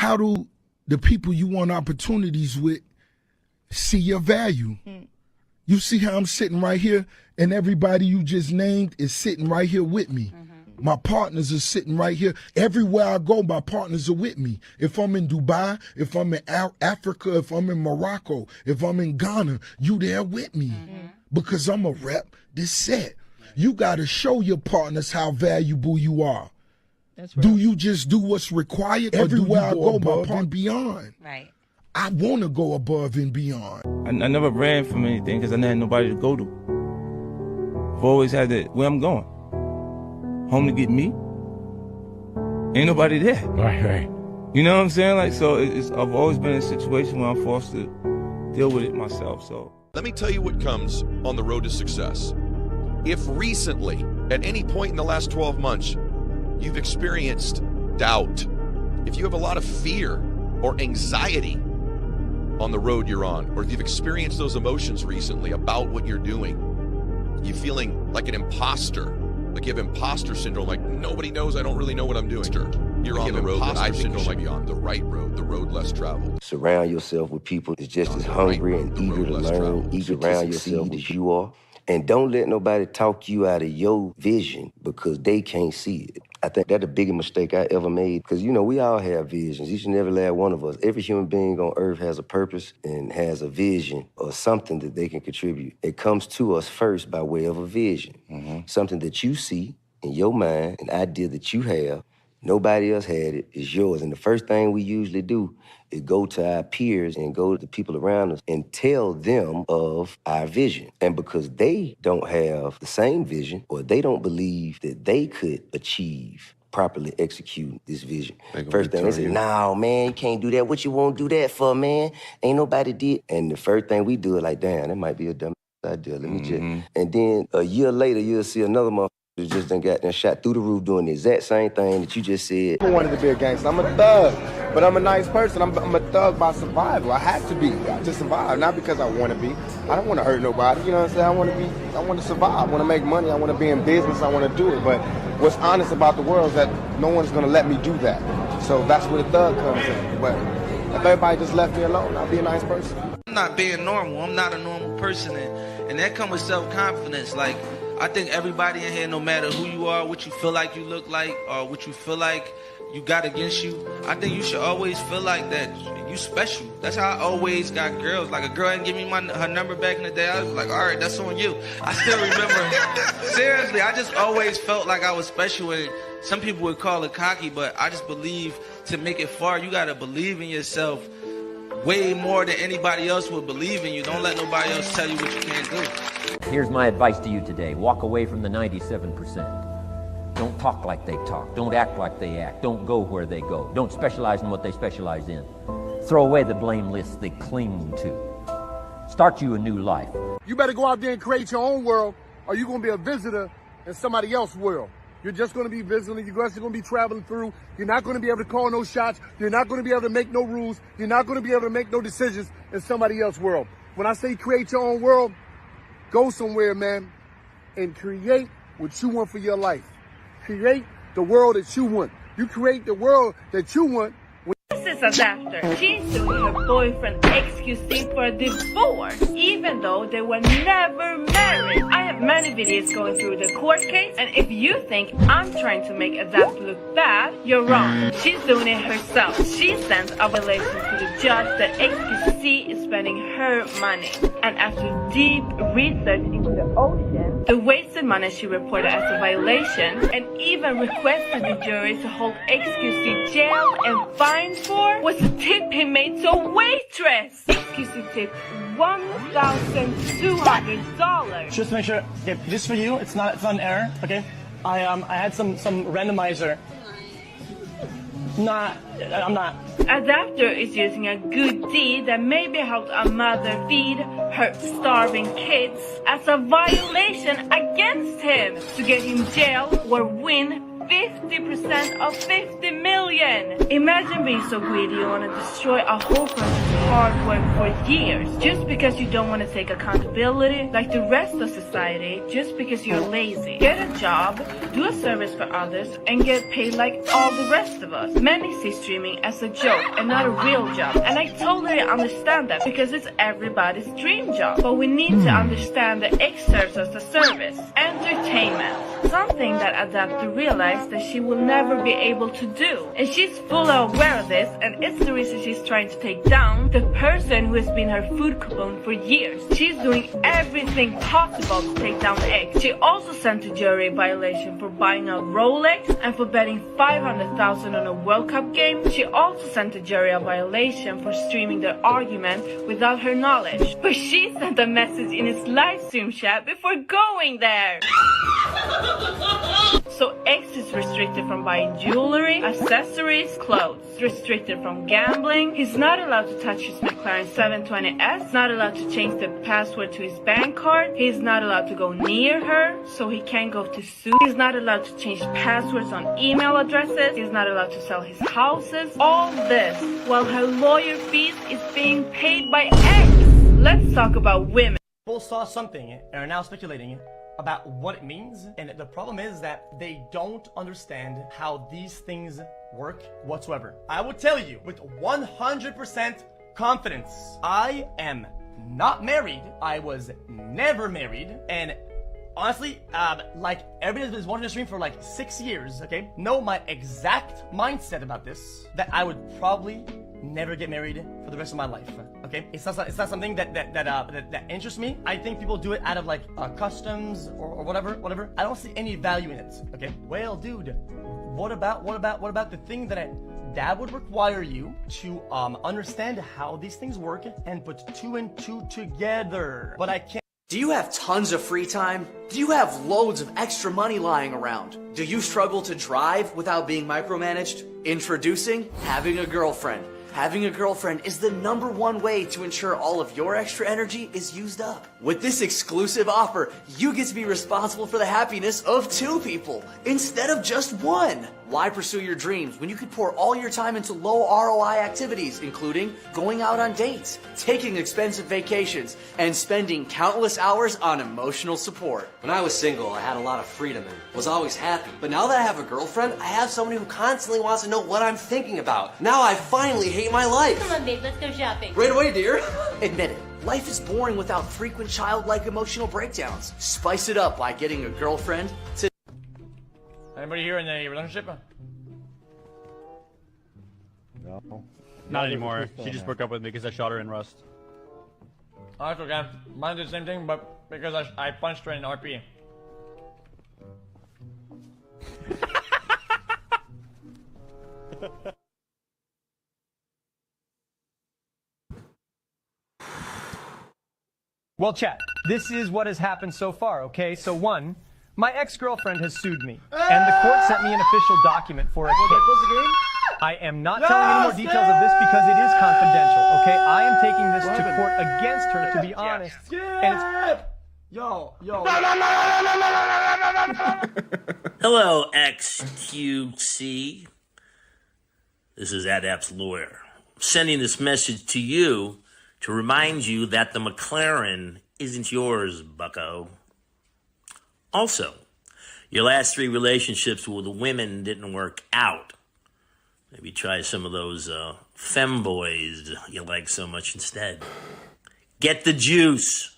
how do the people you want opportunities with see your value? You see how I'm sitting right here, and everybody you just named is sitting right here with me. My partners are sitting right here. Everywhere I go, my partners are with me. If I'm in Dubai, if I'm in Africa, if I'm in Morocco, if I'm in Ghana, you there with me. Because I'm a rep this set. You got to show your partners how valuable you are. That's right. Do you just do what's required? Everywhere I go, above and beyond. Right. I want to go above and beyond. I never ran from anything because I never had nobody to go to. I've always had that, where I'm going. Home to get me. Ain't nobody there. Right. You know what I'm saying? Like, so I've always been in a situation where I'm forced to deal with it myself, so. Let me tell you what comes on the road to success. If recently, at any point in the last 12 months, you've experienced doubt, if you have a lot of fear or anxiety on the road you're on, or if you've experienced those emotions recently about what you're doing, you feeling like an imposter, like you have imposter syndrome, like nobody knows, I don't really know what I'm doing. You're on the road that I think you should be on, the right road, the road less traveled. Surround yourself with people that's just as hungry and eager to learn, eager around yourself as you are. And don't let nobody talk you out of your vision because they can't see it. I think that's the biggest mistake I ever made because, you know, we all have visions, each and every last one of us. Every human being on earth has a purpose and has a vision or something that they can contribute. It comes to us first by way of a vision, something that you see in your mind, an idea that you have. Nobody else had it, it's yours. And the first thing we usually do is go to our peers and go to the people around us and tell them of our vision. And because they don't have the same vision or they don't believe that they could achieve, properly execute this vision. First thing they say, no, man, you can't do that. What you won't do that for, man? Ain't nobody did. And the first thing we do is like, damn, that might be a dumb idea. Let me just. And then a year later, you'll see another motherfucker just done got shot through the roof doing the exact same thing that you just said. I wanted to be a gangster. I'm a thug, but I'm a nice person. I'm a thug by survival. I had to be to survive, not because I want to be. I don't want to hurt nobody. You know what I'm saying? I want to survive. I want to make money. I want to be in business. I want to do it. But what's honest about the world is that no one's going to let me do that. So that's where the thug comes in. But if everybody just left me alone, I'll be a nice person. I'm not being normal. I'm not a normal person. And that comes with self-confidence. Like, I think everybody in here, no matter who you are, what you feel like you look like, or what you feel like you got against you, I think you should always feel like that you special. That's how I always got girls. Like, a girl didn't give me her number back in the day, I was like, all right, that's on you. I still remember. Seriously, I just always felt like I was special. And some people would call it cocky, but I just believe to make it far, you got to believe in yourself way more than anybody else would believe in you. Don't let nobody else tell you what you can't do. Here's my advice to you today. Walk away from the 97%. Don't talk like they talk. Don't act like they act. Don't go where they go. Don't specialize in what they specialize in. Throw away the blame lists they cling to. Start you a new life. You better go out there and create your own world, or you're going to be a visitor in somebody else's world. You're just going to be visiting. You're just going to be traveling through. You're not going to be able to call no shots. You're not going to be able to make no rules. You're not going to be able to make no decisions in somebody else's world. When I say create your own world, go somewhere, man, and create what you want for your life. Create the world that you want. You create the world that you want. This is Adept. She's suing her boyfriend XQC for a divorce, even though they were never married. I have many videos going through the court case, and if you think I'm trying to make Adept look bad, you're wrong. She's doing it herself. She sent a violation to the judge that XQC is spending her money. And after deep research into the ocean, the wasted money she reported as a violation, and even requested the jury to hold XQC jailed and fined for, was a tip he made to a waitress. XQC tipped $1,200. Just to make sure, okay, this is for you. It's not an error, okay? I had some randomizer. I'm not. Adapter is using a good deed that maybe helped a mother feed her starving kids as a violation against him to get him jailed or win 50% of 50 million. Imagine being so greedy you want to destroy a whole person's hard work for years just because you don't want to take accountability like the rest of society, just because you're lazy. Get a job, do a service for others, and get paid like all the rest of us. Many see streaming as a joke and not a real job, and I totally understand that because it's everybody's dream job. But we need to understand that X serves as a service, entertainment, something that Adept realized that she will never be able to do. And she's fully aware of this, and it's the reason she's trying to take down the person who has been her food coupon for years. She's doing everything possible to take down X. She also sent a jury violation for buying a Rolex and for betting $500,000 on a World Cup game. She also sent a jury a violation for streaming their argument without her knowledge. But she sent a message in his live stream chat before going there. So X is restricted from buying jewelry, accessories, clothes. Restricted from gambling. He's not allowed to touch his McLaren 720S. Not allowed to change the password to his bank card. He's not allowed to go near her, so he can't go to sue. He's not allowed to change passwords on email addresses. He's not allowed to sell his houses. All this while her lawyer fees is being paid by X. Let's talk about women. People saw something and are now speculating about what it means, and the problem is that they don't understand how these things work whatsoever. I will tell you with 100% confidence, I am not married. I was never married, and honestly, like everybody that's been watching the stream for like 6 years, okay, know my exact mindset about this, that I would probably never get married for the rest of my life. Okay, it's not something that interests me. I think people do it out of like customs or whatever. I don't see any value in it. Okay, well, dude, what about the thing that would require you to understand how these things work and put 2 and 2 together? But I can't. Do you have tons of free time? Do you have loads of extra money lying around? Do you struggle to drive without being micromanaged? Introducing having a girlfriend. Having a girlfriend is the #1 way to ensure all of your extra energy is used up. With this exclusive offer, you get to be responsible for the happiness of 2 people instead of just 1. Why pursue your dreams when you could pour all your time into low ROI activities, including going out on dates, taking expensive vacations, and spending countless hours on emotional support? When I was single, I had a lot of freedom and was always happy. But now that I have a girlfriend, I have somebody who constantly wants to know what I'm thinking about. Now I finally hate my life. Come on, babe, let's go shopping. Right away, dear. Admit it. Life is boring without frequent childlike emotional breakdowns. Spice it up by getting a girlfriend to... Anybody here in a relationship? No. Not anymore. She just broke up with me because I shot her in Rust. Oh, that's okay. Mine did the same thing, but because I punched her in RP. Well, chat, this is what has happened so far, okay? So 1, my ex-girlfriend has sued me, and the court sent me an official document for a case. I am not telling any more details of this because it is confidential, okay? I am taking this to court against her, to be honest. And it's... Hello, XQC. This is Adept's lawyer. I'm sending this message to you to remind you that the McLaren isn't yours, bucko. Also, your last 3 relationships with the women didn't work out. Maybe try some of those femboys you like so much instead. Get the juice.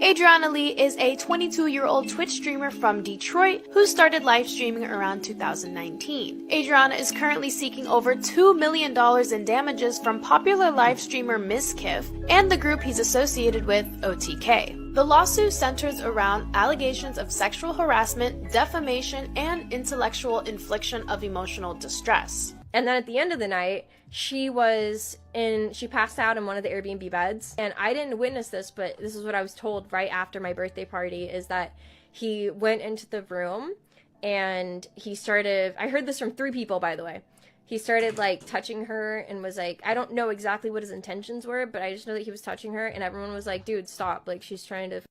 Adriana Lee is a 22-year-old Twitch streamer from Detroit who started live streaming around 2019. Adriana is currently seeking over $2 million in damages from popular live streamer Miss Kiff and the group he's associated with, OTK. The lawsuit centers around allegations of sexual harassment, defamation, and intellectual infliction of emotional distress. And then at the end of the night, she passed out in one of the Airbnb beds. And I didn't witness this, but this is what I was told right after my birthday party, is that he went into the room and he started, I heard this from 3 people, by the way. He started like touching her and was like, I don't know exactly what his intentions were, but I just know that he was touching her and everyone was like, dude, stop. Like, she's trying to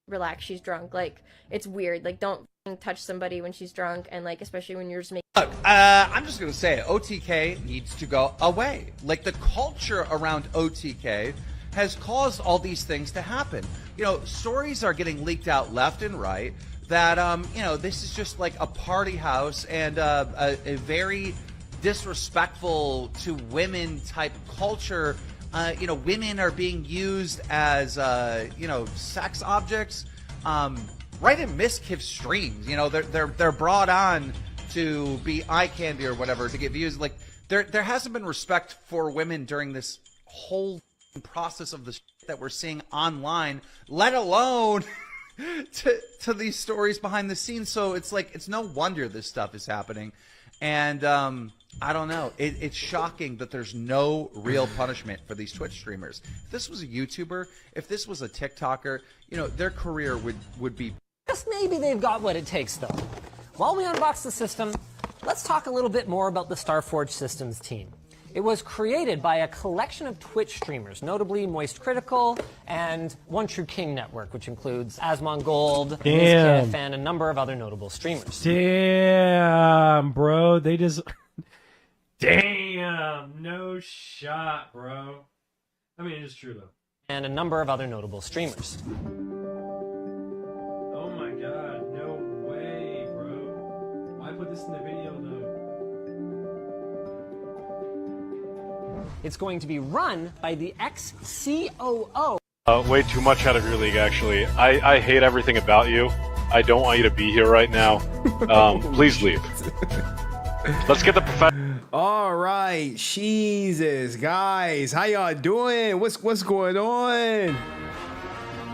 relax, she's drunk. Like, it's weird. Like, don't touch somebody when she's drunk, and like, especially when you're just making. Look, I'm just gonna say it. OTK needs to go away. Like, the culture around OTK has caused all these things to happen. You know, stories are getting leaked out left and right that you know, this is just like a party house and a very disrespectful to women type culture. You know, women are being used as you know, sex objects. Right in Miss Kiv's streams, you know, they're brought on to be eye candy or whatever to get views. Like, there hasn't been respect for women during this whole process of the shit that we're seeing online, let alone to these stories behind the scenes. So it's like, it's no wonder this stuff is happening. And I don't know. It's shocking that there's no real punishment for these Twitch streamers. If this was a YouTuber, if this was a TikToker, you know, their career would be. Just maybe they've got what it takes, though. While we unbox the system, let's talk a little bit more about the Starforge Systems team. It was created by a collection of Twitch streamers, notably Moist Critical and One True King Network, which includes Asmondgold, Ricegum, and a number of other notable streamers. Damn, bro. They just... Damn, no shot, bro. I mean, it's true, though. And a number of other notable streamers. Oh my god, no way, bro. Why put this in the video, though? It's going to be run by the XQCow. Way too much out of your league, actually. I hate everything about you. I don't want you to be here right now. Please leave. Let's get the professional. All right, Jesus, guys, how y'all doing? What's going on?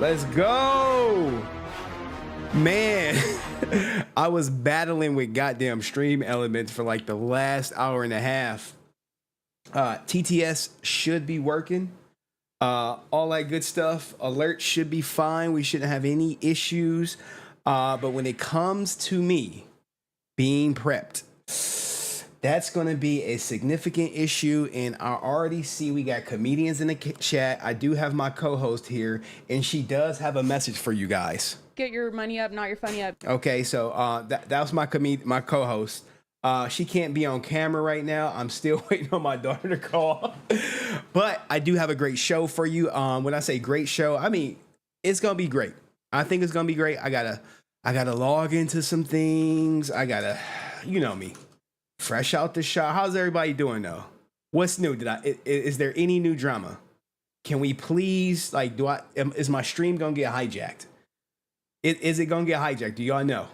Let's go, man. I was battling with goddamn stream elements for like the last hour and a half. TTS should be working. All that good stuff. Alert should be fine. We shouldn't have any issues. But when it comes to me being prepped, that's going to be a significant issue, and I already see we got comedians in the chat. I do have my co-host here, and she does have a message for you guys. Get your money up, not your funny up. Okay, so that was my co-host. She can't be on camera right now. I'm still waiting on my daughter to call. But I do have a great show for you. When I say great show, I mean, it's going to be great. I think it's going to be great. I gotta log into some things. You know me. Fresh out the shop. How's everybody doing though? What's new? Is there any new drama? Can we please, like, is my stream gonna get hijacked? Is it gonna get hijacked? Do y'all know?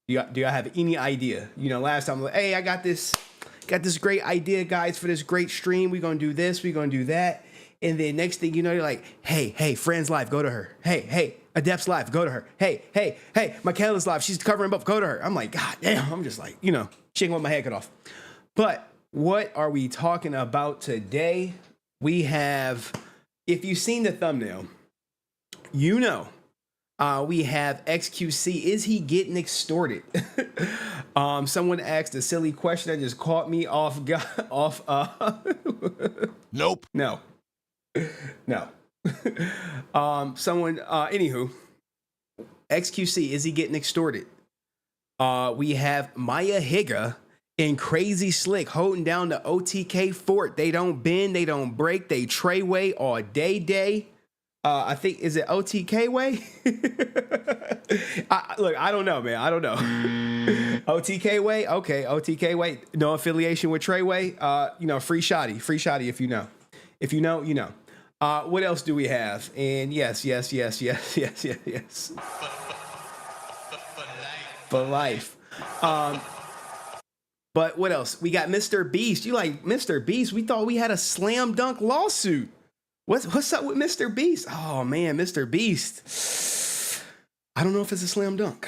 Do y'all have any idea? You know, last time I'm like, hey, I got this great idea, guys, for this great stream. We're gonna do this, we're gonna do that. And then next thing you know, you're like, hey, Friends Live, go to her. Hey, Adept's Live, go to her. Hey, Michaela's Live, she's covering up, go to her. I'm like, God damn, I'm just like, you know, chicken with my head cut off. But what are we talking about today? We have, if you've seen the thumbnail, you know, we have XQC. Is he getting extorted? Someone asked a silly question that just caught me off. Nope. No. Anywho, XQC, is he getting extorted? We have Mia Khalifa and CrazySlick holding down the OTK fort. They don't bend, they don't break, they tray way all day. I think, is it OTK way? Look, I don't know, man. I don't know. OTK way? Okay, OTK way. No affiliation with Treyway. You know, free shoddy if you know. If you know, you know. What else do we have? And yes. For life. But what else? We got MrBeast. You like MrBeast? We thought we had a slam dunk lawsuit. What's up with MrBeast? Oh man, MrBeast. I don't know if it's a slam dunk.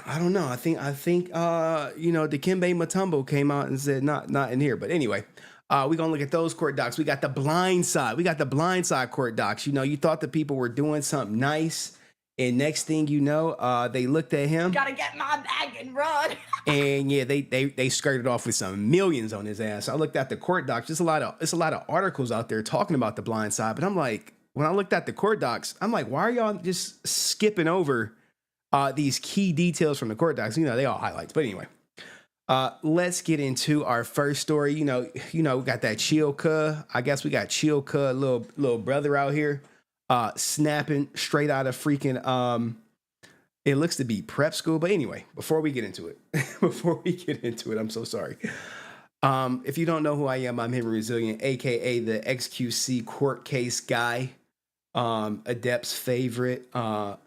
I don't know. I think you know, Dikembe Mutombo came out and said not in here. But anyway, we're gonna look at those court docs. We got the blind side. We got the blind side court docs. You know, you thought the people were doing something nice, and next thing you know, they looked at him. Gotta get my bag and run. And yeah, they skirted off with some millions on his ass. I looked at the court docs. It's a lot of articles out there talking about the blind side, but I'm like, when I looked at the court docs, I'm like, why are y'all just skipping over these key details from the court docs? You know, they all highlights. But anyway, let's get into our first story. You know, we got that chill cuh. I guess we got chill cuh, little brother out here, snapping straight out of freaking it looks to be prep school. But anyway, before we get into it, I'm so sorry. If you don't know who I am, I'm HenryResilient, aka the XQC court case guy, Adept's favorite. What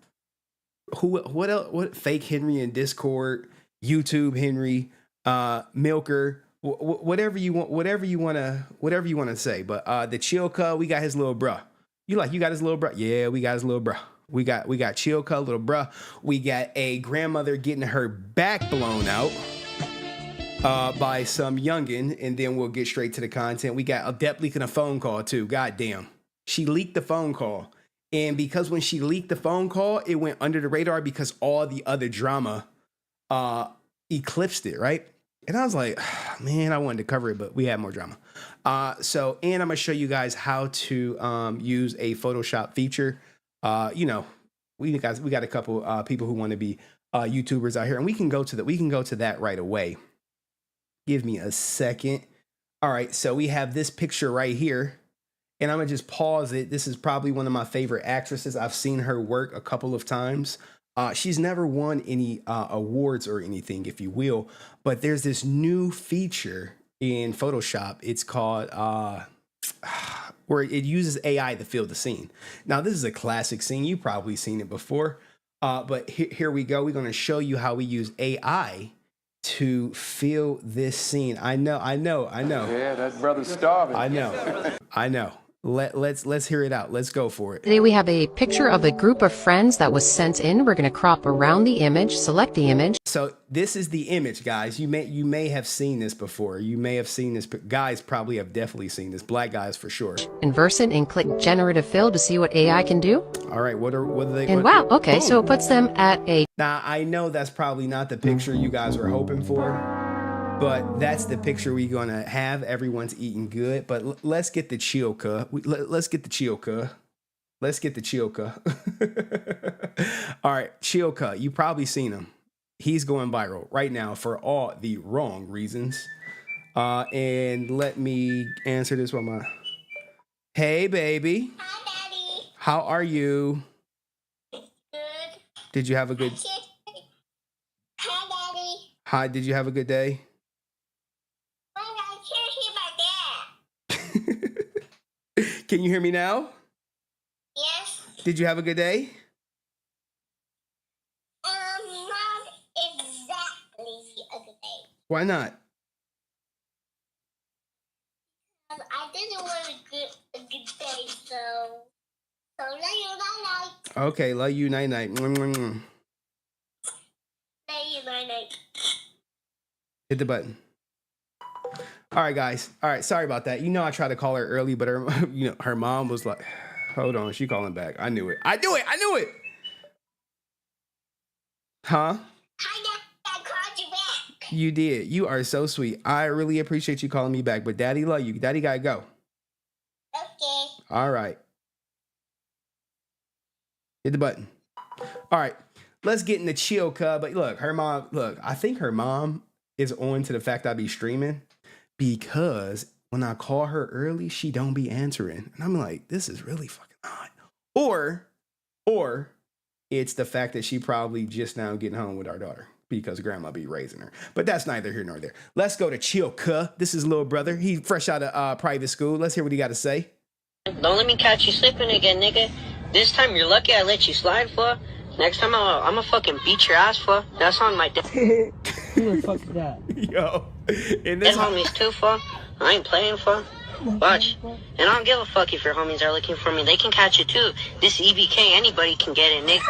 else? What fake Henry in Discord, YouTube Henry, Milker, whatever you want to say. But the chill cuh, we got his little bruh. You got his little bruh? Yeah, we got his little bruh. We got chill cuh, little bruh. We got a grandmother getting her back blown out by some youngin, and then we'll get straight to the content. We got Adept leaking a phone call too. God damn. She leaked the phone call. And because when she leaked the phone call, it went under the radar because all the other drama eclipsed it, right? And I was like, man, I wanted to cover it, but we had more drama. And I'm gonna show you guys how to use a Photoshop feature. We got a couple people who want to be YouTubers out here, and we can go to that right away. Give me a second. All right, so we have this picture right here, and I'm gonna just pause it. This is probably one of my favorite actresses. I've seen her work a couple of times. She's never won any awards or anything, if you will, but there's this new feature in Photoshop. It's called where it uses AI to fill the scene. Now, this is a classic scene. You've probably seen it before, but here we go. We're going to show you how we use AI to fill this scene. I know. Yeah, that brother's starving. I know. Let's hear it out. Let's go for it. Today we have a picture of a group of friends that was sent in. We're going to crop around the image, select the image. So this is the image, guys. You may have seen this before. You may have seen this. Guys probably have definitely seen this. Black guys for sure. Inverse it and click generative fill to see what AI can do. All right, what are they? And wow, okay, boom. so it puts them at a. Now I know that's probably not the picture you guys were hoping for. But that's the picture we're going to have. Everyone's eating good. But let's get the chill cuh. Let's get the chill cuh. Let's get the chill cuh. All right, chill cuh. You probably seen him. He's going viral right now for all the wrong reasons. And let me answer this one. Hey, baby. Hi, Daddy. How are you? Good. Did you have a good... Hi, Daddy. Hi, did you have a good day? I can't hear my dad. Can you hear me now? Yes. Did you have a good day? Not exactly a good day. Why not? I didn't want a good day, so love you, night-night. Okay, love you, night-night. Love you, night-night. Hit the button. All right, guys. All right, sorry about that. You know I tried to call her early, but her mom was like, hold on, she calling back. I knew it. I knew it. Huh? Hi, Dad. I called you back. You did. You are so sweet. I really appreciate you calling me back, but Daddy love you. Daddy gotta go. Okay. All right. Hit the button. All right. Let's get in the chill cuh. But look, I think her mom is on to the fact I be streaming because when I call her early, she don't be answering. And I'm like, this is really fucking odd. Or it's the fact that she probably just now getting home with our daughter because grandma be raising her. But that's neither here nor there. Let's go to chill cuh. This is little brother. He fresh out of private school. Let's hear what he got to say. Don't let me catch you slipping again, nigga. This time you're lucky I let you slide, for. Next time I'm gonna fucking beat your ass, for. That's on my dick. Who the fuck is that? Yo. And this homies too, for. I ain't playing, for. Watch. And I don't give a fuck if your homies are looking for me. They can catch it too. This EBK, anybody can get it, nigga.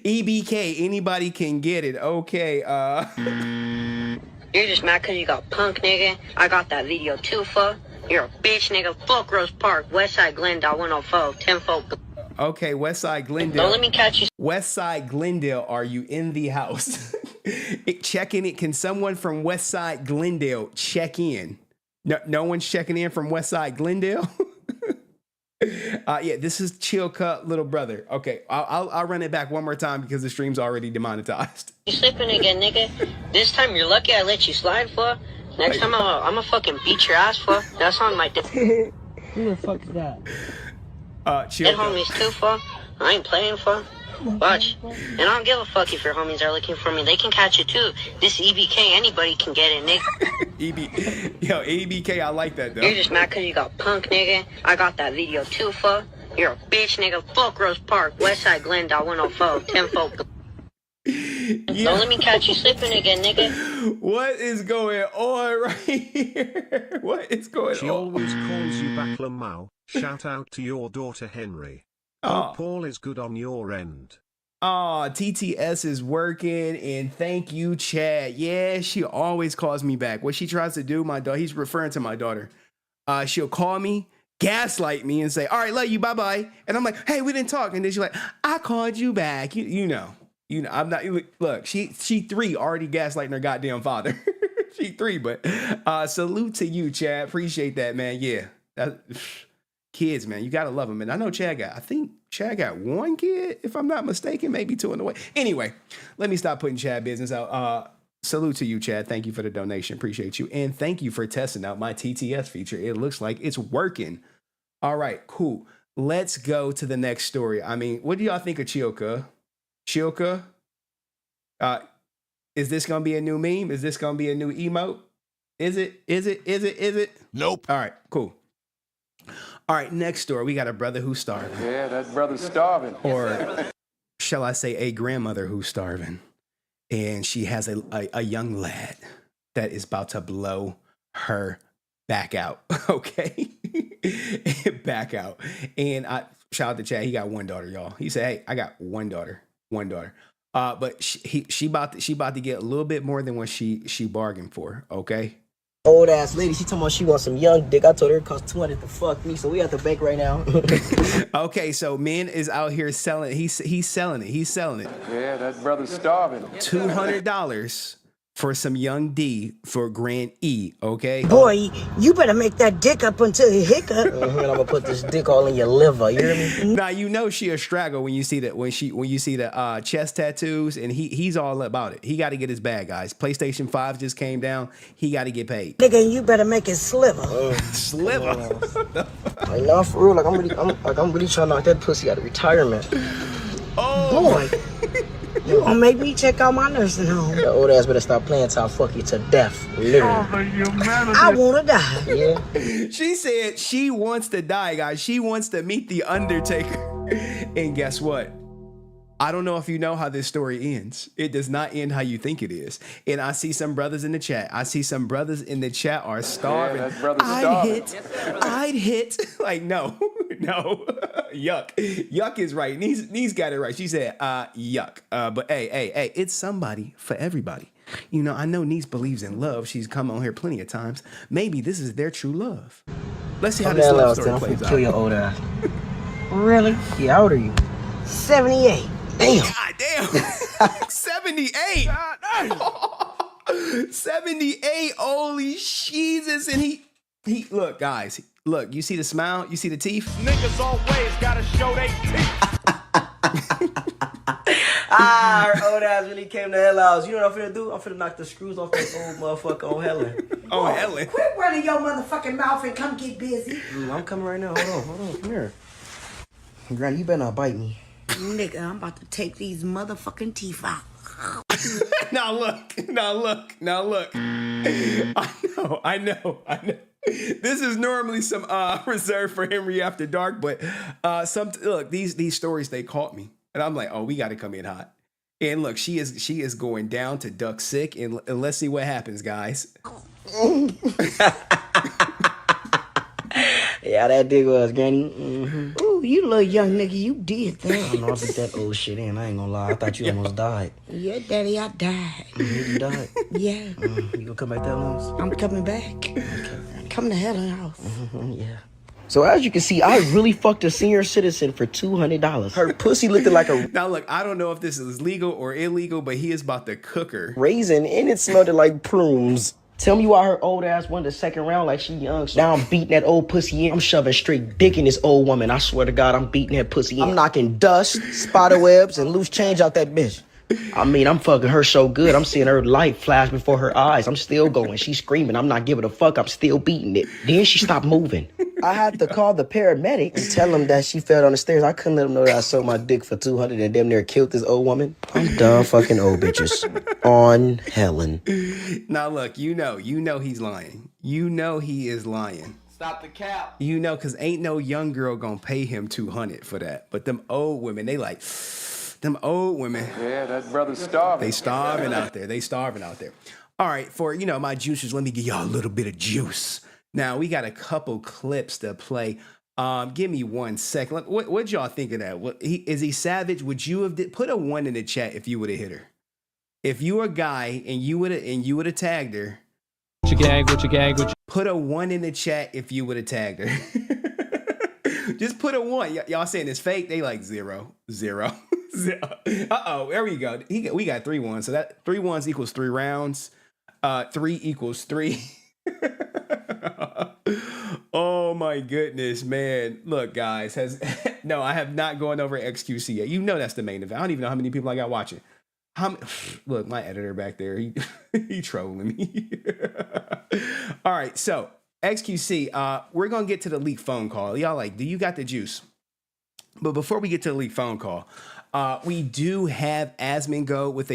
EBK, anybody can get it. Okay, You're just mad cause you got punk, nigga. I got that video too, for. You're a bitch, nigga. Fuck Rose Park, Westside Glendale, 104, 10-4. Okay, Westside Glendale. Don't let me catch you. Westside Glendale, are you in the house? Check in it. Can someone from Westside Glendale check in? No one's checking in from Westside Glendale? Yeah, this is Chill Cut Little Brother. Okay, I'll run it back one more time because the stream's already demonetized. You slipping again, nigga. This time you're lucky I let you slide for. Next time I'm gonna fucking beat your ass for. That's on my dick. Who the fuck is that? Chill That homies too for. I ain't playing for. Watch. And I don't give a fuck if your homies are looking for me. They can catch it too. This EBK, anybody can get it, nigga. Yo, EBK, I like that though. You're just mad cause you got punk, nigga. I got that video too for. You're a bitch, nigga. Fuck Rose Park, Westside Glendale 104, 10 folk. Yeah. Don't let me catch you slipping again, nigga. What is going on right here? What is going She on? always calls you Baklamau. Shout out to your daughter Henry. Oh, Paul is good on your end. Oh, TTS is working, and thank you, Chad. Yeah, she always calls me back. What she tries to do, my daughter, he's referring to my daughter. She'll call me, gaslight me, and say, "All right, love you, bye-bye." And I'm like, "Hey, we didn't talk." And then she's like, "I called you back." You know, I'm not, look, she 3 already gaslighting her goddamn father. She 3, but salute to you, Chad. Appreciate that, man. Yeah, kids, man, you gotta love them. And I know Chad got 1 kid, if I'm not mistaken, maybe 2 in the way. Anyway, let me stop putting Chad business out. Salute to you, Chad. Thank you for the donation. Appreciate you. And thank you for testing out my TTS feature. It looks like it's working. All right, cool. Let's go to the next story. I mean, what do y'all think of Chilka? Chilka? Is this gonna be a new meme? Is this gonna be a new emote? Is it? Nope. All right, cool. All right, next story. We got a brother who's starving. Yeah, that brother's starving. Or shall I say a grandmother who's starving. And she has a young lad that is about to blow her back out. Okay? Back out. And shout out to Chad. He got 1 daughter, y'all. He said, "Hey, I got 1 daughter. 1 daughter." But she about to get a little bit more than what she bargained for, okay? Old ass lady, she talking about she wants some young dick. I told her it cost $200 to fuck me, so we at the bank right now. Okay, so men is out here selling. He's selling it. He's selling it. Yeah, that brother's starving. $200 for some young D for Grand E. Okay. Boy, you better make that dick up until you hiccup. And I'm gonna put this dick all in your liver. You hear me? Now you know she a straggle when you see that when you see the chest tattoos, and he's all about it. He got to get his bag, guys. PlayStation 5 just came down. He got to get paid. Nigga, you better make it sliver. Sliver. Like, nah, for real. Like I'm really trying to knock that pussy out of retirement. Oh boy. You gonna make me check out my nursing home. That old ass better stop playing till I fuck you to death. Literally. I wanna die. Yeah. She said she wants to die, guys. She wants to meet the Undertaker. And guess what? I don't know if you know how this story ends. It does not end how you think it is. And I see some brothers in the chat. are starving. Yeah, that brother's starving. I'd hit. Like, no. Yuck. Yuck is right. Nee's got it right. She said, yuck. But hey, it's somebody for everybody. You know, I know Niece believes in love. She's come on here plenty of times. Maybe this is their true love. Let's see how this love story plays out. Kill your old ass. Really? Yeah, how old are you? 78. Damn. God damn. 78. God damn. 78. Holy Jesus. And he look, guys. Look, you see the smile? You see the teeth? Niggas always gotta show they teeth. Her old ass really came to Hell House. You know what I'm finna do? I'm finna knock the screws off that old motherfucker on Helen. Oh, Helen. Quit running your motherfucking mouth and come get busy. I'm coming right now. Hold on. Come here. Granny, you better not bite me. Nigga, I'm about to take these motherfucking teeth out. Now look. I know. This is normally some reserved for Henry After Dark, but look, these stories, they caught me. And I'm like, oh, we got to come in hot. And look, she is going down to duck sick, and let's see what happens, guys. Yeah, that dig was, Granny. Mm-hmm. Ooh, you little young nigga, you did that. I know I put that old shit in. I ain't gonna lie. I thought you almost died. Yeah, Daddy, I died. You died? Yeah. You gonna come back that long? I'm coming back. Okay. Come to Helen's house. Mm-hmm, yeah. So as you can see, I really fucked a senior citizen for $200. Her pussy looked like a... Now look, I don't know if this is legal or illegal, but he is about to cook her. Raisin, and it smelled like prunes. Tell me why her old ass won the second round like she young. So now I'm beating that old pussy in. I'm shoving straight dick in this old woman. I swear to God, I'm beating that pussy in. I'm knocking dust, spider webs, and loose change out that bitch. I mean, I'm fucking her so good. I'm seeing her light flash before her eyes. I'm still going. She's screaming. I'm not giving a fuck. I'm still beating it. Then she stopped moving. I had to call the paramedics and tell them that she fell down the stairs. I couldn't let them know that I sold my dick for $200 and damn near killed this old woman. I'm done fucking old bitches. On Helen. Now look, you know he's lying. You know he is lying. Stop the cap. You know, cause ain't no young girl gonna pay him $200 for that. But them old women, they like them old women. Yeah, that brother's starving. They starving out there. They starving out there. All right, for my juicers, let me give y'all a little bit of juice. Now we got a couple clips to play. Give me 1 second. What y'all think of that? Is he savage? Would you have put a 1 in the chat if you would have hit her? If you were a guy and you would have tagged her. What your gang? Put a 1 in the chat if you would have tagged her. Just put a 1. Y'all saying it's fake? They like 0. Uh-oh, there we go. We got 3 1s. So that 3 1s equals 3 rounds. 3 equals 3. Oh my goodness, man. Look, guys, no, I have not gone over XQC yet. You know that's the main event. I don't even know how many people I got watching. Look, my editor back there, he trolling me. All right, so XQC, we're gonna get to the leaked phone call. Y'all like, do you got the juice? But before we get to the leaked phone call, we do have Asmondgold with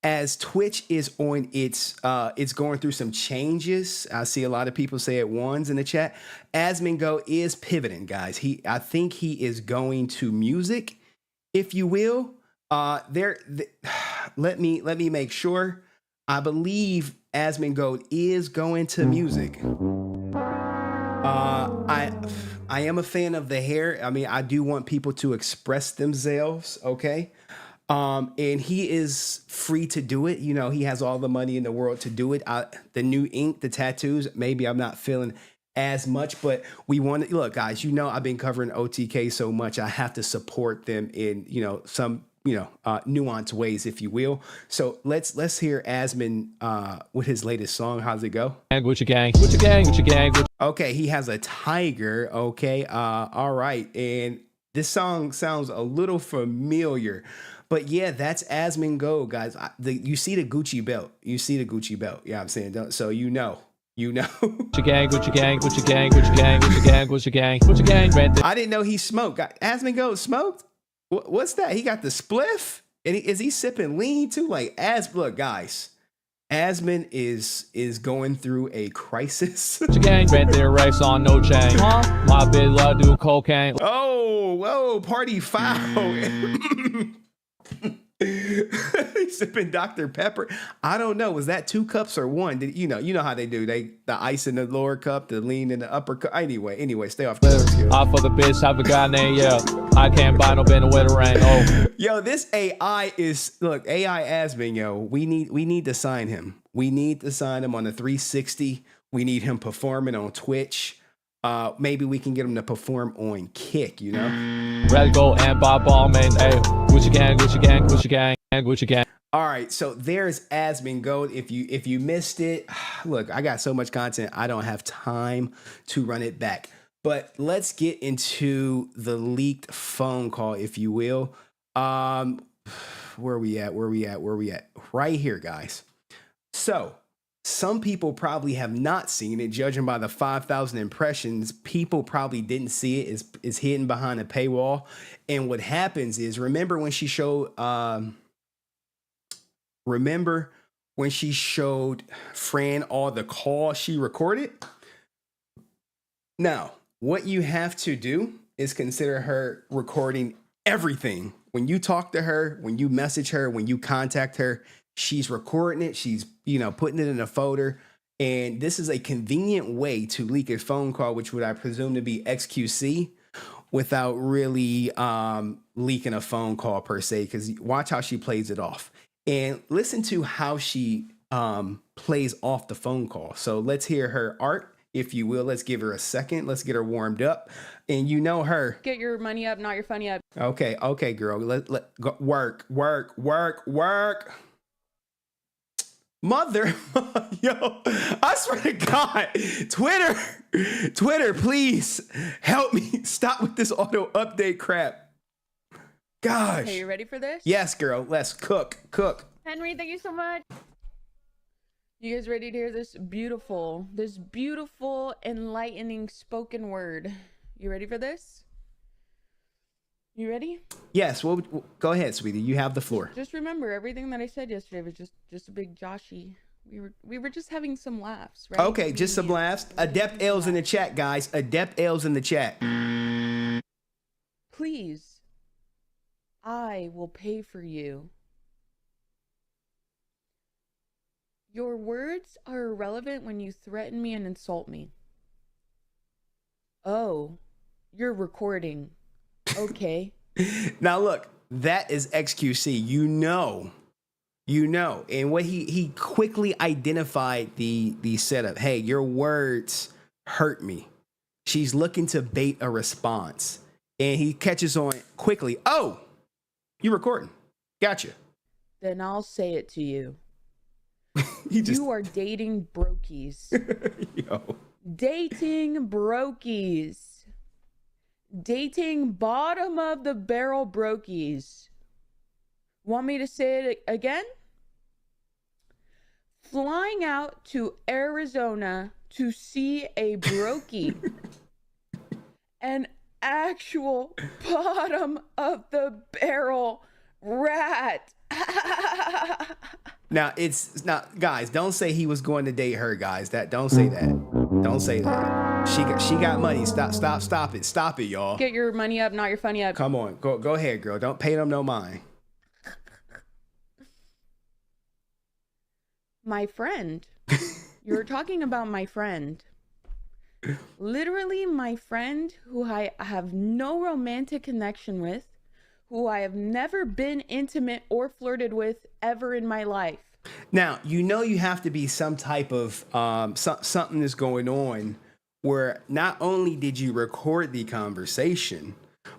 as Twitch is on it's going through some changes. I see a lot of people say it ones in the chat. Asmondgold is pivoting, guys. I think he is going to music, if you will. Let me make sure. I believe Asmondgold is going to music. I am a fan of the hair. I mean, I do want people to express themselves, okay? And he is free to do it. He has all the money in the world to do it. The new ink, the tattoos, maybe I'm not feeling as much, but we want to look, guys, I've been covering OTK so much. I have to support them in, some, nuanced ways, if you will. So let's hear Asmond with his latest song. How's it go? What your gang? Okay, he has a tiger. Okay, all right, and this song sounds a little familiar, but yeah, that's Asmondgold, guys. You see the Gucci belt. You see the Gucci belt. Yeah, I'm saying. So you know. What your gang? I didn't know he smoked. Asmondgold smoked. What's that? He got the spliff, and is he sipping lean too? Look, guys. Asmond is going through a crisis. What your gang? Rent their race on no chain. My bitch love do cocaine. Oh, whoa, party foul. He's sipping Dr. Pepper. I don't know. Was that 2 cups or 1? You know how they do. The ice in the lower cup, the lean in the upper cup. Anyway, stay off the I for the bitch, have a guy named I can't buy no band with a rain. Oh, yo, this AI AI Asmond, yo. We need to sign him. We need to sign him on the 360. We need him performing on Twitch. Maybe we can get him to perform on Kick, Ready go and buy ball, man. Hey, what your gang? All right, so there's Asmondgold. If you missed it, look, I got so much content, I don't have time to run it back. But let's get into the leaked phone call, if you will. Where we at? Right here, guys. So some people probably have not seen it. Judging by the 5,000 impressions, people probably didn't see it. It's hidden behind a paywall. And what happens is, remember when she showed Fran all the calls she recorded? Now, what you have to do is consider her recording everything. When you talk to her, when you message her, when you contact her, she's recording it. She's, putting it in a folder. And this is a convenient way to leak a phone call, which would I presume to be XQC, without really leaking a phone call per se. Because watch how she plays it off. And listen to how she plays off the phone call. So let's hear her art, if you will. Let's give her a second. Let's get her warmed up. And you know her. Get your money up, not your funny up. Okay, girl. Let go. Work. Mother, yo, I swear to God, Twitter, please help me stop with this auto update crap. Gosh. Okay, you ready for this? Yes, girl. Let's cook. Henry, thank you so much. You guys ready to hear this beautiful, enlightening spoken word? You ready for this? You ready? Yes. Well, go ahead, sweetie. You have the floor. Just remember, everything that I said yesterday was just a big Joshy. We were just having some laughs, right? Okay, just some laughs. Adept L's in the chat, guys. Adept L's in the chat. Please, I will pay for you. Your words are irrelevant when you threaten me and insult me. Oh, you're recording. Okay. Now look, that is XQC. You know. And what he quickly identified the setup. Hey, your words hurt me. She's looking to bait a response. And he catches on quickly. Oh, you recording. Gotcha. Then I'll say it to you. You are dating brokies. Yo. Dating brokies. Dating bottom of the barrel brokies. Want me to say it again? Flying out to Arizona to see a brokey. An actual bottom of the barrel rat. Now it's not, guys. Don't say he was going to date her, guys. Don't say that. Don't say that. She got money. Stop it, y'all. Get your money up, not your funny up. Come on, go ahead, girl. Don't pay them no mind. My friend. You're talking about my friend. Literally my friend who I have no romantic connection with, who I have never been intimate or flirted with ever in my life. Now, you have to be some type of something is going on where not only did you record the conversation,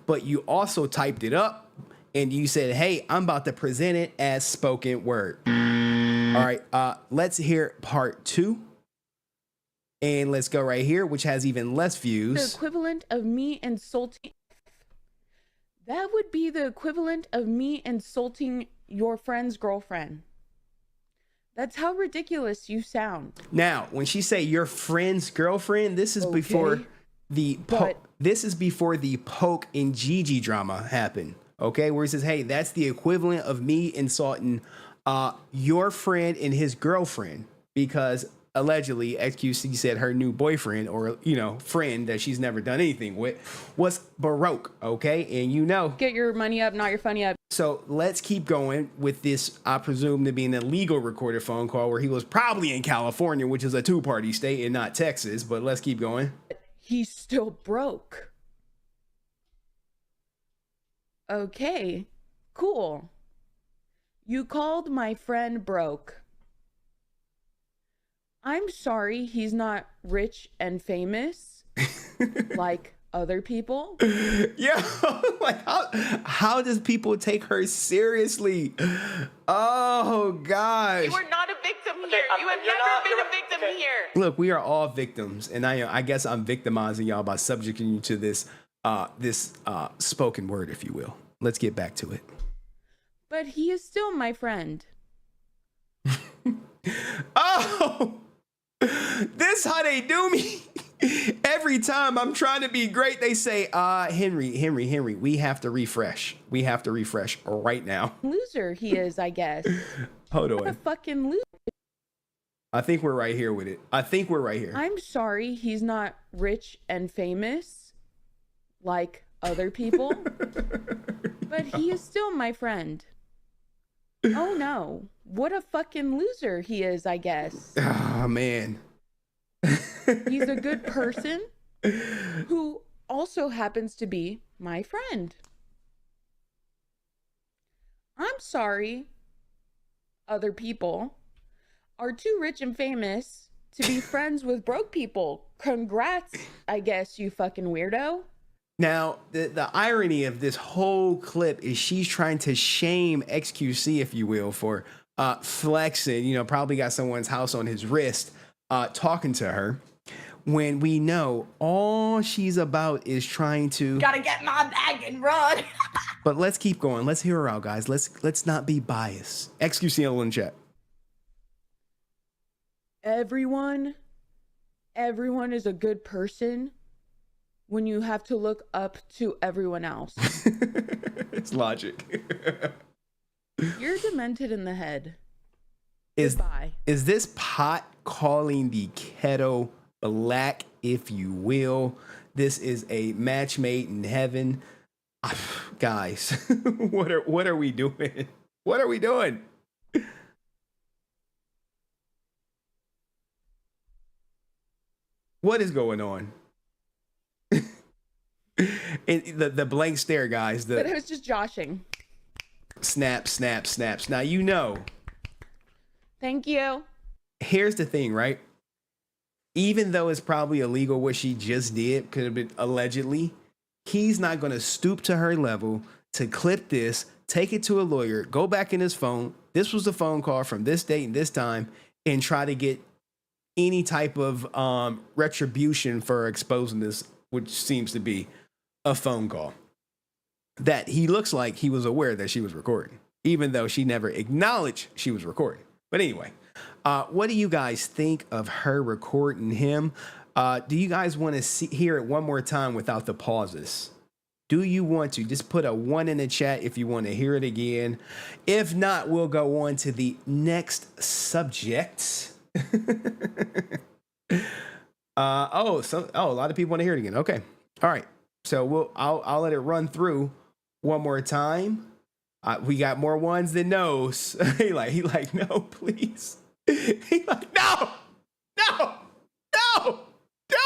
but you also typed it up and you said, hey, I'm about to present it as spoken word. All right, let's hear part 2. And let's go right here, which has even less views. The equivalent of me insulting... That would be the equivalent of me insulting your friend's girlfriend. That's how ridiculous you sound. Now, when she say your friend's girlfriend, this is before the Poke and Gigi drama happened. Okay, where he says, hey, that's the equivalent of me insulting your friend and his girlfriend, because allegedly XQC said her new boyfriend or friend that she's never done anything with was Baroque. Okay, and get your money up, not your funny up. So let's keep going with this, I presume to be an illegal recorded phone call where he was probably in California, which is a 2-party state and not Texas, but let's keep going. He's still broke. Okay, cool. You called my friend broke. I'm sorry he's not rich and famous like other people. Yeah, like how does people take her seriously? Oh gosh. You are not a victim here. You have never been a victim here. Look, we are all victims, and I guess I'm victimizing y'all by subjecting you to this spoken word, if you will. Let's get back to it. But he is still my friend. Oh, this how they do me. Every time I'm trying to be great, they say, Henry, we have to refresh. We have to refresh right now. Loser he is, I guess. Hold on. What a fucking loser. I think we're right here with it. I'm sorry he's not rich and famous like other people. But he is still my friend. Oh no. What a fucking loser he is, I guess. Oh, man. He's a good person who also happens to be my friend. I'm sorry other people are too rich and famous to be friends with broke people. Congrats, I guess, you fucking weirdo. Now, the irony of this whole clip is she's trying to shame XQC, if you will, for flexing, you know, probably got someone's house on his wrist, talking to her, when we know all she's about is trying to Gotta get my bag and run. But let's keep going. Let's hear her out, guys. Let's not be biased. XQC in chat. Everyone is a good person when you have to look up to everyone else. It's logic. You're demented in the head. Is Goodbye. Is this pot calling the kettle black, if you will? This is a match made in heaven. Guys, what are we doing? What are we doing? What is going on? The blank stare, guys. But it was just joshing. Snap, snap, snaps. Now, you know. Thank you. Here's the thing, right? Even though it's probably illegal what she just did, could have been allegedly, he's not going to stoop to her level to clip this, take it to a lawyer, go back in his phone. This was a phone call from this date and this time, and try to get any type of retribution for exposing this, which seems to be a phone call that he looks like he was aware that she was recording, even though she never acknowledged she was recording. But anyway, what do you guys think of her recording him? Do you guys want to hear it one more time without the pauses? Do you want to? Just put a 1 in the chat if you want to hear it again. If not, we'll go on to the next subject. A lot of people want to hear it again. Okay. All right. So I'll let it run through one more time. We got more ones than no's. he like, no, please. He like, no, don't do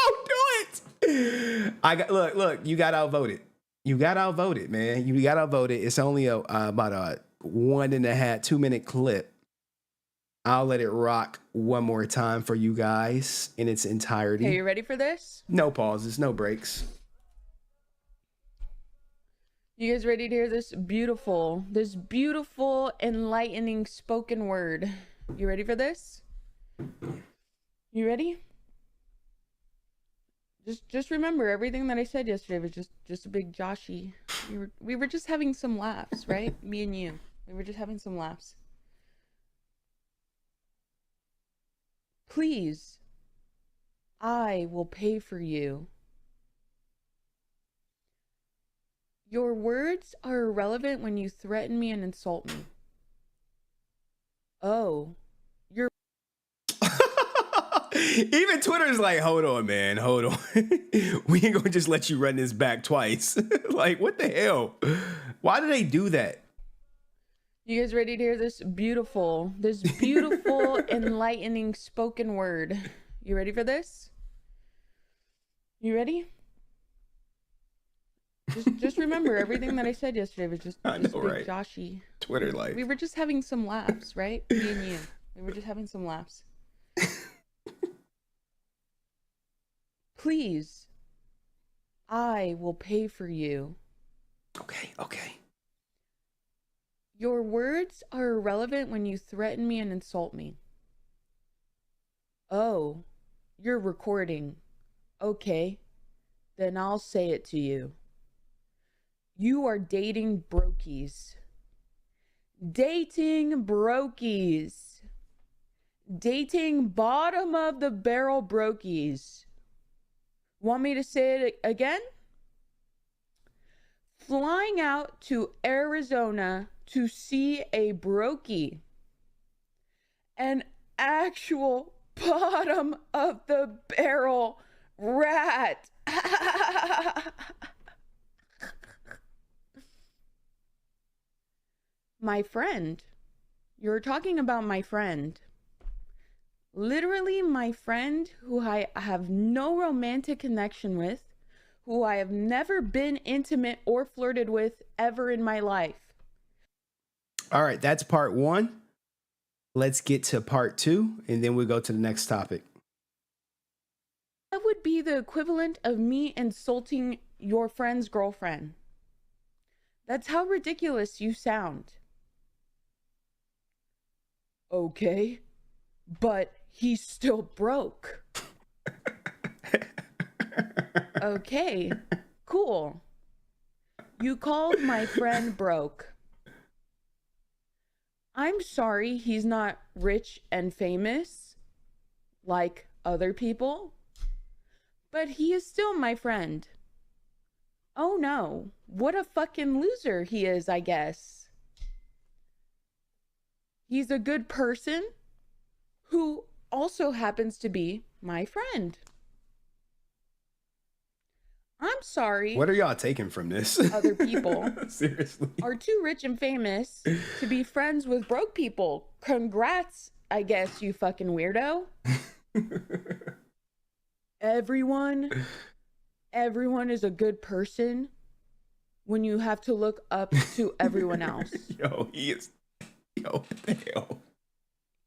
it. Look, you got outvoted. You got outvoted, man. You got outvoted. It's only about a 1.5, 2 minute clip. I'll let it rock one more time for you guys in its entirety. Hey, you ready for this? No pauses, no breaks. You guys ready to hear this beautiful, enlightening spoken word? You ready for this? You ready? Just remember, everything that I said yesterday was just a big Joshy. We were just having some laughs, right? Me and you. We were just having some laughs. Please, I will pay for you. Your words are irrelevant when you threaten me and insult me. Oh, you're... Even Twitter's like, hold on, man, hold on. We ain't gonna just let you run this back twice. Like, what the hell? Why do they do that? You guys ready to hear this beautiful, enlightening spoken word? You ready for this? You ready? Just remember, everything that I said yesterday was just a big Joshy. Twitter life. We were just having some laughs, right? Me and you. We were just having some laughs. Please, I will pay for you. Okay. Your words are irrelevant when you threaten me and insult me. Oh, you're recording. Okay, then I'll say it to you. You are dating brokies. Dating brokies. Dating bottom of the barrel brokies. Want me to say it again? Flying out to Arizona to see a brokey. An actual bottom of the barrel rat. My friend. You're talking about my friend. Literally my friend who I have no romantic connection with, who I have never been intimate or flirted with ever in my life. All right, that's part 1. Let's get to part 2, and then we'll go to the next topic. That would be the equivalent of me insulting your friend's girlfriend. That's how ridiculous you sound. Okay, but he's still broke. Okay, cool. You called my friend broke. I'm sorry he's not rich and famous like other people, but he is still my friend. Oh no, what a fucking loser he is, I guess. He's a good person who also happens to be my friend. I'm sorry. What are y'all taking from this? Other people Seriously. are too rich and famous to be friends with broke people. Congrats, I guess, you fucking weirdo. Everyone is a good person when you have to look up to everyone else. Yo, what the hell?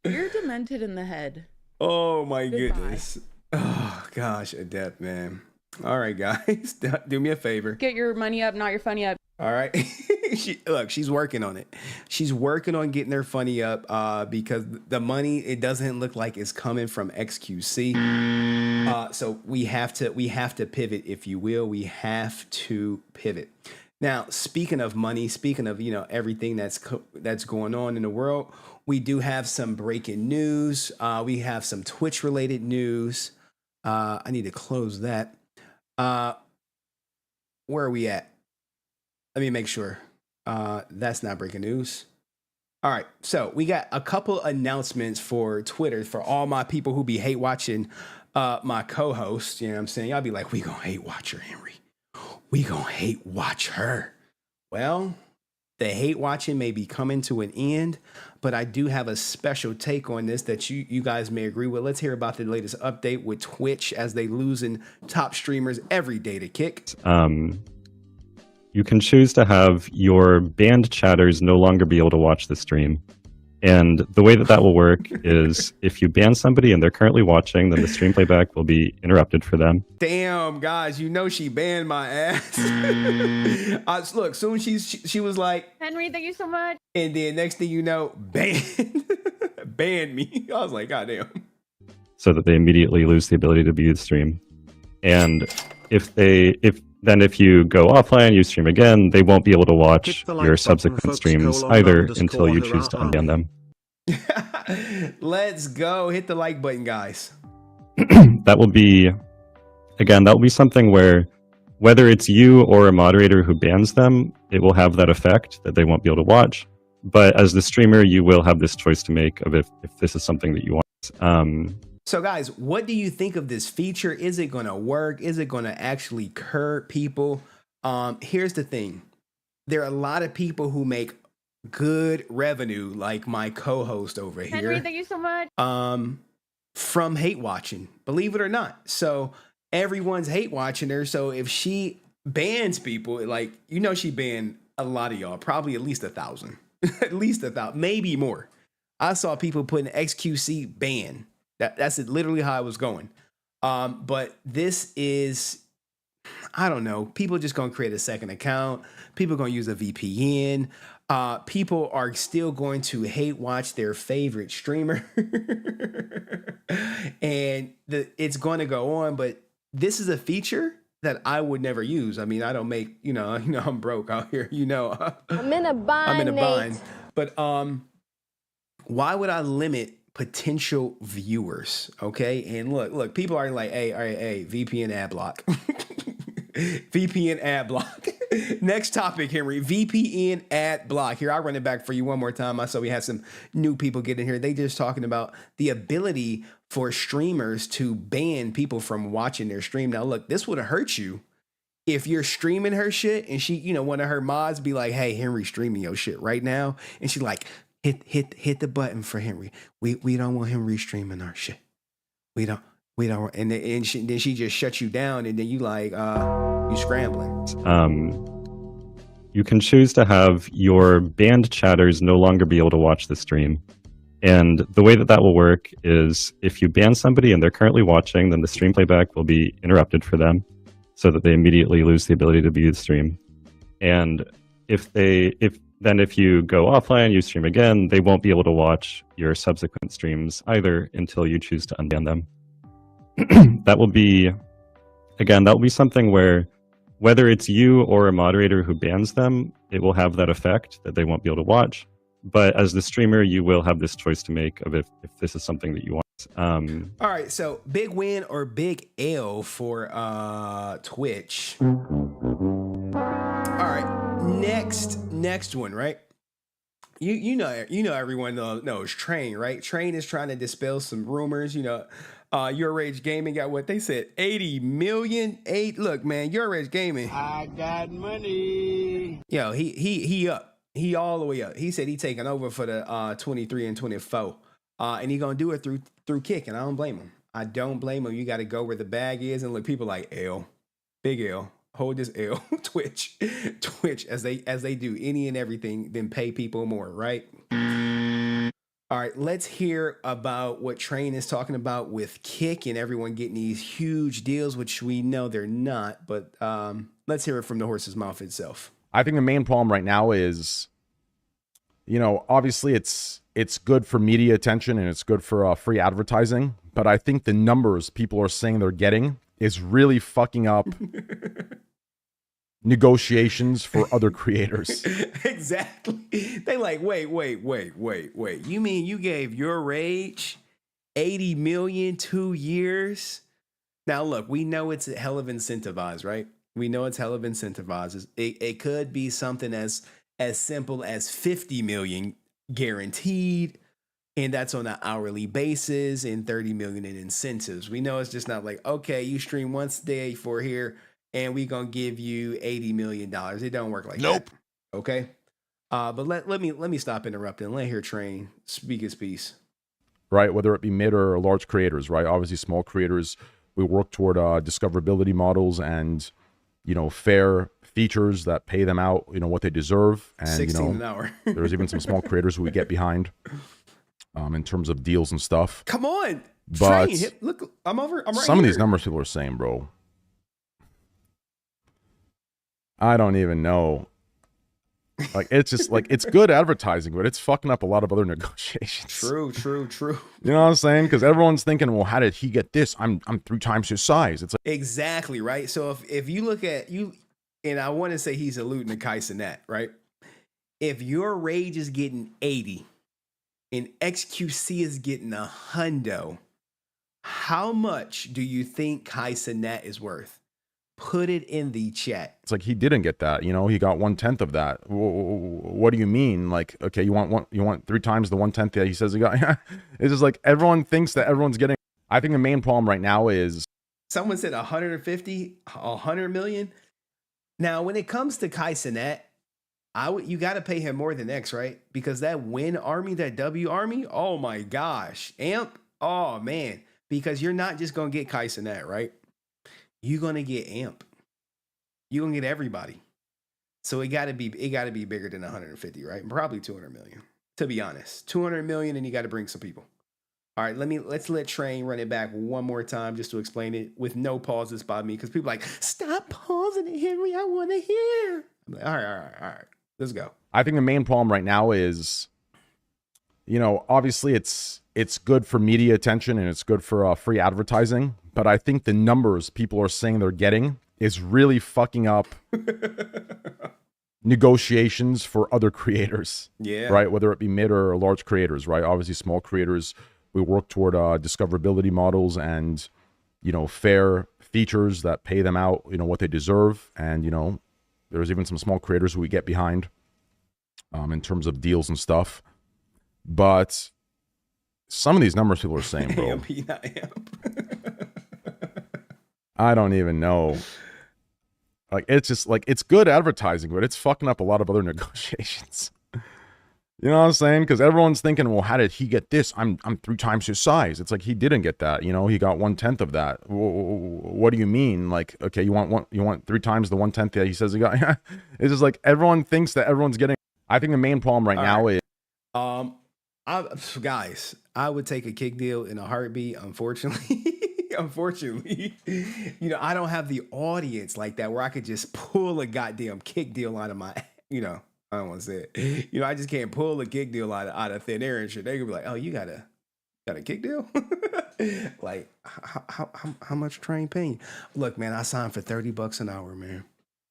You're demented in the head. Oh my Goodbye. goodness. Oh gosh, Adept, man. All right, guys, do me a favor. Get your money up, not your funny up. All right. She's working on it. She's working on getting her funny up because the money, it doesn't look like it's coming from XQC. So we have to pivot, if you will. We have to pivot. Now, speaking of money, speaking of, everything that's going on in the world, we do have some breaking news. We have some Twitch related news. I need to close that. Where are we at? Let me make sure. That's not breaking news. All right. So we got a couple announcements for Twitter for all my people who be hate watching my co-host. You know what I'm saying? Y'all be like, we gonna hate watch her, Henry. We gonna hate watch her. Well, the hate watching may be coming to an end, but I do have a special take on this that you guys may agree with. Let's hear about the latest update with Twitch as they losing top streamers every day to kick. You can choose to have your banned chatters no longer be able to watch the stream. And the way that will work is if you ban somebody and they're currently watching, then the stream playback will be interrupted for them. Damn, guys, she banned my ass. Look, soon she was like, Henry, thank you so much. And then next thing you know, banned me. I was like, God damn. So that they immediately lose the ability to view the stream. And if you go offline, you stream again, they won't be able to watch your subsequent streams either until you choose to unban them. Let's go. Hit the like button, guys. That will be something where whether it's you or a moderator who bans them, it will have that effect that they won't be able to watch. But as the streamer, you will have this choice to make of if this is something that you want. So guys, what do you think of this feature? Is it going to work? Is it going to actually curb people? Here's the thing. There are a lot of people who make good revenue, like my co-host over here. Henry, thank you so much. From hate watching, believe it or not. So everyone's hate watching her. So if she bans people, like, she banned a lot of y'all, probably at least 1,000, at least 1,000, maybe more. I saw people putting XQC ban. That's literally how I was going. But this is, I don't know. People just going to create a second account. People going to use a VPN. People are still going to hate watch their favorite streamer. And it's going to go on. But this is a feature that I would never use. I mean, I don't make, I'm broke out here. I'm in a bind. But why would I limit potential viewers? Okay. And look, people are like, hey, VPN ad block. VPN ad block. Next topic, Henry. VPN ad block. Here, I'll run it back for you one more time. I saw we had some new people get in here. They just talking about the ability for streamers to ban people from watching their stream. Now, look, this would have hurt you if you're streaming her shit and she, one of her mods be like, hey, Henry streaming your shit right now. And she like, hit the button for Henry. We don't want him restreaming our shit. We don't. And then she just shuts you down, and then you like you scrambling. You can choose to have your banned chatters no longer be able to watch the stream. And the way that will work is if you ban somebody and they're currently watching, then the stream playback will be interrupted for them so that they immediately lose the ability to view the stream. And if then if you go offline, you stream again, they won't be able to watch your subsequent streams either until you choose to unban them. That will be, again, that will be something where whether it's you or a moderator who bans them, it will have that effect that they won't be able to watch. But as the streamer, you will have this choice to make of if this is something that you want. All right, so big win or big L for Twitch. All right, next one, right? You know everyone knows Train, right? Train is trying to dispel some rumors. Your Rage Gaming got what they said 80 million. Look, man, Your Rage Gaming. I got money. Yo, he up. He all the way up. He said he taking over for the 23 and 24. And he gonna do it through kick, and I don't blame him. I don't blame him. You got to go where the bag is, and look, people like L, big L, hold this L, Twitch, as they do any and everything, then pay people more, right? All right, let's hear about what Train is talking about with Kick and everyone getting these huge deals, which we know they're not. But let's hear it from the horse's mouth itself. I think the main problem right now is, obviously it's good for media attention and it's good for free advertising. But I think the numbers people are saying they're getting is really fucking up negotiations for other creators. Exactly. They like, wait. You mean you gave Your Rage 80 million 2 years? Now, look, we know it's hell of incentivized, right? We know it's hell of incentivized. It could be something as simple as 50 million guaranteed, and that's on an hourly basis, and 30 million in incentives. We know it's just not like, okay, you stream once a day for here, and we gonna give you $80 million. It don't work like that. Okay. But let me stop interrupting. Let hear Train speak his piece. Right, whether it be mid or large creators, right? Obviously, small creators, we work toward discoverability models and fair features that pay them out, what they deserve. And 16 an hour. There's even some small creators who we get behind in terms of deals and stuff. Come on, but Train, look, I'm right some here. of these numbers people are saying, bro, I don't even know. Like, it's just like, it's good advertising, but it's fucking up a lot of other negotiations. True. You know what I'm saying? Because everyone's thinking, well, how did he get this? I'm 3 times his size. It's like, exactly, right? So if you look at you, and I want to say he's alluding to Kai Cenat, right? If Your Rage is getting 80 and XQC is getting 100, how much do you think Kai Cenat is worth? Put it in the chat. It's like he didn't get that. He got 1/10 of that. What do you mean? Like, okay, you want 3 times the 1/10 that he says he got? It's just like everyone thinks that everyone's getting. I think the main problem right now is someone said 150, 100 million. Now, when it comes to Kai Cenat, you got to pay him more than X, right? Because that Win Army, that W Army, oh my gosh, Amp, oh man, because you're not just gonna get Kai Cenat, right? You're gonna get Amp. You're gonna get everybody. So it gotta be bigger than 150, right? Probably 200 million, to be honest. 200 million, and you gotta bring some people. All right, let's let Train run it back one more time just to explain it with no pauses by me, because people are like, stop pausing it, Henry. I want to hear. I'm like, all right. Let's go. I think the main problem right now is, obviously it's good for media attention and it's good for free advertising. But I think the numbers people are saying they're getting is really fucking up negotiations for other creators. Yeah. Right, whether it be mid or large creators, right? Obviously, small creators, we work toward discoverability models and fair features that pay them out, what they deserve. And there's even some small creators who we get behind in terms of deals and stuff. But some of these numbers people are saying, bro, I don't even know. Like, it's just like, it's good advertising, but it's fucking up a lot of other negotiations. You know what I'm saying? Because everyone's thinking, well, how did he get this? I'm 3 times his size. It's like he didn't get that. He got 1/10 of that. What do you mean? Like, okay, you want 3 times the 1/10 that he says he got? It's just like everyone thinks that everyone's getting. I think the main problem right now is, guys, I would take a kick deal in a heartbeat. Unfortunately, I don't have the audience like that where I could just pull a goddamn kick deal out of my, I don't want to say it. You know, I just can't pull a kick deal out of thin air and shit. They could be like, oh, you got a kick deal? Like, how much train paying? Look, man, I signed for $30 an hour, man.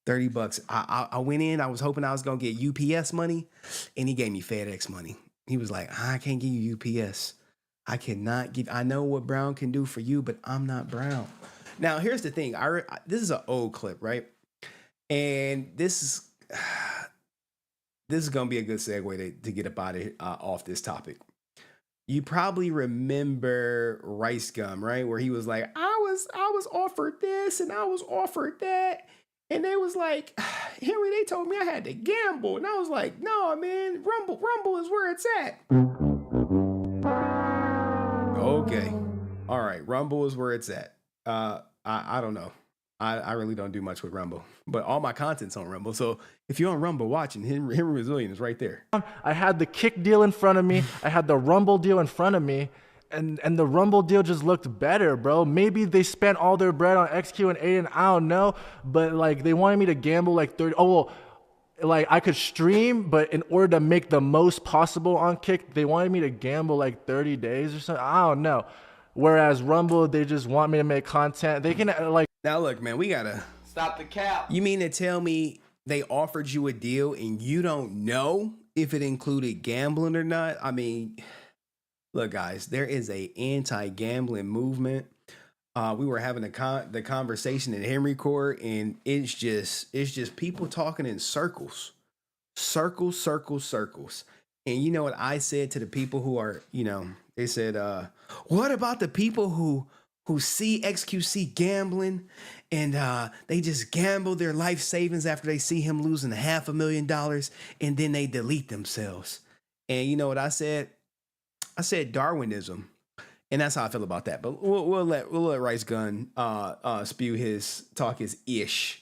$30. I went in. I was hoping I was gonna get UPS money, and he gave me FedEx money. He was like, I can't give you UPS. I cannot give. I know what Brown can do for you, but I'm not Brown. Now, here's the thing. This is an old clip, right? And this is gonna be a good segue to get up out of off this topic. You probably remember Ricegum, right? Where he was like, I was offered this and I was offered that. And they was like, Henry, they told me I had to gamble. And I was like, no, man, Rumble is where it's at. Okay. All right. Rumble is where it's at. I don't know. I really don't do much with Rumble, but all my content's on Rumble. So if you're on Rumble watching, HenryResilient is right there. I had the kick deal in front of me. I had the Rumble deal in front of me. And the Rumble deal just looked better, bro. Maybe they spent all their bread on XQ and Aiden. I don't know. But, like, they wanted me to gamble, like, 30. Oh, well, like, I could stream, but in order to make the most possible on Kick, they wanted me to gamble, like, 30 days or something. I don't know. Whereas Rumble, they just want me to make content. They can, like... Now, look, man, we gotta... Stop the cap. You mean to tell me they offered you a deal and you don't know if it included gambling or not? I mean... Look, guys, there is a anti-gambling movement. We were having the conversation in Henry Court, and it's just people talking in circles. And you know what I said to the people who are, you know, they said, what about the people who see XQC gambling and they just gamble their life savings after they see him losing $500,000 and then they delete themselves? And you know what I said? I said Darwinism, and that's how I feel about that. But we'll let Ricegum spew his ish.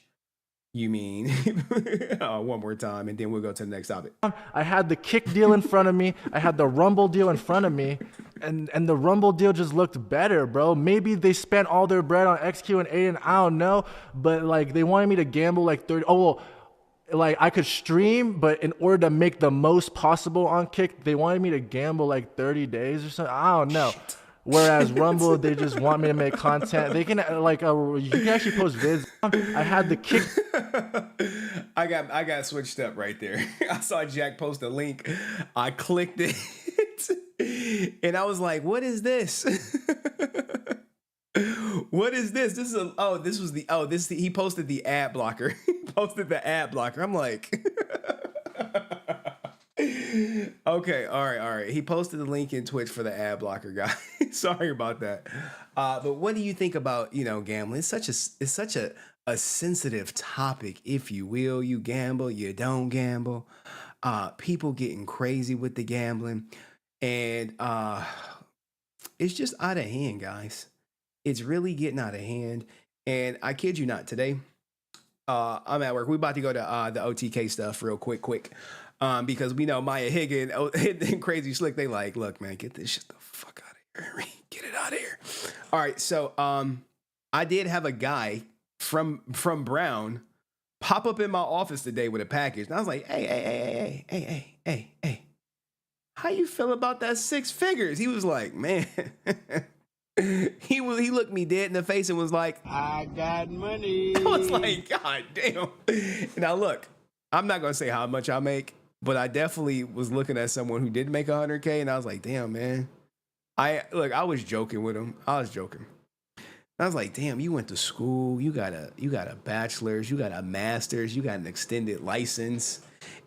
You mean one more time, and then we'll go to the next topic. I had the kick deal in front of me. I had the Rumble deal in front of me, and the Rumble deal just looked better, bro. Maybe they spent all their bread on XQ and Aiden. I don't know, but like they wanted me to gamble like 30. Oh well. Like I could stream, but in order to make the most possible on Kick, they wanted me to gamble like 30 days or something. I don't know. Whereas Rumble, they just want me to make content. They can like you can actually post vids. I had the Kick. I got switched up right there. I saw Jack post a link. I clicked it, and I was like, "What is this?" What is this? He posted the ad blocker. He posted the ad blocker. I'm like, okay, all right. He posted the link in Twitch for the ad blocker guy. Sorry about that. But what do you think about, you know, gambling? It's such a sensitive topic, if you will. You gamble, you don't gamble. People getting crazy with the gambling, and it's just out of hand, guys. It's really getting out of hand. And I kid you not, today, I'm at work. We're about to go to the OTK stuff real quick. Because we know Mia Higa and CrazySlick, they like, look, man, get this shit the fuck out of here. Get it out of here. All right, so I did have a guy from Brown pop up in my office today with a package. And I was like, hey. How you feel about that 6 figures? He was like, man... He looked me dead in the face and was like, I got money. I was like, God damn. Now look, I'm not gonna say how much I make, but I definitely was looking at someone who did make $100K, and I was like, damn, man. I was joking with him. I was like, damn, you went to school, you got a bachelor's, you got a master's, you got an extended license,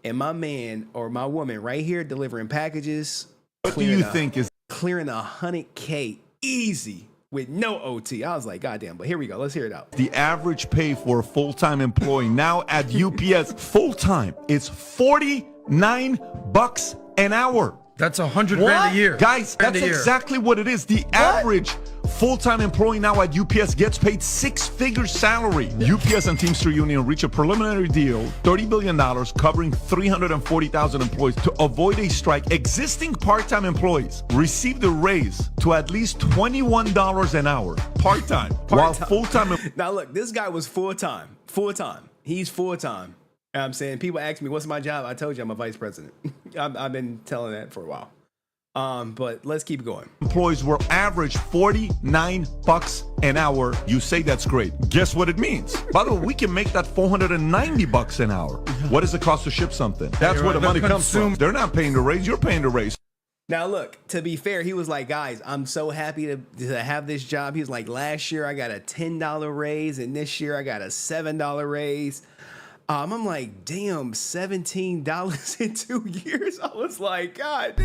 and my man or my woman right here delivering packages. What do you think is clearing $100K easy with no OT? I was like, goddamn, but here we go. Let's hear it out. the average pay for a full-time employee now at UPS full-time is $49 an hour? That's $100 grand a year. Guys, that's exactly what it is. The average full-time employee now at UPS gets paid 6-figure salary. UPS and Teamster Union reach a preliminary deal, $30 billion, covering 340,000 employees. To avoid a strike, existing part-time employees received a raise to at least $21 an hour, part-time. While full-time... Now look, this guy was full-time. He's full-time. I'm saying, people ask me, what's my job? I told you I'm a vice president. I've been telling that for a while. But let's keep going. Employees will average $49 an hour. You say that's great. Guess what it means? By the way, we can make that $490 an hour. What is the cost to ship something? That's where the money comes from. They're not paying the raise. You're paying the raise. Now, look, to be fair, he was like, guys, I'm so happy to have this job. He was like, last year I got a $10 raise, and this year I got a $7 raise. I'm like, damn, $17 in 2 years. I was like, God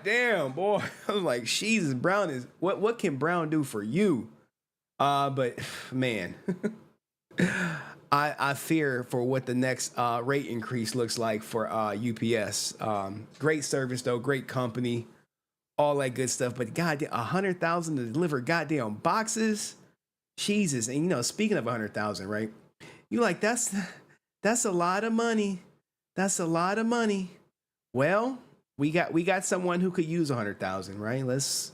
damn, boy. I was like, Jesus, Brown is what can Brown do for you? But man, I fear for what the next rate increase looks like for UPS. Great service though, great company, all that good stuff. But goddamn, $100,000 to deliver goddamn boxes. Jesus. And you know, speaking of 100,000, right? You like, that's a lot of money. That's a lot of money. Well, we got someone who could use 100,000, right? Let's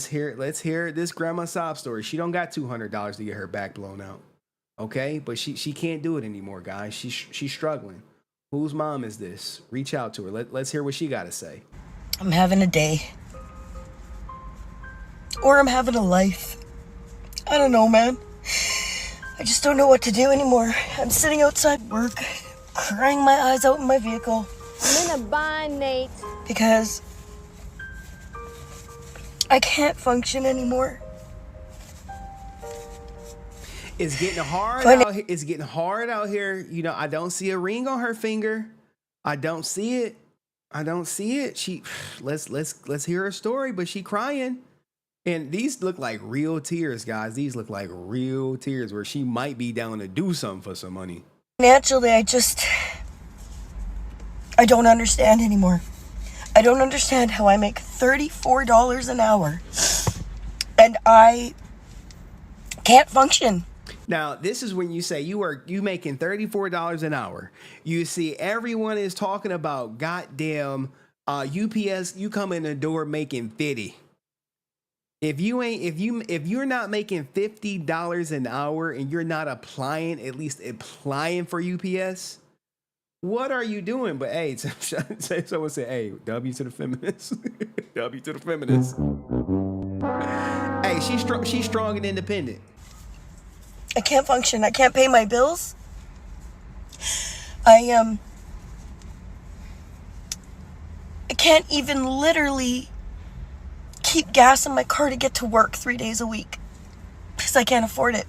hear this grandma sob story. She don't got $200 to get her back blown out. Okay? But she can't do it anymore, guys. She's struggling. Whose mom is this? Reach out to her. Let's hear what she got to say. I'm having a day. Or I'm having a life. I don't know, man. I just don't know what to do anymore. I'm sitting outside work, crying my eyes out in my vehicle. I'm in a bind, Nate. Because I can't function anymore. It's getting hard out here. It's getting hard out here. You know, I don't see a ring on her finger. I don't see it. Let's hear her story, but she crying. And these look like real tears, guys. These look like real tears where she might be down to do something for some money. Financially, I don't understand anymore. I don't understand how I make $34 an hour and I can't function. Now, this is when you say you making $34 an hour. You see, everyone is talking about goddamn UPS. You come in the door making 50. If you're not making $50 an hour and you're not at least applying for UPS, what are you doing? But hey, someone say, hey, W to the feminists. W to the feminists. Hey, she's strong and independent. I can't function. I can't pay my bills. I can't even literally keep gas in my car to get to work 3 days a week because I can't afford it.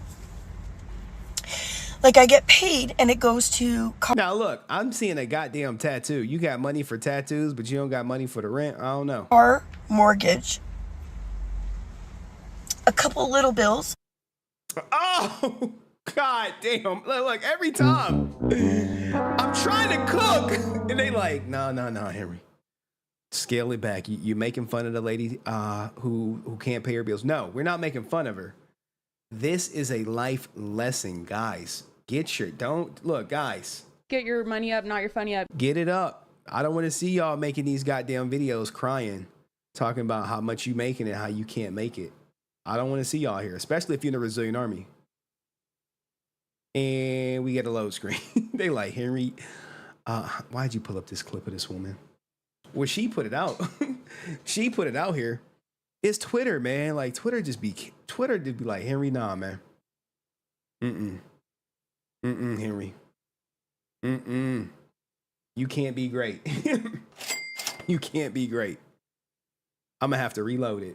Like, I get paid and it goes to Now look, I'm seeing a goddamn tattoo. You got money for tattoos, but you don't got money for the rent. I don't know. Car, mortgage, a couple little bills. Oh, god damn. Look, every time I'm trying to cook and they like, no, Henry. Scale it back. You're making fun of the lady who can't pay her bills. No, we're not making fun of her. This is a life lesson, guys. Look, guys. Get your money up, not your funny up. Get it up. I don't want to see y'all making these goddamn videos crying, talking about how much you making and how you can't make it. I don't want to see y'all here, especially if you're in the Resilient Army. And we get a load screen. They like, Henry, why'd you pull up this clip of this woman? Well, she put it out. She put it out here. It's Twitter, man. Like, Twitter just be like, Henry, nah, man. Henry. You can't be great. You can't be great. I'm gonna have to reload it.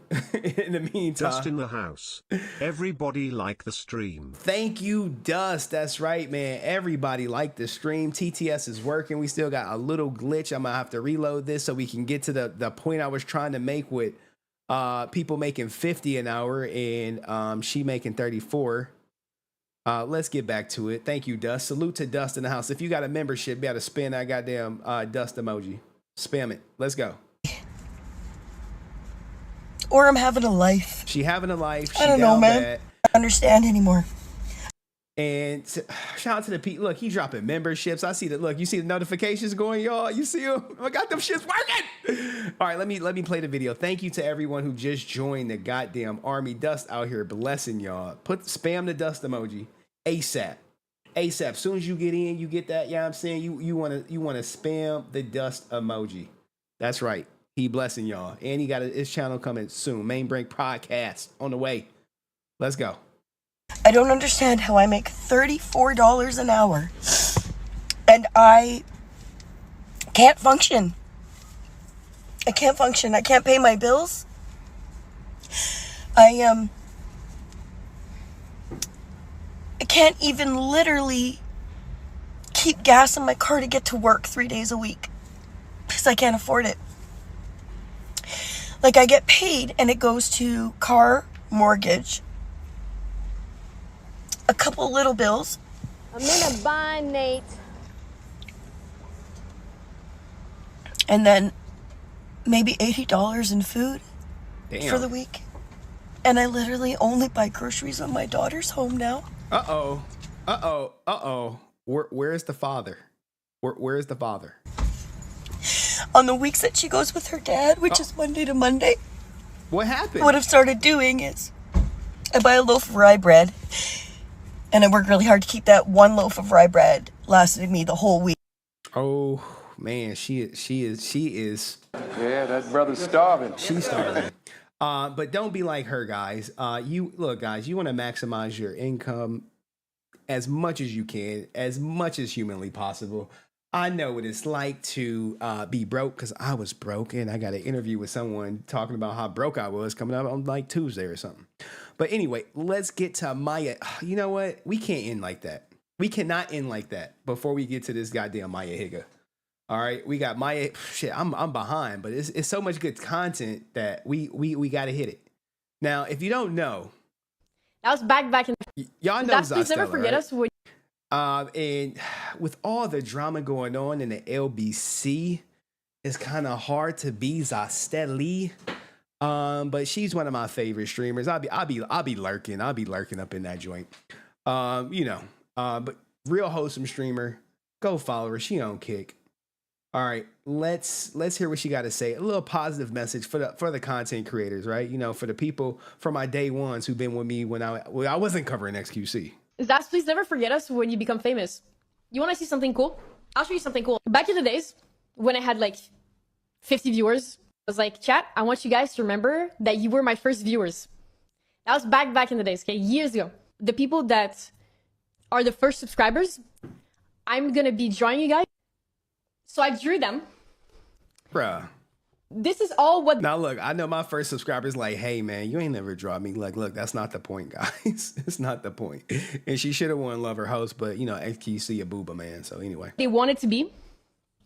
In the meantime. Dust in the house. Everybody like the stream. Thank you, Dust. That's right, man. Everybody like the stream. TTS is working. We still got a little glitch. I'm gonna have to reload this so we can get to the point I was trying to make with people making 50 an hour and she making 34. Let's get back to it. Thank you, Dust. Salute to Dust in the house. If you got a membership, you gotta spam that goddamn Dust emoji. Spam it. Let's go. Or I'm having a life. She having a life. I don't know, man. I don't understand anymore. And shout out to the people. Look, he's dropping memberships. I see that. Look, you see the notifications going, y'all. You see them? I got them shits working. All right, let me play the video. Thank you to everyone who just joined the goddamn army. Dust out here blessing y'all. Spam the Dust emoji ASAP. ASAP. Soon as you get in, you get that. Yeah, I'm saying you wanna spam the dust emoji. That's right. He blessing y'all, and he got his channel coming soon. Main Break Podcast on the way. Let's go. I don't understand how I make $34 an hour and I can't function. I can't function. I can't pay my bills. I can't even literally keep gas in my car to get to work 3 days a week because I can't afford it. Like, I get paid and it goes to car, mortgage, a couple little bills. I'm in a bind, Nate. And then maybe $80 in food for the week. And I literally only buy groceries when my daughter's home now. Where's the father? Where's the father? On the weeks that she goes with her dad, which is Monday to Monday. What happened? What I've started doing is I buy a loaf of rye bread and I work really hard to keep that one loaf of rye bread lasting me the whole week. Oh man, she is. Yeah, that brother's starving. She's starving. But don't be like her, guys. You want to maximize your income as much as you can, as much as humanly possible. I know what it's like to be broke because I was broke, and I got an interview with someone talking about how broke I was coming up on like Tuesday or something. But anyway, let's get to Maya. You know what? We can't end like that. We cannot end like that before we get to this goddamn Mia Higa. All right, we got Maya. Shit, I'm behind, but it's so much good content that we got to hit it. Now, if you don't know, that was back in. Y'all know Zastela, please never forget us. And with all the drama going on in the LBC, it's kind of hard to be Zastela. But she's one of my favorite streamers. I'll be lurking. I'll be lurking up in that joint. But real wholesome streamer. Go follow her. She on kick. All right, let's hear what she got to say. A little positive message for the content creators, right? You know, for the people from my day ones who've been with me when I wasn't covering XQC. Zast, please never forget us when you become famous. You want to see something cool? I'll show you something cool. Back in the days when I had like 50 viewers, I was like, chat, I want you guys to remember that you were my first viewers. That was back in the days, okay? Years ago. The people that are the first subscribers, I'm going to be drawing you guys. So I drew them. Bruh. This is all what... Now look, I know my first subscriber's like, hey man, you ain't never draw me. Like, look, that's not the point, guys. It's not the point. And she should have won Love Her Host, but you know, XQC a booba, man. So anyway. They wanted to be.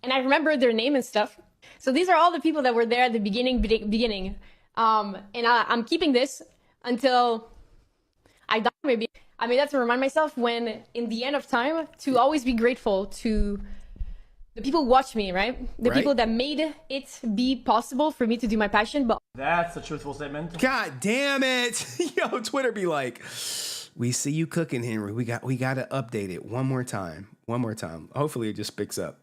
And I remember their name and stuff. So these are all the people that were there at the beginning. And I'm keeping this until I die, maybe. I made that to remind myself when, in the end of time, to always be grateful to the people who watch me, right? The people that made it be possible for me to do my passion. But that's a truthful statement. God damn it. Yo, Twitter be like, we see you cooking, Henry. We got to update it one more time. Hopefully it just picks up.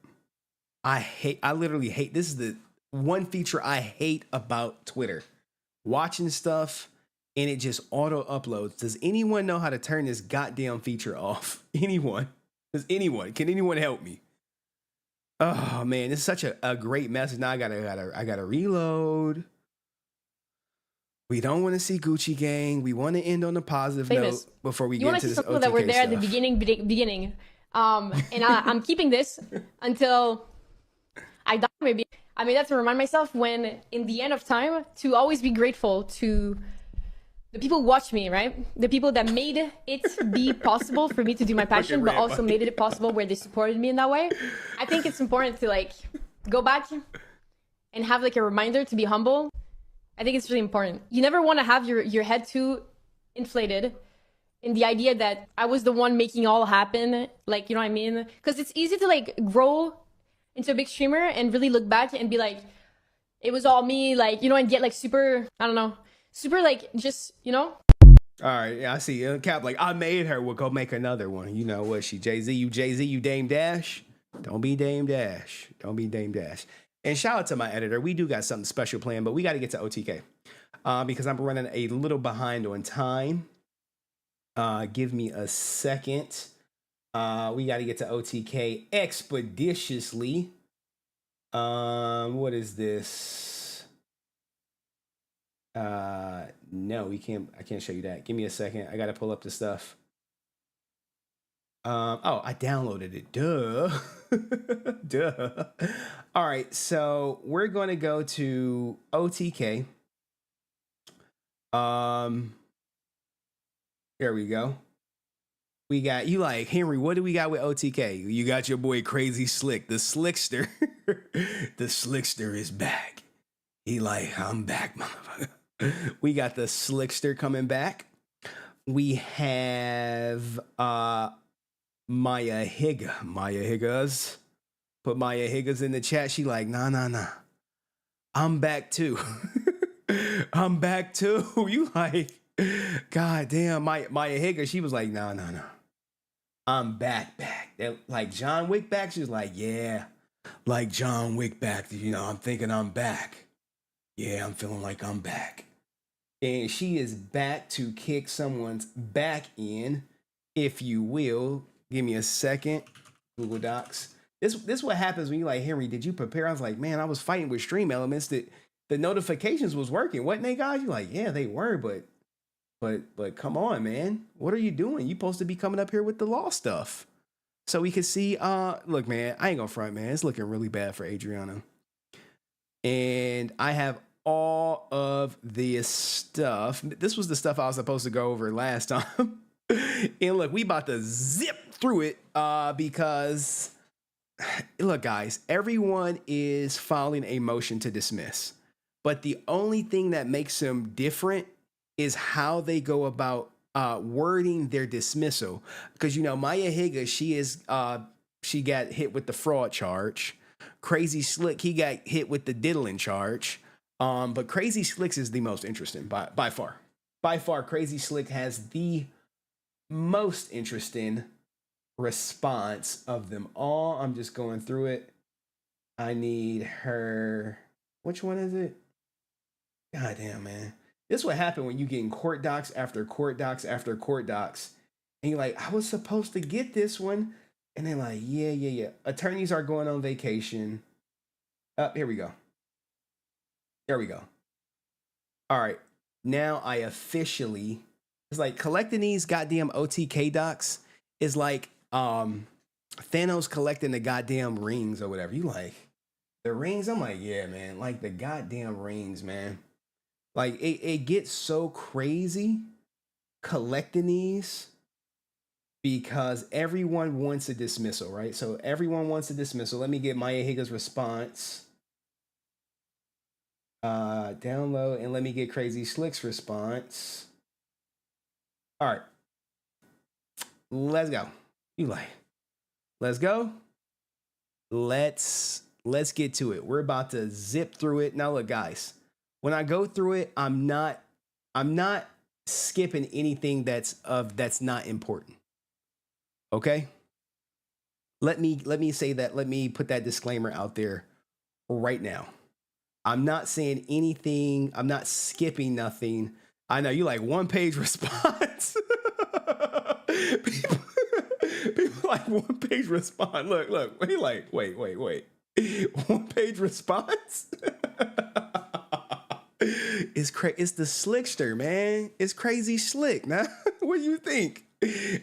I literally hate, this is the one feature I hate about Twitter. Watching stuff and it just auto uploads. Does anyone know how to turn this goddamn feature off? Anyone? Can anyone help me? Oh man, this is such a great message. Now I gotta reload. We don't want to see Gucci Gang. We want to end on a positive note before we get into this OTK people that were there stuff. At the beginning. And I'm keeping this until I die, maybe. I made that to remind myself when, in the end of time, to always be grateful to the people who watch me, right? The people that made it be possible for me to do my passion, but also made it possible where they supported me in that way. I think it's important to like go back and have like a reminder to be humble. I think it's really important. You never want to have your head too inflated in the idea that I was the one making all happen. Like, you know what I mean? Because it's easy to like grow into a big streamer and really look back and be like, it was all me, like, you know, and get like super, I don't know, super like just, you know. All right, yeah, I see. Cap like, I made her. We'll go make another one. You know what? She Jay-Z, you Dame Dash. Don't be Dame Dash. And shout out to my editor. We do got something special planned, but we got to get to OTK because I'm running a little behind on time. Give me a second. We got to get to OTK expeditiously. What is this? No, we can't. I can't show you that. Give me a second. I got to pull up the stuff. Oh, I downloaded it. Duh. Duh. All right, so we're going to go to OTK. There we go. We got you like Henry. What do we got with OTK? You got your boy CrazySlick, the slickster. The slickster is back. He like, I'm back, motherfucker. We got the slickster coming back. We have Mia Higa. Mia Higas. Put Mia Higas in the chat. She like, nah. I'm back too. I'm back too. You like, God damn, Mia Higa. She was like, nah. I'm back. That, like John Wick back. She was like, yeah, like John Wick back. You know, I'm thinking I'm back. Yeah, I'm feeling like I'm back. And she is back to kick someone's back in, if you will. Give me a second. Google Docs. This what happens when you like, Henry, did you prepare? I was like, man, I was fighting with Stream Elements that the notifications was working. Wasn't they, guys? You're like, yeah, they were, but come on, man. What are you doing? You supposed to be coming up here with the law stuff. So we can see, look, man, I ain't gonna front, man. It's looking really bad for Adriana. And I have all of this stuff. This was the stuff I was supposed to go over last time. And look, we about to zip through it because, look, guys, everyone is filing a motion to dismiss. But the only thing that makes them different is how they go about wording their dismissal. Because, you know, Mia Higa, she got hit with the fraud charge. CrazySlick, he got hit with the diddling charge. But CrazySlick is the most interesting by far. By far, CrazySlick has the most interesting response of them all. I'm just going through it. I need her. Which one is it? God damn, man. This is what happened when you get in court docs after court docs after court docs. And you're like, I was supposed to get this one. And they're like, yeah. Attorneys are going on vacation. Here we go. There we go. All right. Now I officially, it's like collecting these goddamn OTK docs is like Thanos collecting the goddamn rings or whatever. You like the rings? I'm like, yeah, man. Like the goddamn rings, man. Like it gets so crazy collecting these because everyone wants a dismissal, right? So everyone wants a dismissal. Let me get Mia Higa's response. Download and let me get CrazySlick's response. All right. Let's go. You like, let's go. Let's get to it. We're about to zip through it. Now look, guys, when I go through it, I'm not skipping anything that's not important. Okay? Let me say that. Let me put that disclaimer out there right now. I'm not saying anything. I'm not skipping nothing. I know you like one-page response. people like one-page response. Look. He like, wait. One-page response? It's the slickster, man. It's CrazySlick, man. What do you think?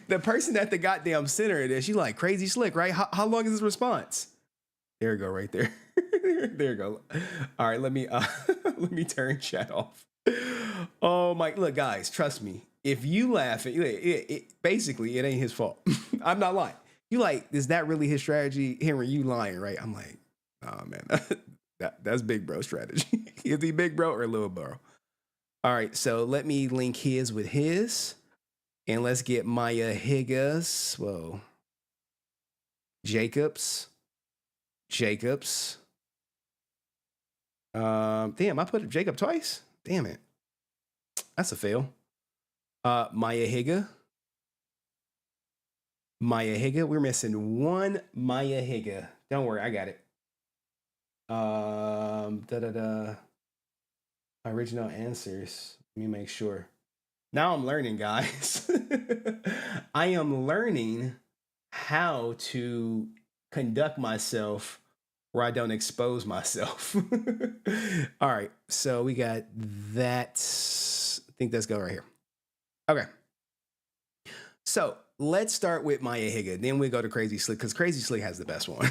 The person at the goddamn center of this, you like CrazySlick, right? How long is this response? There you go, right there. There you go. All right, let me turn chat off. Oh my, look, guys, trust me. If you laugh, basically it ain't his fault. I'm not lying. You like, is that really his strategy? Henry, you lying, right? I'm like, oh man, that's big bro strategy. Is he big bro or little bro? All right, so let me link his with his. And let's get Mia Higa's. Whoa. Jacobs. Damn, I put Jacob twice. Damn it. That's a fail. Mia Higa. We're missing one Mia Higa. Don't worry, I got it. Original answers. Let me make sure. Now I'm learning, guys. I am learning how to conduct myself where I don't expose myself. All right, so we got that. I think let's go right here. Okay. So let's start with Mia Khalifa. Then we go to CrazySlick because CrazySlick has the best one.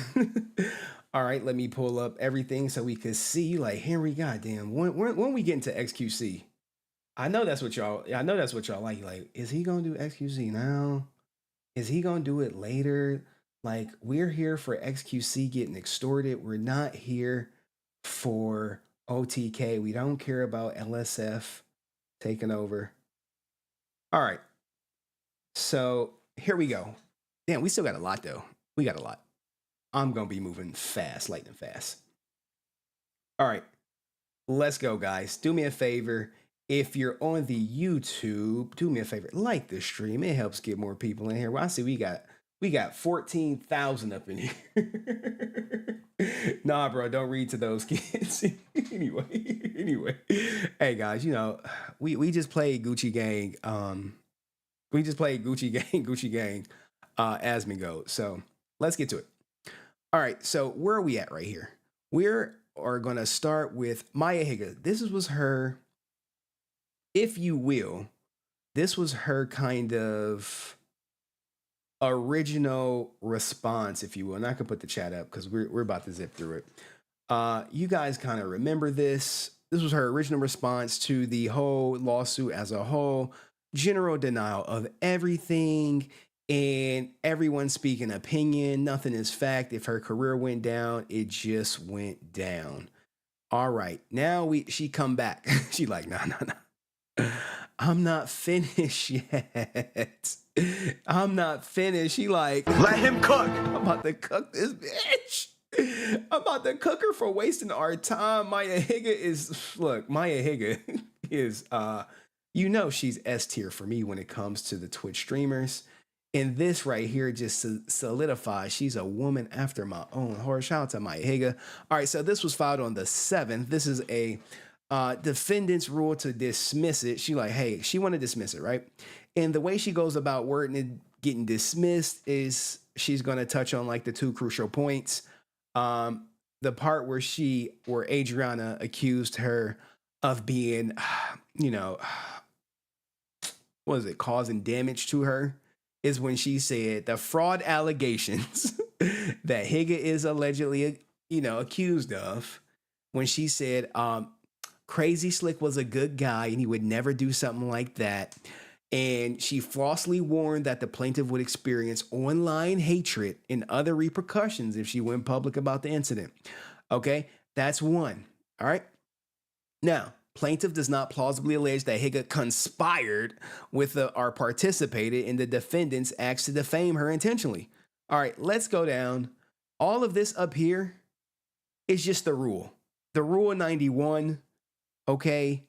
All right, let me pull up everything so we can see. Like, Henry, goddamn, when we get into XQC, I know that's what y'all like. Like, is he gonna do XQC now? Is he gonna do it later? Like, we're here for XQC getting extorted. We're not here for OTK. We don't care about LSF taking over. All right. So here we go. Damn, we still got a lot though. We got a lot. I'm gonna be moving fast, lightning fast. All right, let's go, guys. Do me a favor. If you're on the YouTube, do me a favor, like the stream. It helps get more people in here. Well, I see we got 14,000 up in here. Nah, bro, don't read to those kids. anyway. Hey guys, you know, we just played Gucci Gang. We just played Gucci Gang, Asmondgold. So let's get to it. All right, so where are we at right here? We are gonna start with Mia Khalifa. This was her, if you will, this was her kind of original response, if you will. And I can put the chat up because we're about to zip through it. You guys kind of remember this. This was her original response to the whole lawsuit as a whole. General denial of everything and everyone speaking opinion. Nothing is fact. If her career went down, it just went down. All right, now she come back. She like, nah. I'm not finished yet. I'm not finished. She like, let him cook. I'm about to cook this bitch. I'm about to cook her for wasting our time. Mia Khalifa is, you know, she's S tier for me when it comes to the Twitch streamers. And this right here just solidifies she's a woman after my own heart. Shout out to Mia Khalifa. All right, so this was filed on the 7th. This is a defendant's rule to dismiss it. She like, hey, she want to dismiss it, right? And the way she goes about wording it getting dismissed is she's going to touch on like the two crucial points. The part where Adriana accused her of being, you know, what is it, causing damage to her, is when she said the fraud allegations that Higa is allegedly, you know, accused of, when she said CrazySlick was a good guy and he would never do something like that. And she falsely warned that the plaintiff would experience online hatred and other repercussions if she went public about the incident. Okay, that's one. All right. Now, plaintiff does not plausibly allege that Higa conspired with or participated in the defendant's acts to defame her intentionally. All right, let's go down. All of this up here is just the rule. The rule 91, okay?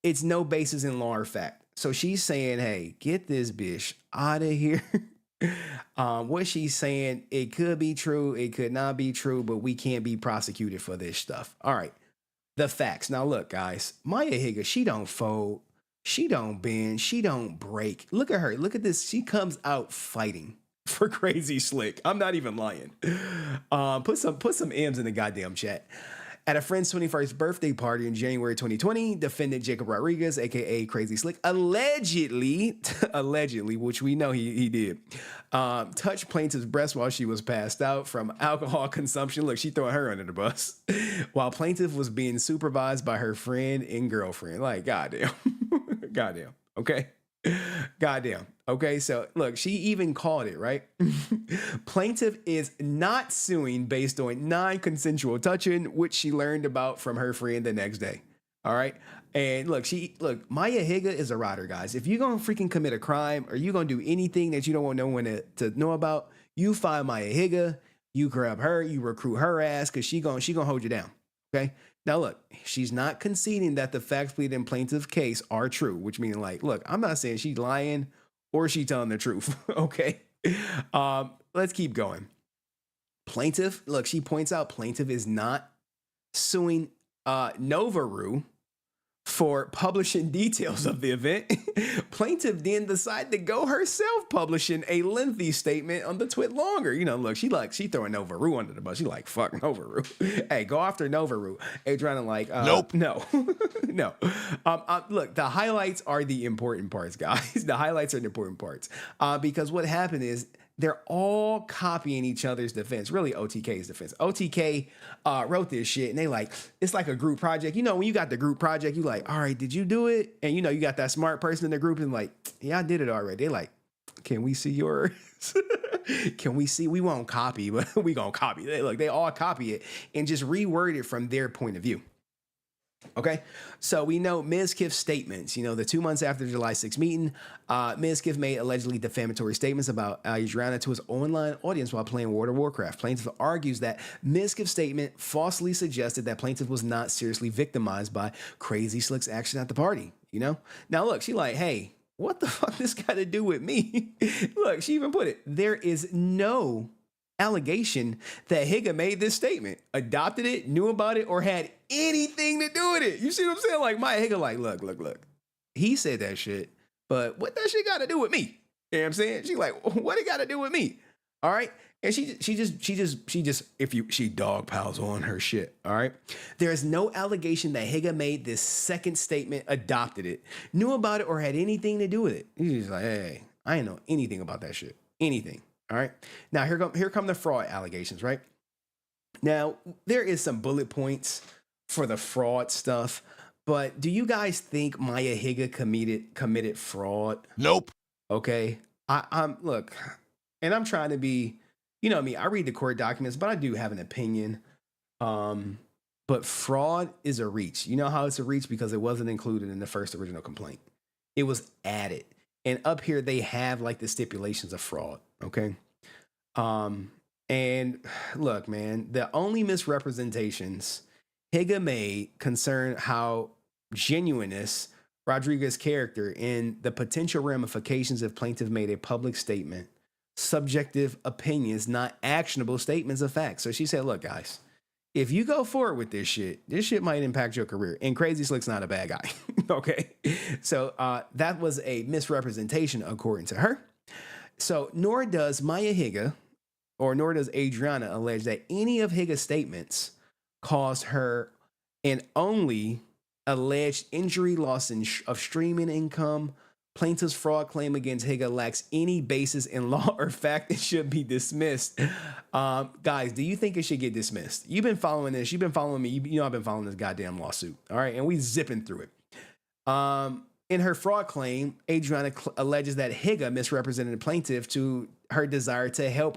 It's no basis in law or fact. So she's saying, hey, get this bitch out of here. What she's saying, it could be true, it could not be true, but we can't be prosecuted for this stuff. All right. The facts. Now look, guys, Mia Khalifa, she don't fold, she don't bend, she don't break. Look at her. Look at this. She comes out fighting for CrazySlick. I'm not even lying. Put some M's in the goddamn chat. At a friend's 21st birthday party in January 2020, defendant Jacob Rodriguez, aka CrazySlick, allegedly, which we know he did, touched plaintiff's breast while she was passed out from alcohol consumption. Look, she throwing her under the bus while plaintiff was being supervised by her friend and girlfriend. Like, goddamn, goddamn. Okay. Goddamn. Okay, so look, she even called it, right? Plaintiff is not suing based on non-consensual touching, which she learned about from her friend the next day. All right. And look, Mia Khalifa is a rider, guys. If you're gonna freaking commit a crime or you're gonna do anything that you don't want no one to know about, you find Mia Khalifa, you grab her, you recruit her ass, because she gonna hold you down. Okay. Now, look, she's not conceding that the facts pleaded in plaintiff's case are true, which means, like, look, I'm not saying she's lying or she telling the truth. Okay. Let's keep going. Plaintiff, look, she points out plaintiff is not suing Novaru for publishing details of the event. Plaintiff then decided to go herself, publishing a lengthy statement on the twit longer. You know, look, she throwing Novaru under the bus. She like, fuck Novaru. Hey, go after Novaru. Adriana like, nope. No. No. Look, the highlights are the important parts, guys. The highlights are the important parts. Because what happened is they're all copying each other's defense, really OTK's defense. OTK wrote this shit and they like, it's like a group project. You know, when you got the group project, you like, all right, did you do it? And you know, you got that smart person in the group and like, yeah, I did it already. They like, can we see yours? Can we see? We won't copy, but we gonna copy. They all copy it and just reword it from their point of view. Okay, so we know Ms. Kiff's statements. You know, the 2 months after the July 6th meeting, Ms. Kiff made allegedly defamatory statements about Adriana to his online audience while playing World of Warcraft. Plaintiff argues that Ms. Kiff's statement falsely suggested that plaintiff was not seriously victimized by CrazySlick's action at the party. You know, now look, she like, hey, what the fuck this got to do with me? Look, she even put it. There is no allegation that Higa made this statement, adopted it, knew about it, or had anything to do with it. You see what I'm saying? Like Mia Higa, like, look. He said that shit, but what that shit got to do with me? You know what I'm saying? She like, what it got to do with me? All right. And she dog piles on her shit. All right. There is no allegation that Higa made this second statement, adopted it, knew about it, or had anything to do with it. He's just like, hey, I ain't know anything about that shit. Anything. All right. Now here come the fraud allegations, right? Now, there is some bullet points for the fraud stuff, but do you guys think Mia Higa committed fraud? Nope. Okay. I'm look, and I'm trying to be, you know me, I read the court documents, but I do have an opinion. But fraud is a reach. You know how it's a reach? Because it wasn't included in the first original complaint. It was added. And up here they have like the stipulations of fraud. Okay. And look, man, the only misrepresentations Higa made concern how genuineness Rodriguez's character and the potential ramifications if plaintiff made a public statement, subjective opinions, not actionable statements of facts. So she said, look, guys, if you go forward with this shit might impact your career. And CrazySlick's not a bad guy. Okay. So that was a misrepresentation according to her. So nor does Mia Higa or nor does Adriana allege that any of Higa's statements caused her an only alleged injury, loss of streaming income. Plaintiff's fraud claim against Higa lacks any basis in law or fact and should be dismissed. Guys, do you think it should get dismissed? You've been following this. You've been following me. You know I've been following this goddamn lawsuit. All right, and we zipping through it. In her fraud claim, Adriana alleges that Higa misrepresented the plaintiff to her desire to help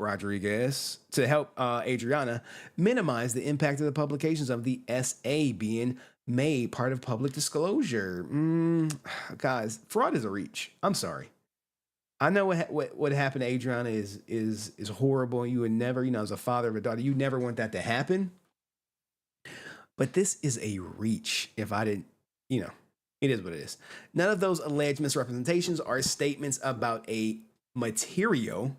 Adriana minimize the impact of the publications of the SA being made part of public disclosure. Guys, fraud is a reach. I'm sorry. I know what happened to Adriana is horrible. You would never, as a father of a daughter, you never want that to happen. But this is a reach. If I didn't, it is what it is. None of those alleged misrepresentations are statements about a material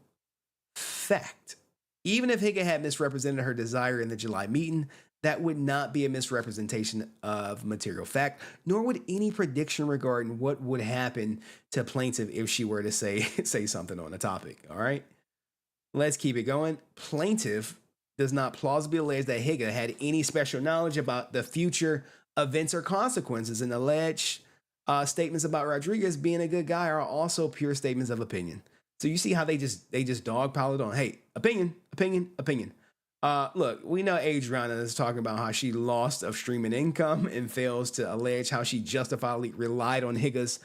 fact. Even if Higa had misrepresented her desire in the July meeting, that would not be a misrepresentation of material fact, nor would any prediction regarding what would happen to plaintiff if she were to say something on the topic. All right, let's keep it going. Plaintiff does not plausibly allege that Higa had any special knowledge about the future events or consequences, and alleged statements about Rodriguez being a good guy are also pure statements of opinion. So you see how they just dogpile it on. Hey, opinion. Look, we know Adriana is talking about how she lost of streaming income and fails to allege how she justifiably relied on Higa's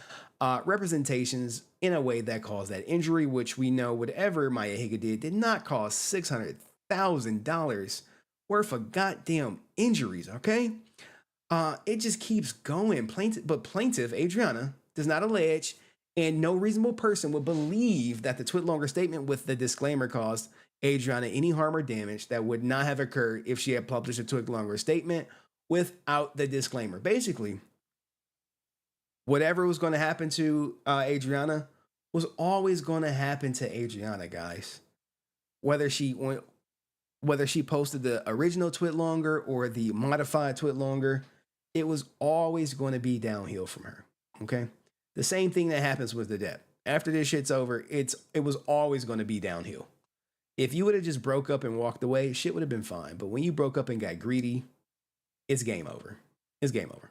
representations in a way that caused that injury, which we know whatever Mia Higa did not cause $600,000 worth of goddamn injuries, okay? It just keeps going. Plaintiff Adriana does not allege, and no reasonable person would believe that the Twitlonger statement with the disclaimer caused Adriana any harm or damage that would not have occurred if she had published a Twitlonger statement without the disclaimer. Basically, whatever was going to happen to Adriana was always going to happen to Adriana, guys. Whether she posted the original Twitlonger or the modified Twitlonger, it was always going to be downhill from her. Okay. The same thing that happens with Adept. After this shit's over, it was always going to be downhill. If you would have just broke up and walked away, shit would have been fine. But when you broke up and got greedy, it's game over. It's game over.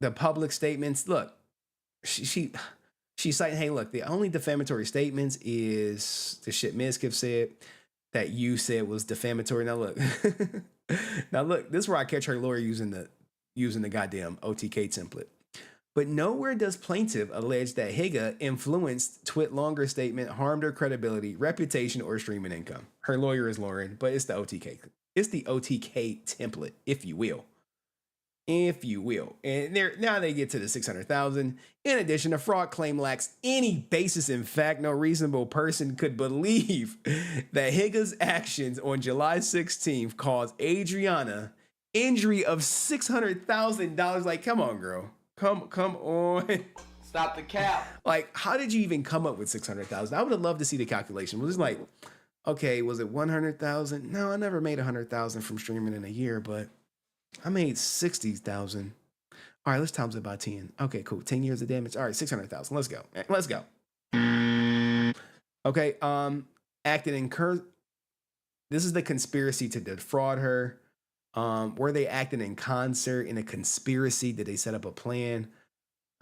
The public statements, look, she's citing, hey, look, the only defamatory statements is the shit Mizkif said that you said was defamatory. Now look, this is where I catch her lawyer using the goddamn OTK template. But nowhere does plaintiff allege that Higa influenced Twit Longer statement, harmed her credibility, reputation, or streaming income. Her lawyer is Lauren, but it's the OTK. It's the OTK template, if you will. If you will. And now they get to the 600,000. In addition, the fraud claim lacks any basis in fact. No reasonable person could believe that Higa's actions on July 16th caused Adriana injury of $600,000. Like, come on, girl. Come on. Stop the cap. Like, how did you even come up with 600,000? I would have loved to see the calculation. Was it like, okay, was it 100,000? No, I never made 100,000 from streaming in a year, but I made 60,000. All right, let's times it by 10. Okay, cool. 10 years of damage. All right, 600,000. Let's go. Let's go. Okay, acted in this is the conspiracy to defraud her. Were they acting in concert in a conspiracy? Did they set up a plan?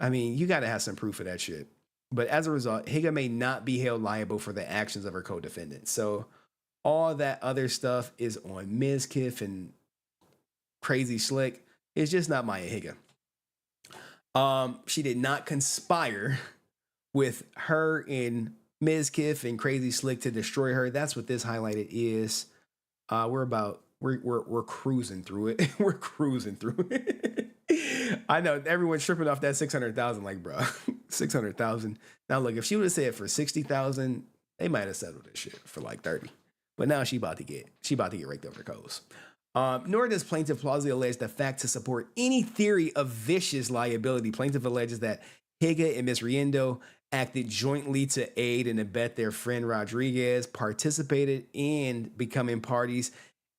I mean, you got to have some proof of that shit. But as a result, Higa may not be held liable for the actions of her co-defendant. So all that other stuff is on Mizkif and CrazySlick. It's just not Mia Higa. She did not conspire with her and Mizkif and CrazySlick to destroy her. That's what this highlighted is. We're cruising through it. We're cruising through it. I know everyone's tripping off that 600,000. Like, bro, 600,000. Now, look, if she would have said for 60,000, they might have settled this shit for like 30. But now she about to get raked over the coals. Nor does plaintiff plausibly allege the fact to support any theory of vicious liability. Plaintiff alleges that Higa and Ms. Riendo acted jointly to aid and abet their friend Rodriguez, participated in becoming parties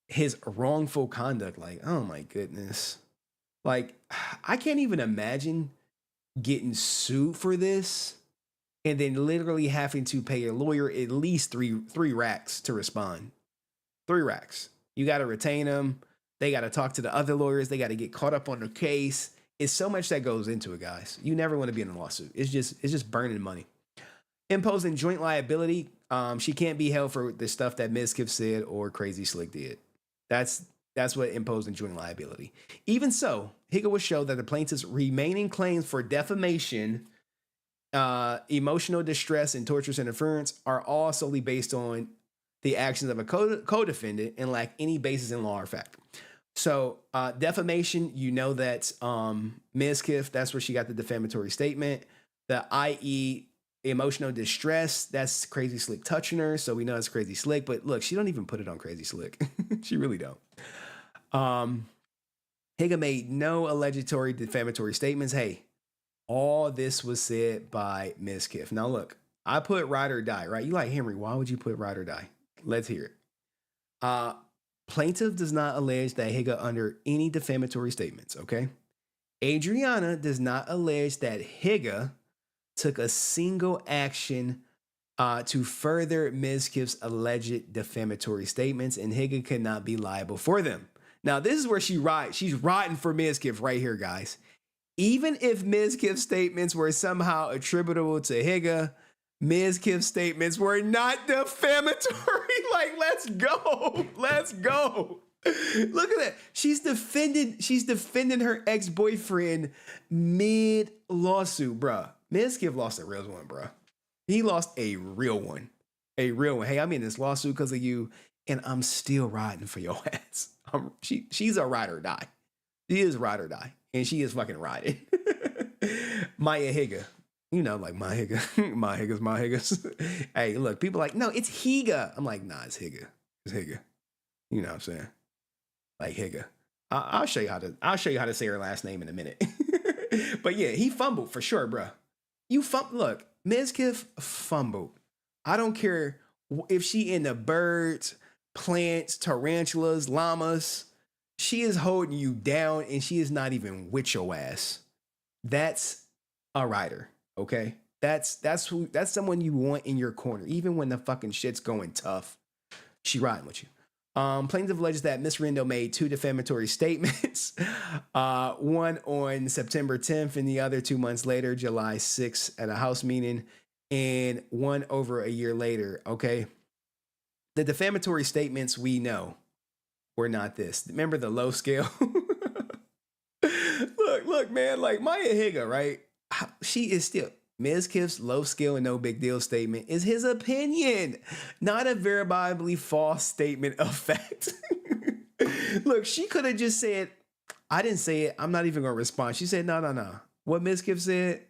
his wrongful conduct. Like, oh my goodness. Like, I can't even imagine getting sued for this and then literally having to pay a lawyer at least three racks to respond. 3 racks. You got to retain them. They got to talk to the other lawyers. They got to get caught up on the case. It's so much that goes into it, guys. You never want to be in a lawsuit. It's just burning money. Imposing joint liability. She can't be held for the stuff that Mizkif said or CrazySlick did. That's what imposing joint liability. Even so, Higa will show that the plaintiff's remaining claims for defamation, emotional distress, and torturous interference are all solely based on the actions of a co-defendant and lack any basis in law or fact. So defamation, you know that Mizkif, that's where she got the defamatory statement. The i.e. emotional distress, that's CrazySlick touching her, so we know it's CrazySlick. But look, she don't even put it on CrazySlick. She really don't. Higa made no allegatory defamatory statements. Hey, all this was said by Mizkif. Now look, I put ride or die, right? You like, Henry, why would you put ride or die? Let's hear it. Plaintiff does not allege that Higa under any defamatory statements, okay? Adriana does not allege that Higa took a single action to further Mizkif's alleged defamatory statements, and Higa cannot be liable for them. Now, this is where she's riding for Mizkif right here, guys. Even if Mizkif's statements were somehow attributable to Higa, Mizkif's statements were not defamatory. Like, let's go. Let's go. Look at that. She's defending her ex-boyfriend mid-lawsuit, bruh. Mizkif lost a real one, bruh. He lost a real one. A real one. Hey, I'm in this lawsuit because of you, and I'm still riding for your ass. She's a ride or die. She is ride or die, and she is fucking riding. Mia Higa. You know, like my Higa. My Higa's. Hey, look, people are like, no, it's Higa. I'm like, nah, it's Higa. It's Higa. You know what I'm saying? Like Higa. I'll show you how to say her last name in a minute. But yeah, he fumbled for sure, bro. Look, Mizkif fumbled. I don't care if she into birds, plants, tarantulas, llamas. She is holding you down and she is not even with your ass. That's a rider, okay? That's someone you want in your corner, even when the fucking shit's going tough. She riding with you. Plaintiff alleges that Miss Rindo made 2 defamatory statements, one on September 10th and the other 2 months later, July 6th, at a house meeting, and one over a year later, okay? The defamatory statements we know were not this. Remember the low scale? Look, man, like Mia Higa, right? She is still... Mizkif's low scale and no big deal statement is his opinion, not a verifiably false statement of fact. Look, she could have just said, I didn't say it. I'm not even going to respond. She said, no. What Mizkif said,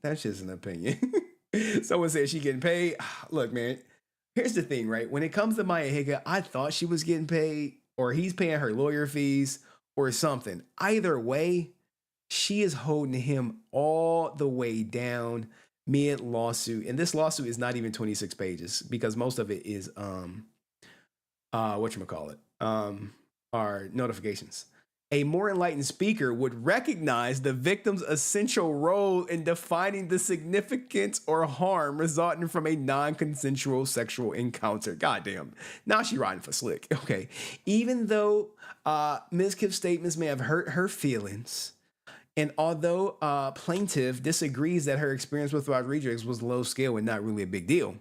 that's just an opinion. Someone said she getting paid. Look, man, here's the thing, right? When it comes to Mia Higa, I thought she was getting paid or he's paying her lawyer fees or something. Either way, she is holding him all the way down mid lawsuit. And this lawsuit is not even 26 pages because most of it is whatchamacallit, are notifications. A more enlightened speaker would recognize the victim's essential role in defining the significance or harm resulting from a non-consensual sexual encounter. Goddamn. Now she riding for slick. Okay. Even though Ms. Kiff's statements may have hurt her feelings, and although plaintiff disagrees that her experience with Rodriguez was low scale and not really a big deal,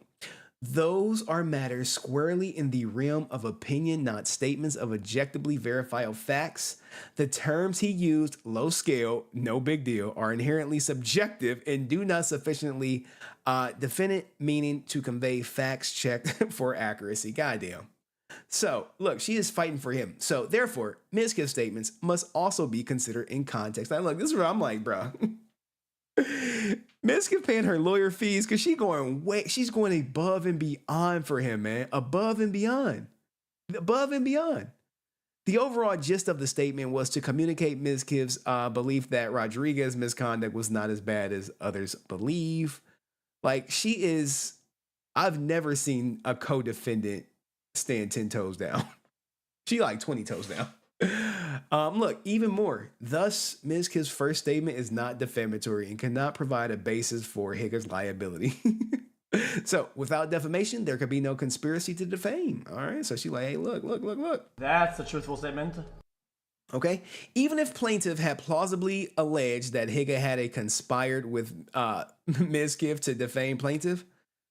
those are matters squarely in the realm of opinion, not statements of objectively verifiable facts. The terms he used, low scale, no big deal, are inherently subjective and do not sufficiently definite meaning to convey facts checked for accuracy. Goddamn. So, look, she is fighting for him. So, therefore, Ms. Kiff's statements must also be considered in context. Now, look, this is where I'm like, bro. Ms. Kiff paying her lawyer fees because she's going above and beyond for him, man. Above and beyond. Above and beyond. The overall gist of the statement was to communicate Ms. Kiff's belief that Rodriguez's misconduct was not as bad as others believe. Like, I've never seen a co-defendant stand 10 toes down. She like 20 toes down. Look, even more. Thus, Ms. Kiff's first statement is not defamatory and cannot provide a basis for Higa's liability. So, without defamation, there could be no conspiracy to defame. All right. So she like, hey, look. That's a truthful statement. Okay. Even if plaintiff had plausibly alleged that Higa had a conspired with Ms. Kiff to defame plaintiff,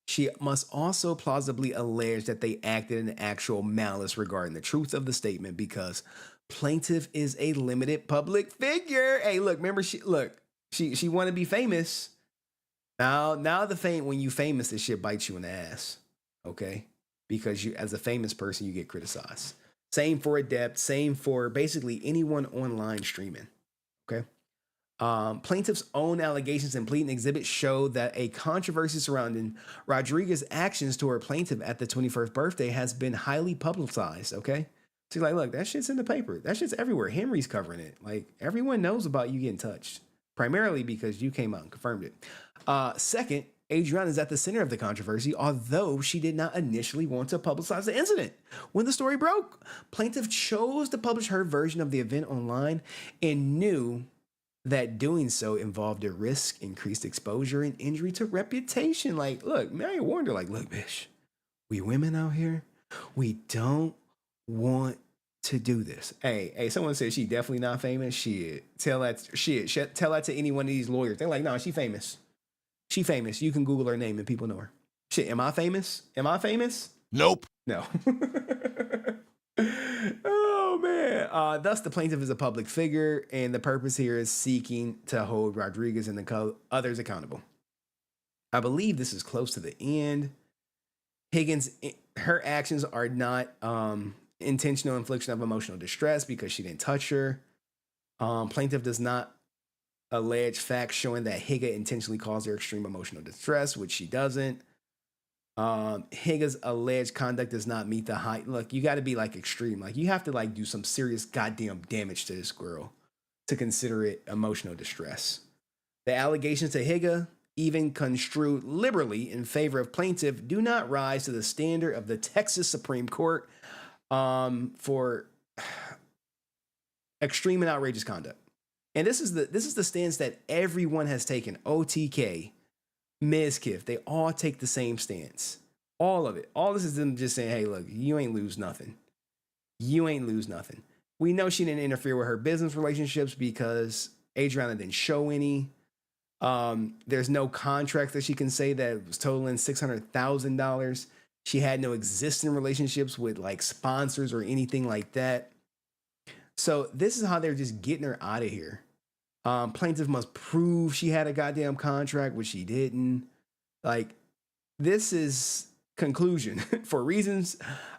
she must also plausibly allege that they acted in actual malice regarding the truth of the statement because plaintiff is a limited public figure. Hey, look, remember she want to be famous. Now the fame, when you famous, this shit bites you in the ass. Okay? Because you, as a famous person, you get criticized. Same for Adept, same for basically anyone online streaming. Okay? Plaintiff's own allegations and pleading exhibits show that a controversy surrounding Rodriguez's actions toward plaintiff at the 21st birthday has been highly publicized, okay? So you're like, look, that shit's in the paper. That shit's everywhere. Henry's covering it. Like, everyone knows about you getting touched, primarily because you came out and confirmed it. Second, Adriana is at the center of the controversy, although she did not initially want to publicize the incident. When the story broke, plaintiff chose to publish her version of the event online and knew that doing so involved a risk, increased exposure, and injury to reputation. Like, look, Mary warned her, like, look, bitch, we women out here, we don't want to do this. Hey, someone said she definitely not famous. Tell that to any one of these lawyers. They're like, no, she famous. She famous. You can Google her name and people know her. Shit, am I famous? Nope. No. Oh, man. Thus, the plaintiff is a public figure, and the purpose here is seeking to hold Rodriguez and the others accountable. I believe this is close to the end. Higgins, her actions are not intentional infliction of emotional distress because she didn't touch her. Plaintiff does not allege facts showing that Higa intentionally caused her extreme emotional distress, which she doesn't. Higa's alleged conduct does not meet the height. Look, you got to be like extreme. Like, you have to like do some serious goddamn damage to this girl to consider it emotional distress. The allegations to Higa, even construed liberally in favor of plaintiff, do not rise to the standard of the Texas Supreme Court for extreme and outrageous conduct. And this is the stance that everyone has taken. OTK, Mizkif, they all take the same stance. All of it. All this is them just saying, hey, look, you ain't lose nothing. You ain't lose nothing. We know she didn't interfere with her business relationships because Adriana didn't show any. There's no contract that she can say that was totaling $600,000. She had no existing relationships with like sponsors or anything like that. So this is how they're just getting her out of here. Plaintiff must prove she had a goddamn contract, which she didn't. Like, this is conclusion. For reasons,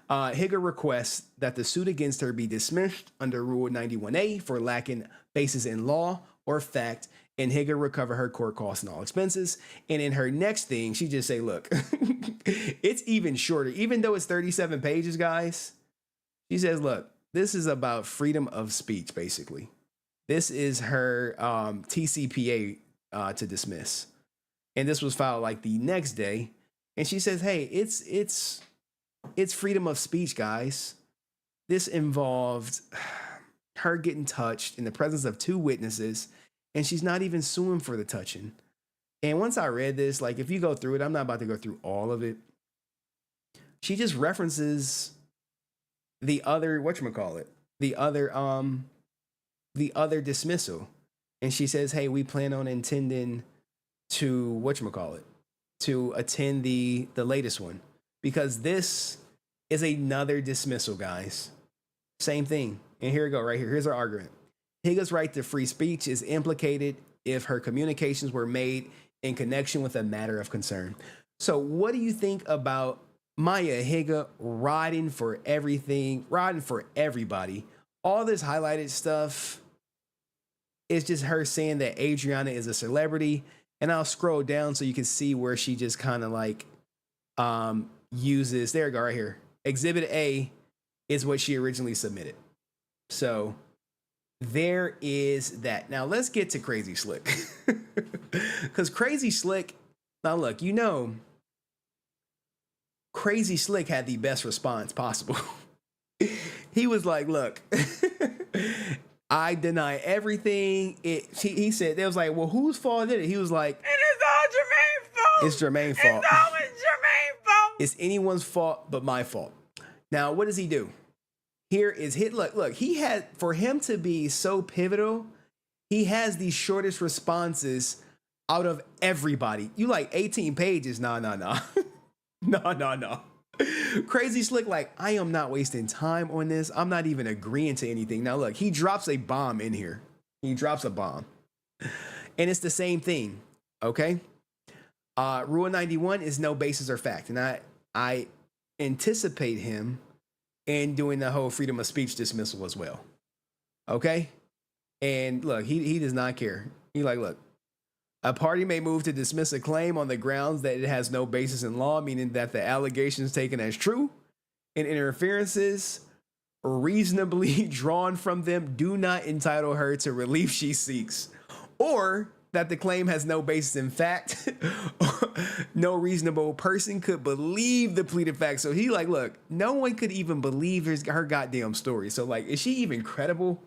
Higa requests that the suit against her be dismissed under Rule 91A for lacking basis in law or fact, and Higa recover her court costs and all expenses. And in her next thing, she just say, look, it's even shorter. Even though it's 37 pages, guys, she says, look, this is about freedom of speech, basically. This is her TCPA to dismiss. And this was filed like the next day. And she says, hey, it's freedom of speech, guys. This involved her getting touched in the presence of 2 witnesses, and she's not even suing for the touching. And once I read this, like, if you go through it, I'm not about to go through all of it. She just references the other, the other dismissal. And she says, hey, we plan on intending to, to attend the latest one. Because this is another dismissal, guys. Same thing. And here we go, right here. Here's our argument. Higa's right to free speech is implicated if her communications were made in connection with a matter of concern. So what do you think about Mia Higa riding for everything, riding for everybody? All this highlighted stuff is just her saying that Adriana is a celebrity. And I'll scroll down so you can see where she just kind of like uses, there we go, right here. Exhibit A is what she originally submitted. So there is that. Now let's get to CrazySlick. Because CrazySlick, now look, you know, CrazySlick had the best response possible. He was like, look, I deny everything. He said, they was like, well, whose fault did it? He was like, And it's all Jermaine's fault. it's Jermaine's fault. It's always Jermaine's fault. It's anyone's fault but my fault. Now, what does he do? Here is hit. Look, he had, for him to be so pivotal, he has the shortest responses out of everybody. You like 18 pages. No. No. CrazySlick, like, I am not wasting time on this. I'm not even agreeing to anything. Now, look, he drops a bomb in here. He drops a bomb. And it's the same thing, okay? Rule 91 is no basis or fact. And I anticipate him in doing the whole freedom of speech dismissal as well, okay? And look, he does not care. He like, look, a party may move to dismiss a claim on the grounds that it has no basis in law, meaning that the allegations taken as true and interferences reasonably drawn from them do not entitle her to relief she seeks, or that the claim has no basis in fact. No reasonable person could believe the pleaded facts. So he like, look, no one could even believe her goddamn story. So like, is she even credible?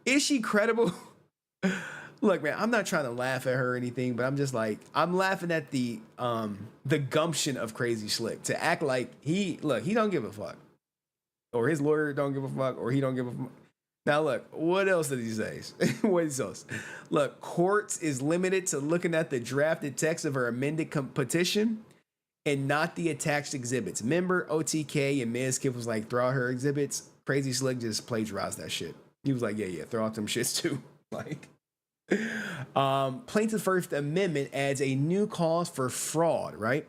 Is she credible? Look, man, I'm not trying to laugh at her or anything, but I'm just like, I'm laughing at the gumption of CrazySlick to act like he don't give a fuck, or his lawyer don't give a fuck, or he don't give a fuck. Now, look, what else did he say? What else? Look, courts is limited to looking at the drafted text of her amended petition and not the attached exhibits. Remember, OTK and Mizkif was like, throw out her exhibits. CrazySlick just plagiarized that shit. He was like, yeah, throw out them shits too. Like, Plaintiff's First Amendment adds a new cause for fraud, right?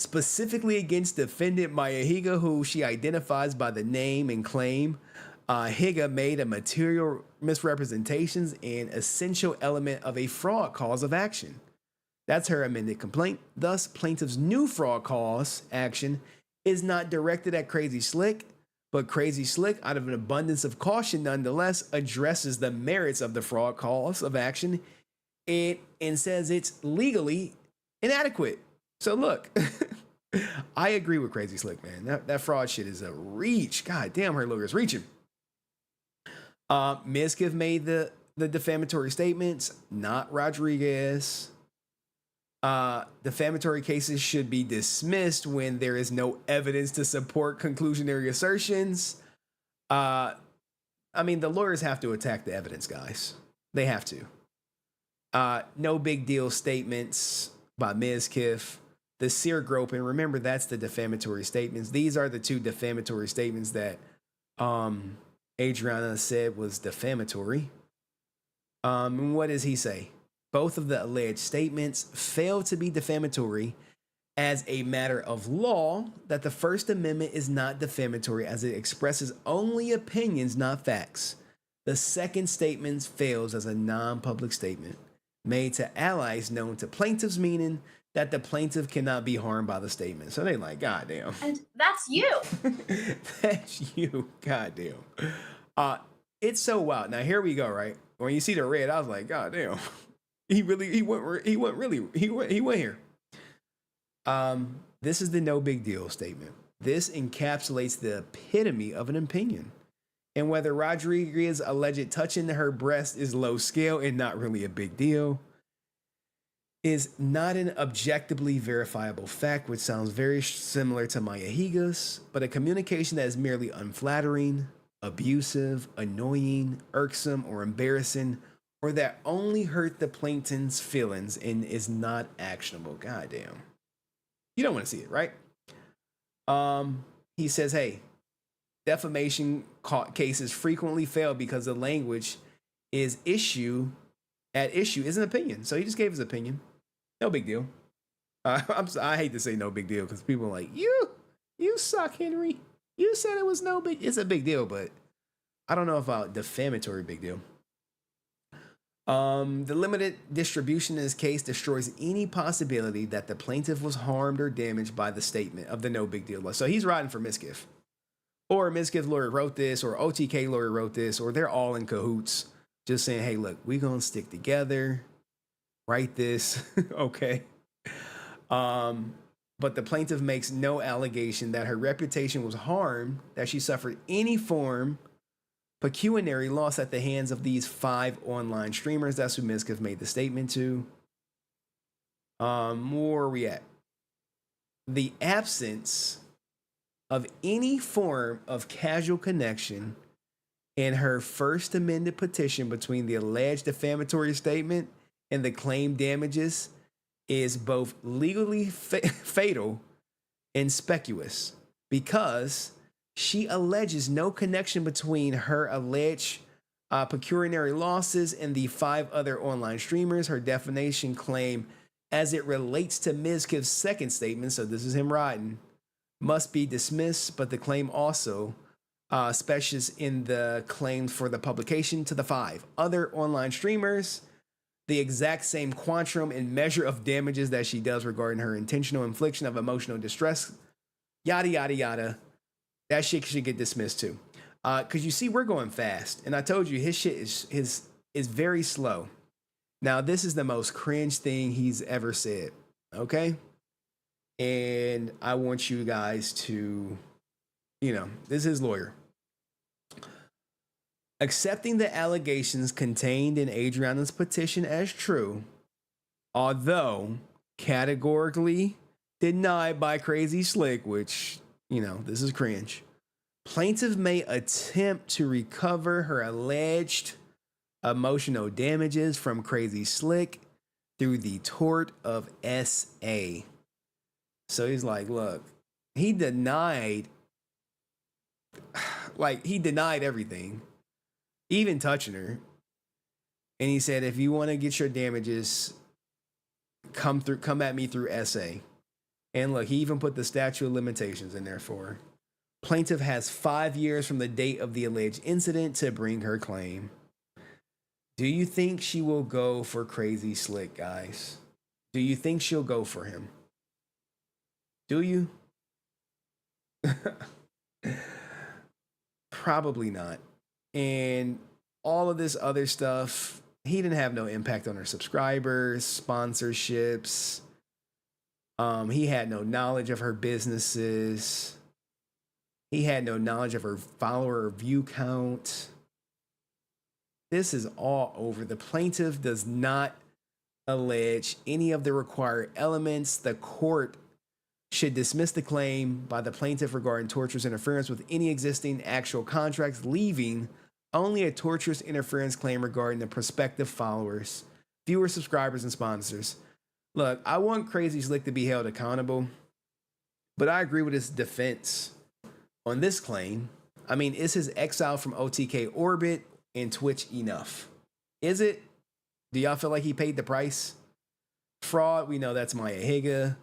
Specifically against defendant Mia Higa, who she identifies by the name and claim Higa made a material misrepresentations and essential element of a fraud cause of action. That's her amended complaint. Thus, plaintiff's new fraud cause action is not directed at CrazySlick, but CrazySlick, out of an abundance of caution, nonetheless addresses the merits of the fraud cause of action and says it's legally inadequate. So look, I agree with CrazySlick, man. That fraud shit is a reach. God damn, her lawyer's reaching. Mizkiff made the defamatory statements, not Rodriguez. Defamatory cases should be dismissed when there is no evidence to support conclusionary assertions. I mean, the lawyers have to attack the evidence, guys. They have to. No big deal statements by Mizkiff. The sear groping, remember that's the defamatory statements. These are the two defamatory statements that Adriana said was defamatory. And what does he say? Both of the alleged statements fail to be defamatory as a matter of law, that the First Amendment is not defamatory as it expresses only opinions, not facts. The second statement fails as a non-public statement made to allies known to plaintiffs, meaning that the plaintiff cannot be harmed by the statement. So they like, goddamn. And that's you. That's you, goddamn. It's so wild. Now here we go, right? When you see the red, I was like, goddamn. He went here. This is the no big deal statement. This encapsulates the epitome of an opinion. And whether Rodriguez's alleged touching her breast is low scale and not really a big deal is not an objectively verifiable fact, which sounds very similar to Mia Khiga's, but a communication that is merely unflattering, abusive, annoying, irksome, or embarrassing, or that only hurt the plaintiff's feelings and is not actionable. Goddamn. You don't want to see it, right? He says, hey, defamation cases frequently fail because the language is issue is an opinion. So he just gave his opinion. No big deal. I hate to say no big deal because people are like, you suck, Henry. You said it was no big. It's a big deal, but I don't know about defamatory big deal. The limited distribution in this case destroys any possibility that the plaintiff was harmed or damaged by the statement of the no big deal. So he's riding for Mizkiff. Or Mizkiff's lawyer wrote this, or OTK lawyer wrote this, or they're all in cahoots, just saying, hey, look, we're going to stick together, write this, okay? But the plaintiff makes no allegation that her reputation was harmed, that she suffered any form pecuniary loss at the hands of these 5 online streamers. That's who Mizkiff made the statement to. Where are we at? The absence of any form of casual connection in her first amended petition between the alleged defamatory statement and the claimed damages is both legally fatal and speculative, because she alleges no connection between her alleged pecuniary losses and the 5 other online streamers. Her defamation claim, as it relates to Mizkiff's second statement, so this is him riding, must be dismissed, but the claim also specials in the claims for the publication to the 5 other online streamers the exact same quantum and measure of damages that she does regarding her intentional infliction of emotional distress, yada, yada, yada. That shit should get dismissed too. Because you see, we're going fast. And I told you, his shit is very slow. Now, this is the most cringe thing he's ever said. Okay? And I want you guys to, this is his lawyer. Accepting the allegations contained in Adriana's petition as true, although categorically denied by CrazySlick, which, this is cringe. Plaintiff may attempt to recover her alleged emotional damages from CrazySlick through the tort of SA. So he's like, look, he denied everything, even touching her. And he said, if you want to get your damages, come at me through SA. And look, he even put the statute of limitations in there for her. Plaintiff has 5 years from the date of the alleged incident to bring her claim. Do you think she will go for CrazySlick, guys? Do you think she'll go for him? Do you? Probably not. And all of this other stuff, he didn't have no impact on her subscribers, sponsorships. He had no knowledge of her businesses. He had no knowledge of her follower or view count. This is all over. The plaintiff does not allege any of the required elements. The court should dismiss the claim by the plaintiff regarding torturous interference with any existing actual contracts, leaving only a torturous interference claim regarding the prospective followers, viewers, subscribers, and sponsors. Look, I want CrazySlick to be held accountable, but I agree with his defense on this claim. I mean, is his exile from OTK orbit and Twitch enough? Is it? Do y'all feel like he paid the price? Fraud, we know that's Mia Higa.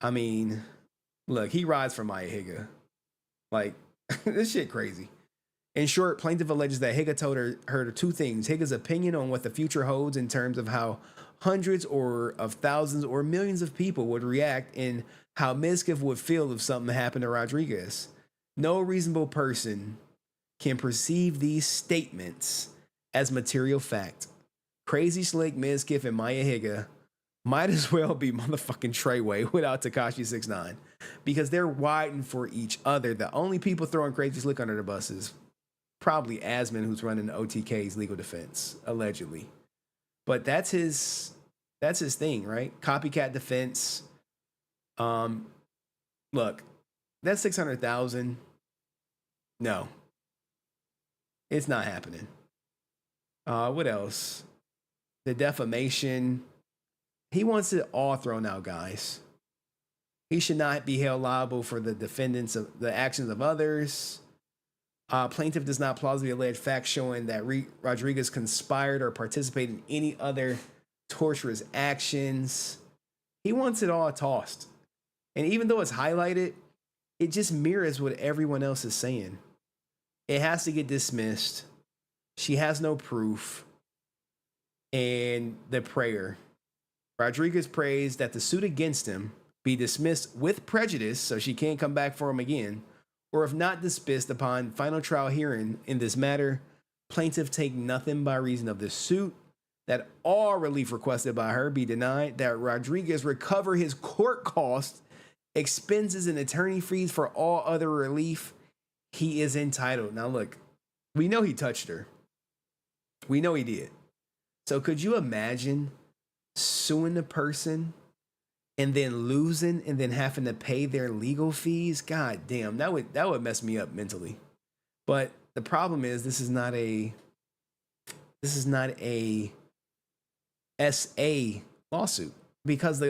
I mean, look, he rides for Mia Higa. Like, this shit crazy. In short, plaintiff alleges that Higa told her two things. Higa's opinion on what the future holds in terms of how hundreds or of thousands or millions of people would react, and how Mizkif would feel if something happened to Rodriguez. No reasonable person can perceive these statements as material fact. CrazySlick, Mizkif, and Mia Higa might as well be motherfucking Treyway without Tekashi 6ix9ine, because they're widening for each other. The only people throwing CrazySlick under the bus is probably Asmond, who's running OTK's legal defense, allegedly. But that's his thing, right? Copycat defense. Look, that's 600,000. No, it's not happening. What else? The defamation. He wants it all thrown out, guys. He should not be held liable for the defendants of the actions of others. Plaintiff does not plausibly allege facts showing that Rodriguez conspired or participated in any other torturous actions. He wants it all tossed. And even though it's highlighted, it just mirrors what everyone else is saying. It has to get dismissed. She has no proof. And the prayer. Rodriguez prays that the suit against him be dismissed with prejudice so she can't come back for him again, or if not dismissed upon final trial hearing in this matter, plaintiff take nothing by reason of this suit, that all relief requested by her be denied, that Rodriguez recover his court costs, expenses, and attorney fees for all other relief he is entitled. Now look, we know he touched her. We know he did. So could you imagine suing the person and then losing and then having to pay their legal fees? God damn, that would mess me up mentally. But the problem is this is not a SA lawsuit, because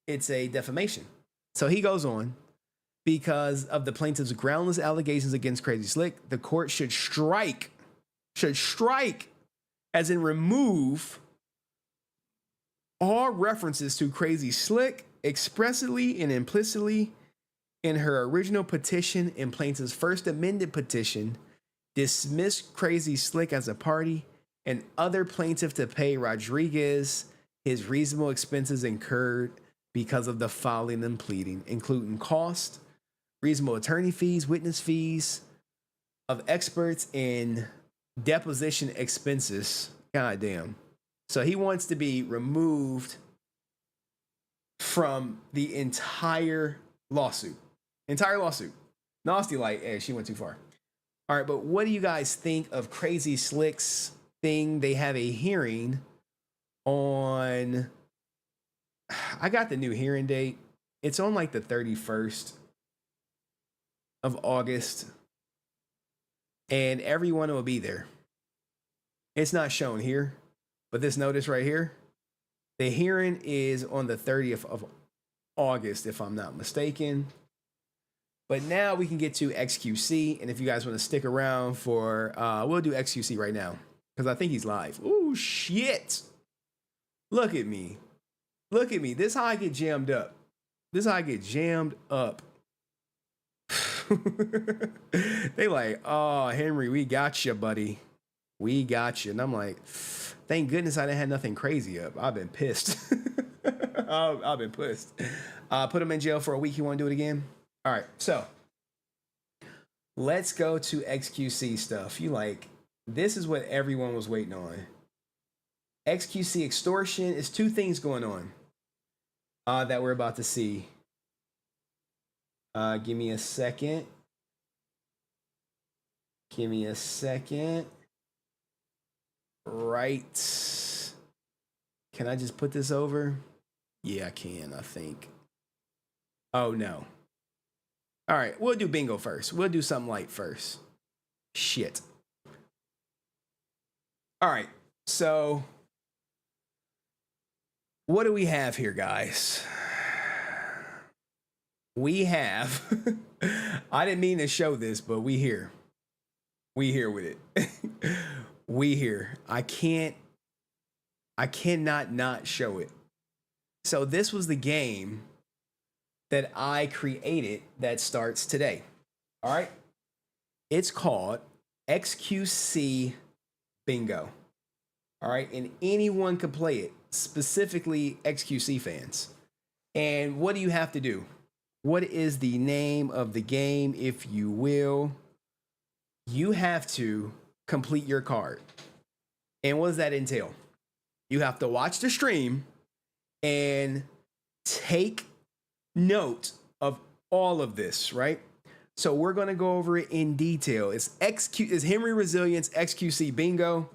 it's a defamation. So he goes on, because of the plaintiff's groundless allegations against CrazySlick, the court should strike, as in remove all references to CrazySlick expressly and implicitly in her original petition and plaintiff's first amended petition, dismiss CrazySlick as a party, and other plaintiff to pay Rodriguez his reasonable expenses incurred because of the filing and pleading, including cost, reasonable attorney fees, witness fees of experts, and deposition expenses. God damn. So he wants to be removed from the entire lawsuit. Nasty like, hey, she went too far. All right, but what do you guys think of CrazySlick's thing? They have a hearing on, I got the new hearing date. It's on like the 31st of August. And everyone will be there. It's not shown here, but this notice right here, the hearing is on the 30th of August, if I'm not mistaken. But now we can get to XQC, and if you guys want to stick around for, we'll do XQC right now, because I think he's live. Ooh, shit. Look at me. This how I get jammed up. They like, oh, Henry, we got you, buddy. We got you. And I'm like, thank goodness I didn't have nothing crazy up. I've been pissed. I've been pissed. Put him in jail for a week. You want to do it again? All right. So let's go to XQC stuff. This is what everyone was waiting on. XQC extortion is two things going on that we're about to see. Give me a second. right. Can I just put this over? Yeah, I can, I think. Oh, no. All right, we'll do bingo first. We'll do something light first. Shit. All right, so what do we have here, guys? We have, I didn't mean to show this, but we here. We here with it. We here. I cannot not show it. So this was the game that I created that starts today. All right. It's called XQC Bingo. All right. And anyone can play it, specifically XQC fans. And what do you have to do? What is the name of the game, if you will? You have to complete your card. And what does that entail? You have to watch the stream and take note of all of this, right? So we're going to go over it in detail. It's HenryResilient's XQC Bingo.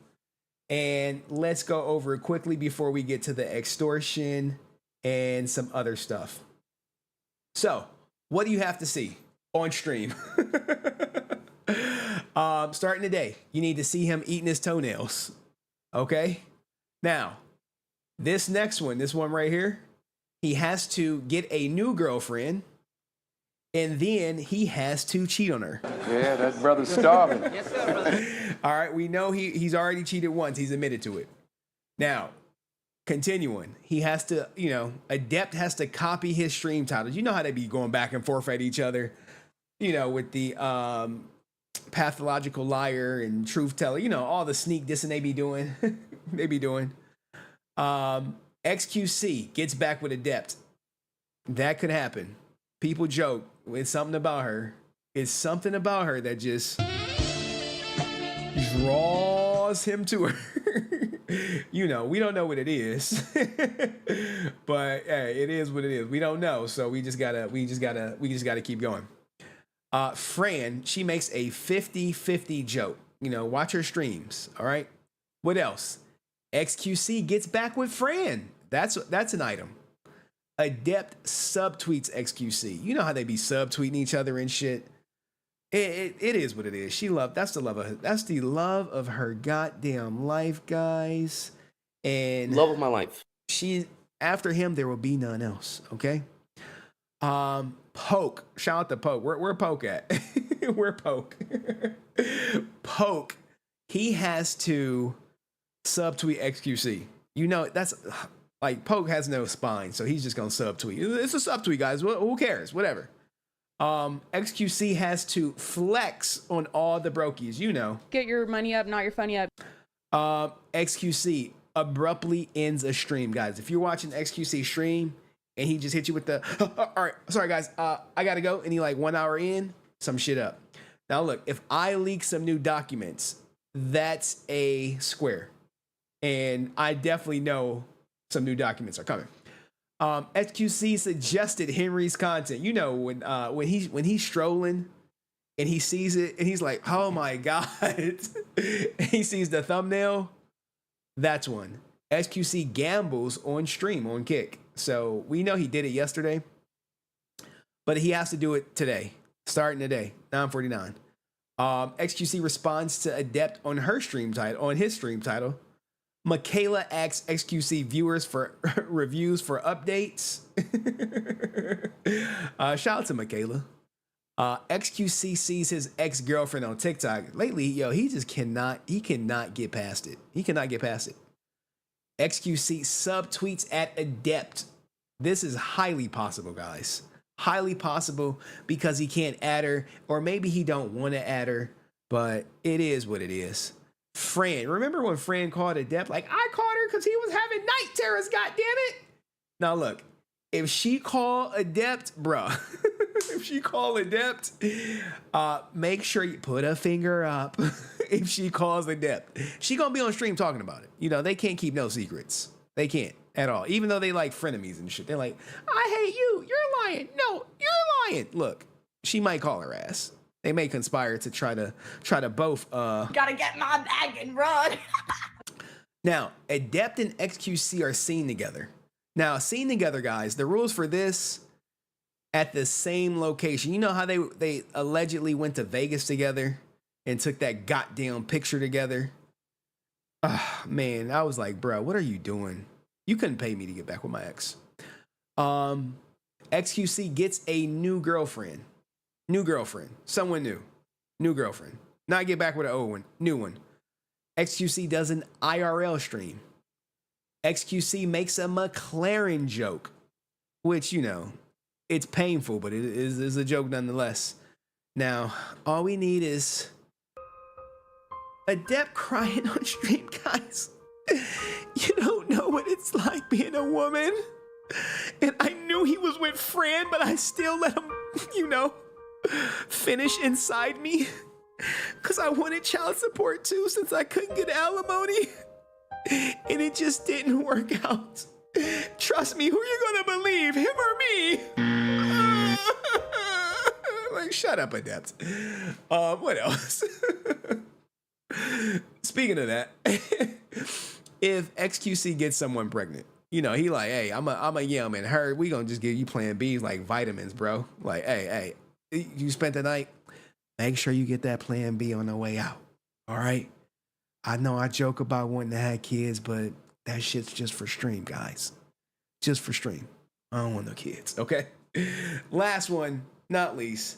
And let's go over it quickly before we get to the extortion and some other stuff. So, what do you have to see on stream? Starting today, you need to see him eating his toenails. Okay? Now, this next one, this one right here, he has to get a new girlfriend, and then he has to cheat on her. Yeah, that brother's starving. Yes, sir, brother. All right, we know he's already cheated once. He's admitted to it. Now, continuing, he has to, Adept has to copy his stream titles. You know how they be going back and forth at each other, with the pathological liar and truth teller, all the sneak dissing they be doing. They be doing. XQC gets back with Adept. That could happen. People joke. It's something about her. It's something about her that just draws him to her. We don't know what it is. But hey, it is what it is. We don't know. So we just gotta keep going. Fran, she makes a 50-50 joke. Watch her streams. All right. What else? XQC gets back with Fran. That's an item. Adept subtweets XQC. You know how they be subtweeting each other and shit. It is what it is. That's the love of her goddamn life, guys. And love of my life. After him, there will be none else. Okay. Poke. Shout out to Poke. Where Poke at? Where Poke? Poke. He has to subtweet XQC. That's like Poke has no spine, so he's just gonna subtweet. It's a subtweet, guys. Who cares? Whatever. XQC has to flex on all the brokies. Get your money up, not your funny up. XQC abruptly ends a stream, guys. If you're watching XQC stream and he just hit you with the all right, sorry guys, I gotta go, and he like 1 hour in, some shit up. Now look, if I leak some new documents, that's a square. And I definitely know some new documents are coming. XQC suggested Henry's content. When he's strolling and he sees it and he's like, oh my God. He sees the thumbnail. That's one. XQC gambles on stream, on Kick. So we know he did it yesterday, but he has to do it today, starting today, 9:49. XQC responds to Adept on his stream title. Michaela asks XQC viewers for reviews for updates. Shout out to Michaela. XQC sees his ex-girlfriend on TikTok. Lately, he cannot get past it. He cannot get past it. XQC subtweets at Adept. This is highly possible, guys. Highly possible because he can't add her, or maybe he don't want to add her, but it is what it is. Fran, remember when Fran called Adept? Like, I called her because he was having night terrors, goddammit. Now look, if she call Adept, bruh, if she call Adept, make sure you put a finger up. If she calls Adept, she gonna be on stream talking about it. They can't keep no secrets. They can't at all. Even though they like frenemies and shit. They're like, I hate you. You're lying. No, you're lying. Look, she might call her ass. They may conspire to try to both Gotta get my bag and run. Now, Adept and XQC are seen together. Now, seen together, guys, the rules for this at the same location. You know how they allegedly went to Vegas together and took that goddamn picture together? Ah, man, I was like, bro, what are you doing? You couldn't pay me to get back with my ex. XQC gets a new girlfriend. New girlfriend. Someone new. New girlfriend. Not get back with an old one. New one. XQC does an IRL stream. XQC makes a McLaren joke, which, you know, it's painful, but it is a joke nonetheless. Now, all we need is Adept crying on stream, guys. You don't know what it's like being a woman. And I knew he was with Fran, but I still let him, you know, finish inside me. Because I wanted child support too, since I couldn't get alimony. And it just didn't work out. Trust me, who you gonna believe, him or me? Like, shut up, Adept. What else? Speaking of that, if XQC gets someone pregnant, you know, he like, hey, I'm a yeah, man, her, we gonna just give you plan B's like vitamins, bro. Like, hey, you spent the night, make sure you get that plan B on the way out. All right? I know I joke about wanting to have kids, but that shit's just for stream, guys. Just for stream. I don't want no kids, okay? Last one, not least,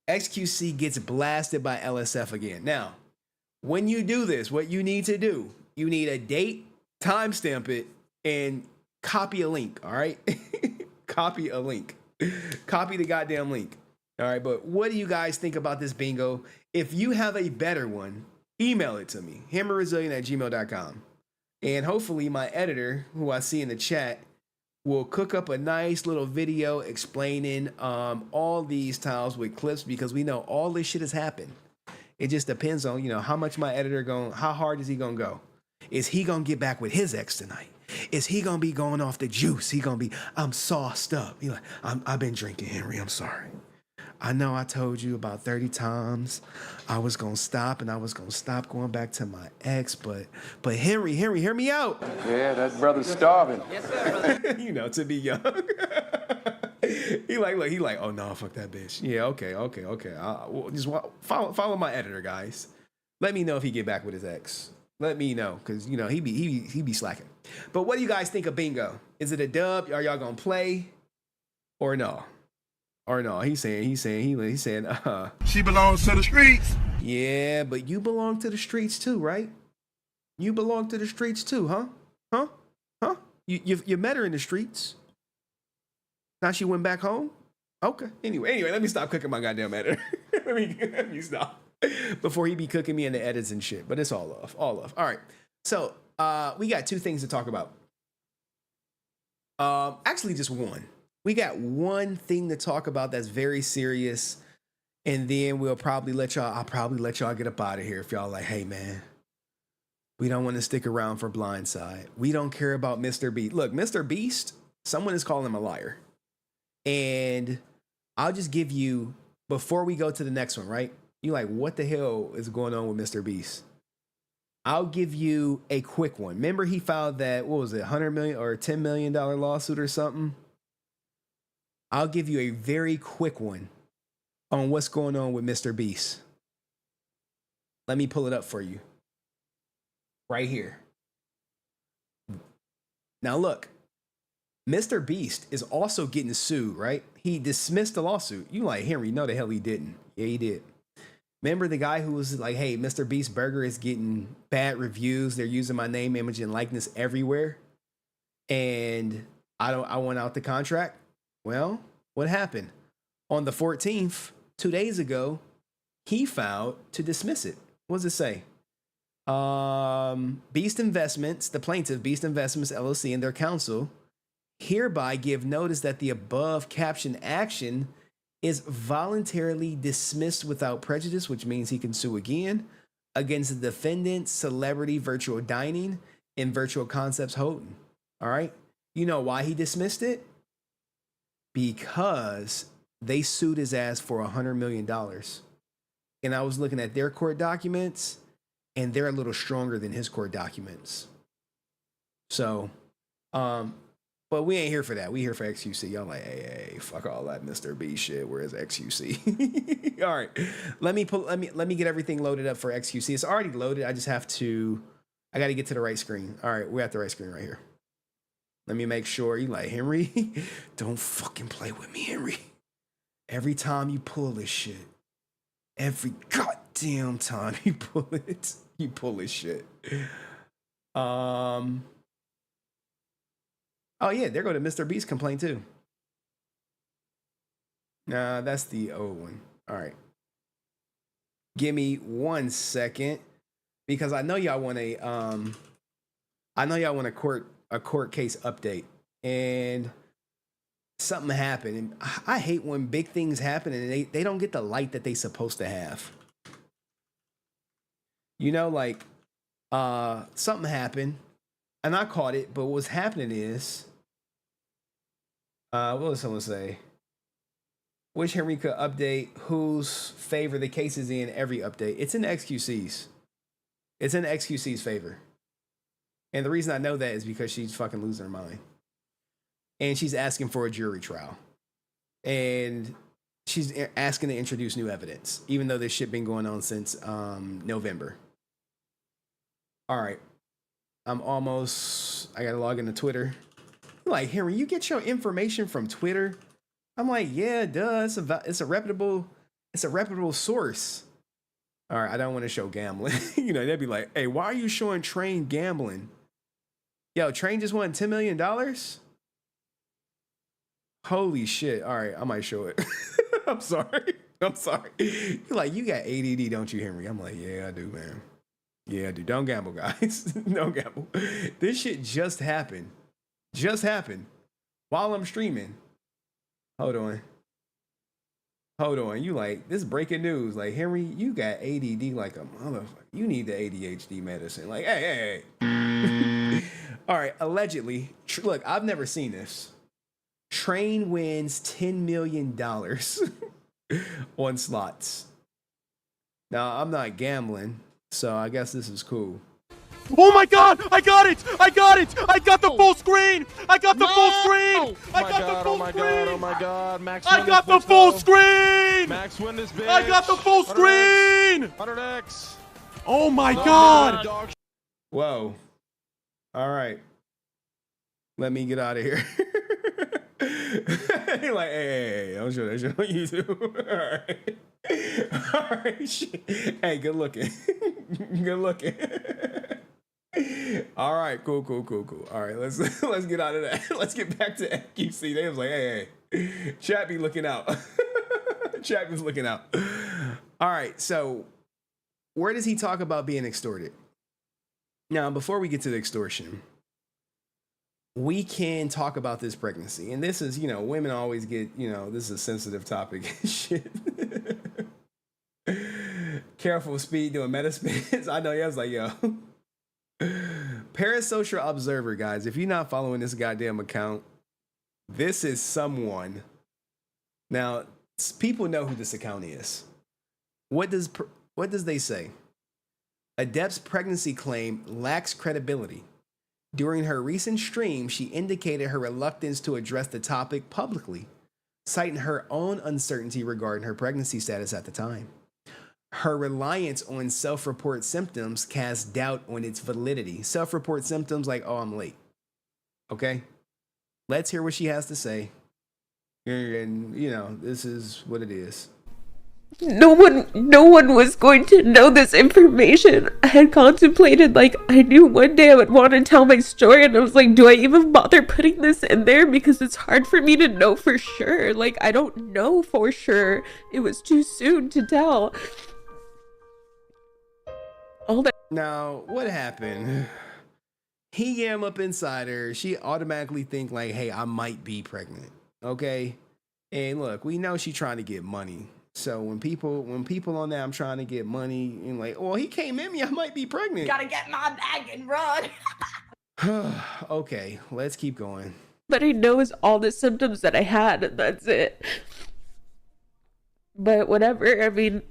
XQC gets blasted by LSF again. Now, when you do this, what you need to do, you need a date, timestamp it, and copy a link, all right? Copy a link. Copy the goddamn link. All right, but what do you guys think about this bingo? If you have a better one, email it to me, HenryResilient@gmail.com. And hopefully my editor, who I see in the chat, will cook up a nice little video explaining all these tiles with clips, because we know all this shit has happened. It just depends on, you know, how much my editor how hard is he gonna go? Is he gonna get back with his ex tonight? Is he gonna be going off the juice? He gonna be, I'm sauced up. He like, I've been drinking, Henry, I'm sorry. I know I told you about 30 times I was gonna stop, and I was gonna stop going back to my ex, but Henry, hear me out. Yeah, that brother's starving. Yes, sir. You know, to be young. He like, oh no, fuck that bitch. Yeah, okay. Well, just follow my editor, guys. Let me know if he get back with his ex. Let me know, because, you know, he be slacking. But what do you guys think of bingo? Is it a dub? Are y'all gonna play or no? Or no? He's saying she belongs to the streets. Yeah, but you belong to the streets too, right? You belong to the streets too, huh? You met her in the streets. Now she went back home? Okay. Anyway, let me stop cooking my goddamn editor. let me stop. Before he be cooking me in the edits and shit. But it's all off. All right. So we got two things to talk about. Actually, just one. We got one thing to talk about that's very serious. And then I'll probably let y'all get up out of here if y'all like, hey man, we don't want to stick around for Blindside. We don't care about MrBeast. Look, MrBeast, someone is calling him a liar. And I'll just give you, before we go to the next one, right? You like, what the hell is going on with MrBeast? I'll give you a quick one. Remember he filed that, what was it, $100 million or $10 million lawsuit or something? I'll give you a very quick one on what's going on with MrBeast. Let me pull it up for you. Right here. Now look, MrBeast is also getting sued, right? He dismissed the lawsuit. You like, Henry, no the hell he didn't. Yeah, he did. Remember the guy who was like, hey, MrBeast Burger is getting bad reviews. They're using my name, image, and likeness everywhere. And I want out the contract. Well, what happened? On the 14th, 2 days ago, he filed to dismiss it. What does it say? Beast Investments, the plaintiff, Beast Investments LLC, and their counsel hereby give notice that the above captioned action is voluntarily dismissed without prejudice, which means he can sue again, against the defendant, Celebrity Virtual Dining, and Virtual Concepts Houghton. All right? You know why he dismissed it? Because they sued his ass for $100 million. And I was looking at their court documents, and they're a little stronger than his court documents. So, but we ain't here for that. We here for XQC. Y'all like, hey, fuck all that MrBeast shit. Where's XQC? All right, let me get everything loaded up for XQC. It's already loaded. I just have to. I got to get to the right screen. All right, we're at the right screen right here. Let me make sure. You like, Henry? Don't fucking play with me, Henry. Every time you pull this shit, every goddamn time you pull it, you pull this shit. Oh yeah, there go the MrBeast complaint too. Nah, that's the old one. All right. Give me 1 second, because I know y'all want a court case update, and something happened. And I hate when big things happen and they don't get the light that they supposed to have. You know, like something happened and I caught it, but what's happening is what was someone say? Wish Henry could update whose favor the case is in every update. It's in the XQC's. It's in the XQC's favor. And the reason I know that is because she's fucking losing her mind. And she's asking for a jury trial. And she's asking to introduce new evidence, even though this shit been going on since November. All right. I gotta log into Twitter. Like, Henry, you get your information from Twitter? I'm like, yeah, duh. It's a reputable source. All right, I don't want to show gambling. You know, they'd be like, hey, why are you showing Train gambling? Yo, Train just won $10 million? Holy shit. All right, I might show it. I'm sorry. You're like, you got ADD, don't you, Henry? I'm like, yeah, I do, man. Yeah, I do. Don't gamble, guys. Don't gamble. This shit just happened. While I'm streaming. Hold on. You like, this breaking news. Like, Henry, you got ADD like a motherfucker. You need the ADHD medicine. Like, hey. All right, allegedly. Look, I've never seen this. Train wins $10 million on slots. Now, I'm not gambling, so I guess this is cool. Oh my god! I got it! I got the full screen! I got the full screen! Oh my god, Max I got the full screen! Max win this bitch! I got the full screen! 100x! Oh my god! Whoa. All right. Let me get out of here. You're like, hey, don't show that shit on YouTube. All right. Shit. Hey, good looking. All right, cool. All right, let's get out of that. Let's get back to XQC. They was like, hey, chat be looking out. Chat was looking out. All right, so where does he talk about being extorted? Now, before we get to the extortion, we can talk about this pregnancy. And this is, women always get, this is a sensitive topic and shit. Careful speed doing meta spins. I know, I was like, yo. Parasocial Observer, guys. If you're not following this goddamn account, this is someone. Now, people know who this account is. What does they say? Adept's pregnancy claim lacks credibility. During her recent stream, she indicated her reluctance to address the topic publicly, citing her own uncertainty regarding her pregnancy status at the time. Her reliance on self-report symptoms casts doubt on its validity. Self-report symptoms like, oh, I'm late. Okay? Let's hear what she has to say. And, this is what it is. No one was going to know this information. I had contemplated, I knew one day I would want to tell my story, and I was like, do I even bother putting this in there? Because it's hard for me to know for sure. I don't know for sure. It was too soon to tell. Now, what happened? He yam up inside her. She automatically think hey, I might be pregnant. Okay? And look, we know she's trying to get money. So when people on that, I'm trying to get money, and he came in me, I might be pregnant. Gotta get my bag and run. Okay, let's keep going. But I know it's all the symptoms that I had, and that's it. But whatever, I mean,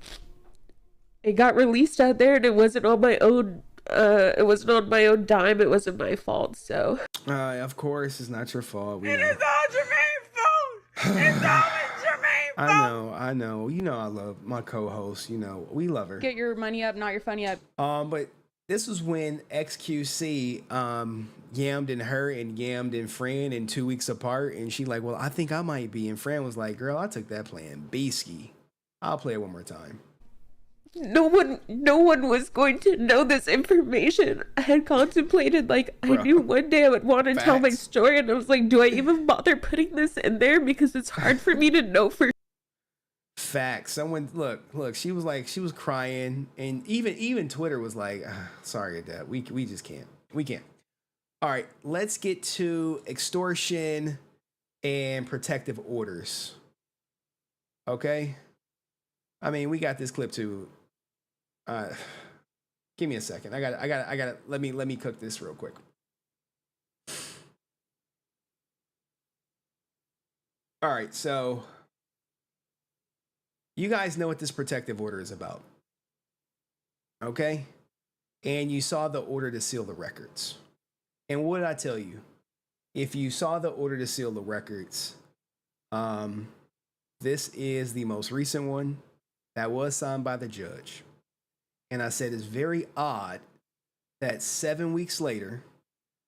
it got released out there, and it wasn't on my own It wasn't on my own dime. It wasn't my fault. So. Of course, it's not your fault. We know. It's all Jermaine's fault. It's always Jermaine's fault. I know. You know I love my co-host. You know, we love her. Get your money up, not your funny up. But this was when XQC yammed in her and yammed in Fran and 2 weeks apart, and she like, well, I think I might be. And Fran was like, girl, I took that plan. Beasky. I'll play it one more time. No one was going to know this information. I had contemplated, like, I knew one day I would want to tell my story, and I was like, do I even bother putting this in there? Because it's hard for me to know for Facts. Someone look. She was crying, and even Twitter was like, "Sorry, Adept. We just can't. We can't." All right, let's get to extortion and protective orders. Okay. I mean, we got this clip too. Give me a second. I got. Let me cook this real quick. All right, so. You guys know what this protective order is about. Okay? And you saw the order to seal the records. And what did I tell you? If you saw the order to seal the records, this is the most recent one that was signed by the judge. And I said it's very odd that 7 weeks later,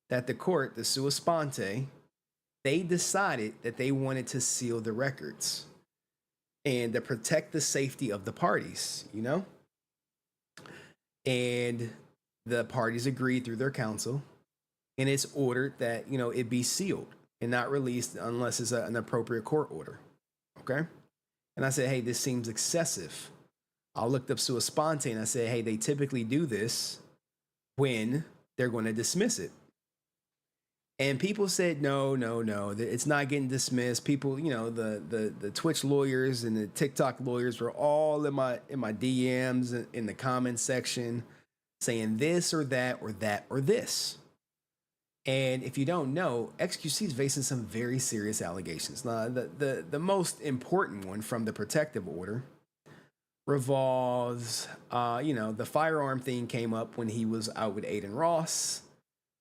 that the court, the sua sponte, they decided that they wanted to seal the records. And to protect the safety of the parties, you know? And the parties agreed through their counsel, and it's ordered that, you know, it be sealed and not released unless it's an appropriate court order, okay? And I said, hey, this seems excessive. I looked up sua sponte, and I said, hey, they typically do this when they're going to dismiss it. And people said, no, it's not getting dismissed. People, you know, the Twitch lawyers and the TikTok lawyers were all in my DMs in the comment section saying this or that or that or this. And if you don't know, XQC is facing some very serious allegations. Now, the most important one from the protective order revolves, the firearm thing came up when he was out with Aiden Ross,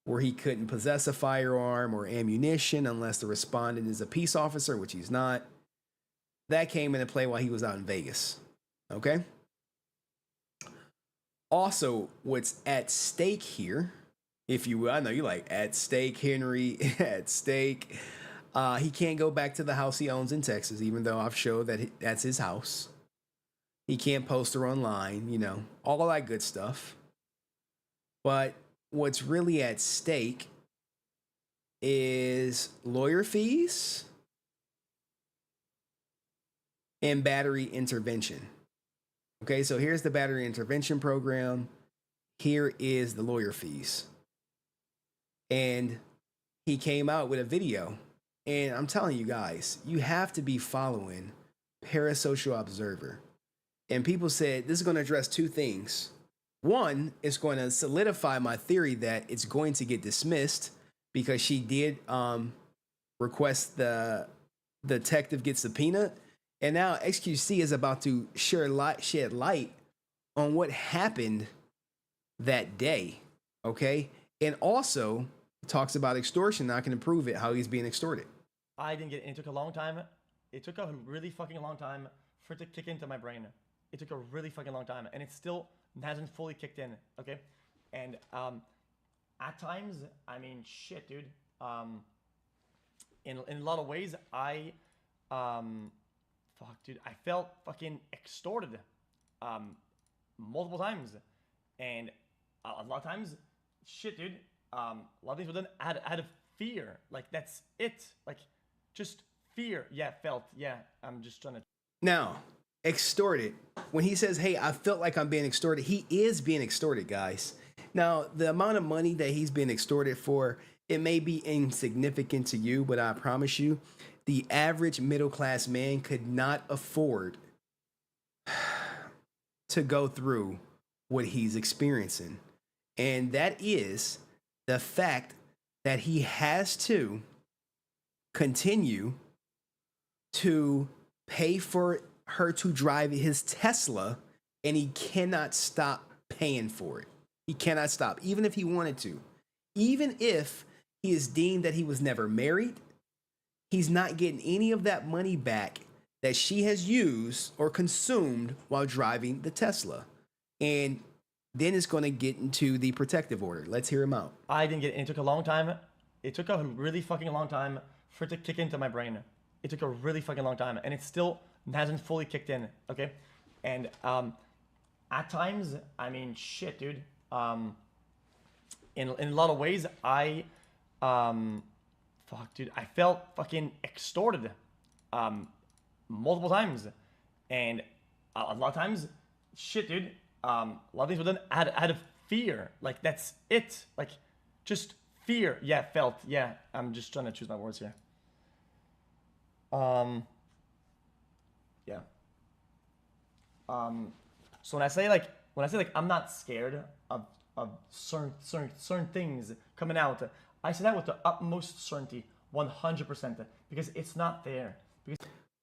where he couldn't possess a firearm or ammunition unless the respondent is a peace officer, which he's not. That came into play while he was out in Vegas. Okay? Also, what's at stake here, if you will, I know you like at stake, Henry, at stake. He can't go back to the house he owns in Texas, even though I've showed that that's his house. He can't post her online, you know, all that good stuff. But what's really at stake is lawyer fees and battery intervention. Okay, so here's the battery intervention program. Here is the lawyer fees. And he came out with a video. And I'm telling you guys, you have to be following Parasocial Observer. And people said this is going to address two things. One, it's going to solidify my theory that it's going to get dismissed because she did request the detective get subpoenaed. And now XQC is about to shed light on what happened that day. Okay. And also talks about extortion. Now I can prove it, how he's being extorted. I didn't get it. It took a long time. It took a really fucking long time for it to kick into my brain. It took a really fucking long time. And it still hasn't fully kicked in. Okay. And at times, I mean, shit, dude. In a lot of ways, I felt fucking extorted multiple times. And a lot of times, shit, dude, a lot of things were done out of fear. Like, that's it. Like, just fear. Yeah, felt. Yeah, I'm just trying to. Now, extorted. When he says, hey, I felt like I'm being extorted, he is being extorted, guys. Now, the amount of money that he's being extorted for, it may be insignificant to you, but I promise you, the average middle-class man could not afford to go through what he's experiencing. And that is the fact that he has to continue to pay for her to drive his Tesla, and he cannot stop paying for it. He cannot stop, even if he wanted to. Even if he is deemed that he was never married, he's not getting any of that money back that she has used or consumed while driving the Tesla. And then it's going to get into the protective order. Let's hear him out. I didn't get it. It took a long time. It took a really fucking long time for it to kick into my brain. It took a really fucking long time, and it still hasn't fully kicked in, okay? And at times, I mean, shit, dude. In a lot of ways, I felt fucking extorted multiple times. And a lot of times, shit, dude, a lot of things were done out of fear. Like, that's it. Like, just fear. Yeah, felt. Yeah, I'm just trying to choose my words here. Yeah. So when I say like I'm not scared of certain things coming out, I say that with the utmost certainty, 100%, because it's not there.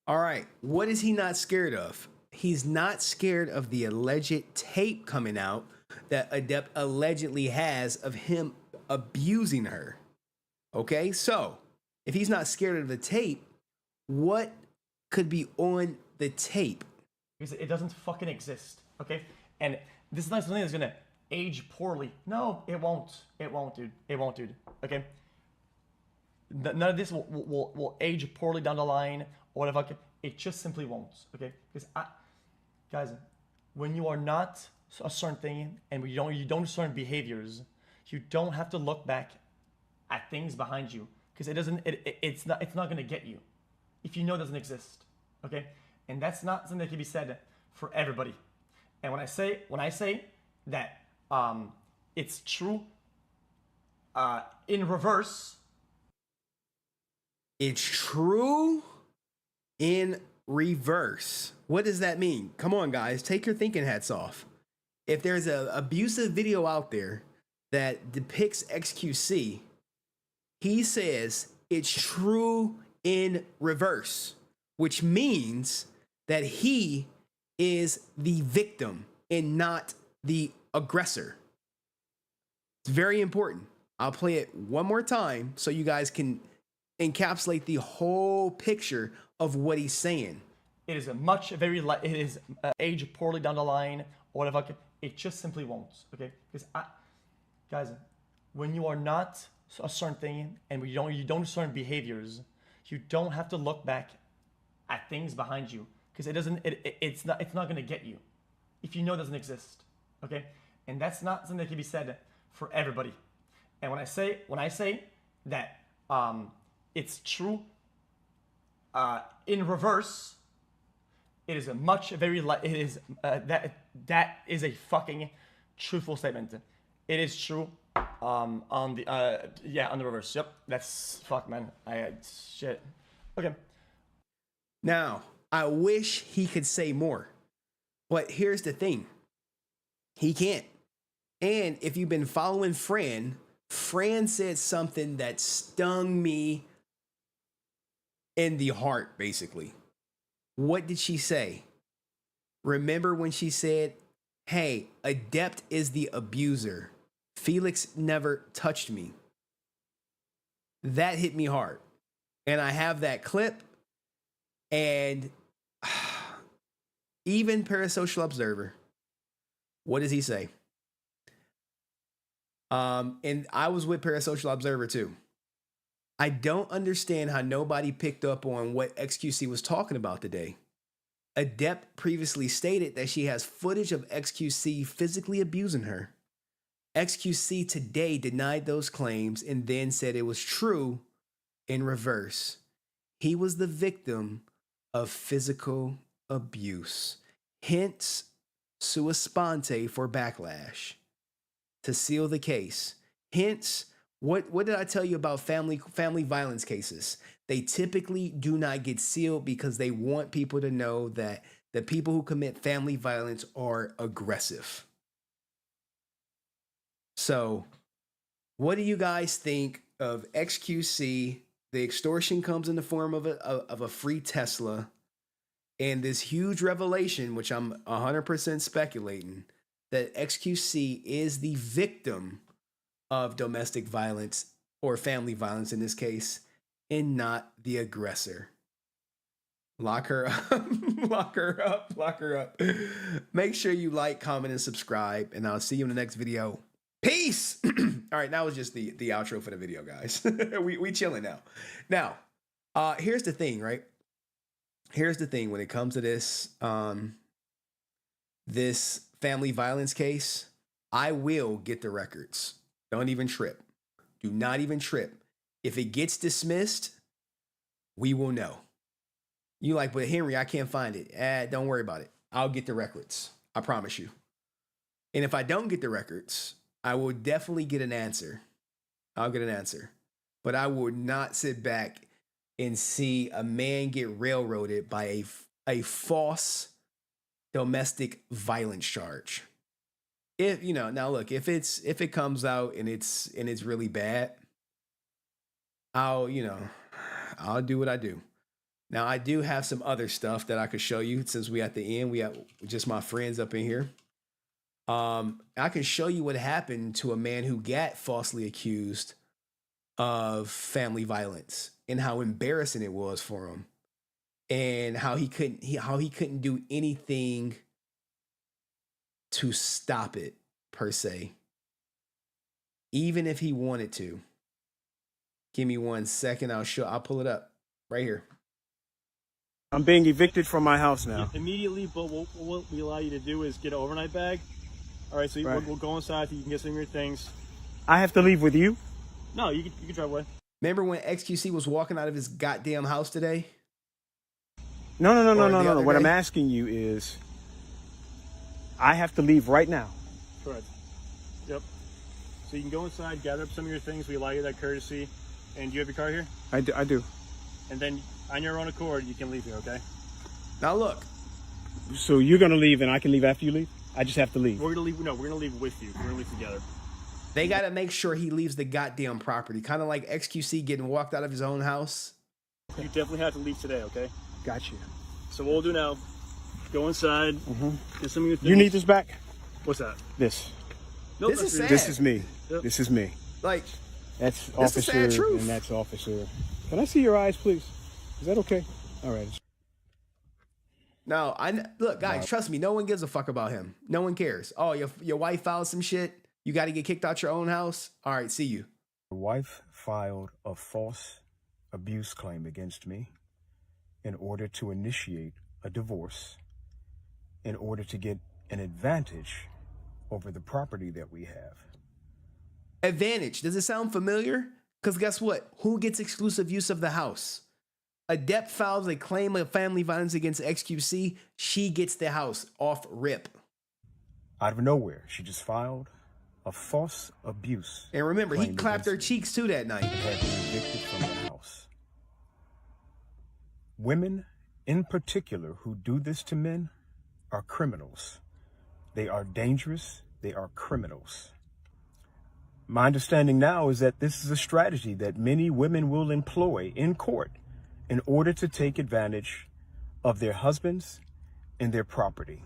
All right, what is he not scared of? He's not scared of the alleged tape coming out that Adept allegedly has of him abusing her. Okay, so if he's not scared of the tape, what could be on the tape? Because it doesn't fucking exist, okay? And this is not something that's gonna age poorly. No, it won't. It won't, dude. It won't, dude. Okay? None of this will age poorly down the line or whatever. It just simply won't, okay? Because guys, when you are not a certain thing and you don't certain behaviors, you don't have to look back at things behind you because it's not gonna get you if you know it doesn't exist, okay? And that's not something that can be said for everybody. And when I say that it's true in reverse, it's true in reverse. What does that mean? Come on, guys, take your thinking hats off. If there's an abusive video out there that depicts XQC, he says it's true in reverse, which means that he is the victim and not the aggressor. It's very important. I'll play it one more time so you guys can encapsulate the whole picture of what he's saying. It is it is age poorly down the line or whatever. It just simply won't, okay? Because guys, when you are not a certain thing and you don't certain behaviors, you don't have to look back at things behind you because it's not gonna get you if you know it doesn't exist, okay? And that's not something that can be said for everybody. And when I say that it's true in reverse, it is that is a fucking truthful statement. It is true on the reverse. Yep, that's fuck, man. Shit. Okay. Now, I wish he could say more, but here's the thing. He can't. And if you've been following Fran said something that stung me in the heart, basically. What did she say? Remember when she said, hey, Adept is the abuser. Felix never touched me. That hit me hard. And I have that clip. And even Parasocial Observer, what does he say? And I was with Parasocial Observer too. I don't understand how nobody picked up on what XQC was talking about today. Adept previously stated that she has footage of XQC physically abusing her. XQC today denied those claims and then said it was true in reverse. He was the victim of physical abuse. Hence, sua sponte for backlash. To seal the case. Hence, what did I tell you about family violence cases? They typically do not get sealed because they want people to know that the people who commit family violence are aggressive. So, what do you guys think of XQC? The extortion comes in the form of a free Tesla, and this huge revelation, which I'm 100% speculating, that XQC is the victim of domestic violence or family violence in this case, and not the aggressor. Lock her up. Lock her up. Lock her up. Make sure you like, comment, and subscribe, and I'll see you in the next video. Peace. All right, that was just the outro for the video, guys. we chilling now. Now, here's the thing, right? Here's the thing when it comes to this this family violence case, I will get the records. Don't even trip. Do not even trip. If it gets dismissed, we will know. You like, but Henry, I can't find it. Don't worry about it. I'll get the records. I promise you. And if I don't get the records, I will definitely get an answer. I'll get an answer. But I will not sit back and see a man get railroaded by a false domestic violence charge. If you know, now look, if it comes out and it's really bad, I'll do what I do. Now I do have some other stuff that I could show you since we at the end. We have just my friends up in here. I can show you what happened to a man who got falsely accused of family violence and how embarrassing it was for him, and how he couldn't do anything to stop it per se, even if he wanted to. Give me 1 second. I'll pull it up right here. I'm being evicted from my house now. Immediately, but what we allow you to do is get an overnight bag. All right, so we'll go inside so you can get some of your things. I have to leave with you? No, you can drive away. Remember when XQC was walking out of his goddamn house today? No. What I'm asking you is, I have to leave right now. Correct. Yep. So you can go inside, gather up some of your things. We allow you that courtesy. And do you have your car here? I do. And then on your own accord, you can leave here, okay? Now look. So you're going to leave and I can leave after you leave? I just have to leave. We're going to leave. No, we're going to leave with you. We're going to leave together. They got to make sure he leaves the goddamn property. Kind of like XQC getting walked out of his own house. You definitely have to leave today, okay? Gotcha. So what we'll do now, go inside, get some of your things. You need this back? What's that? This. Nope, this is sad. This is me. Yep. This is me. Like, that's this officer is sad truth. and that's officer. Can I see your eyes, please? Is that okay? All right. No, look, guys, trust me. No one gives a fuck about him. No one cares. Oh, your wife filed some shit. You got to get kicked out your own house. All right, see you. The wife filed a false abuse claim against me in order to initiate a divorce, in order to get an advantage over the property that we have. Advantage. Does it sound familiar? Because guess what? Who gets exclusive use of the house? Adept files a claim of family violence against XQC. She gets the house off rip. Out of nowhere, she just filed a false abuse. And remember, he clapped her cheeks too that night. Had been evicted from the house. Women, in particular, who do this to men are criminals. They are dangerous. They are criminals. My understanding now is that this is a strategy that many women will employ in court in order to take advantage of their husbands and their property.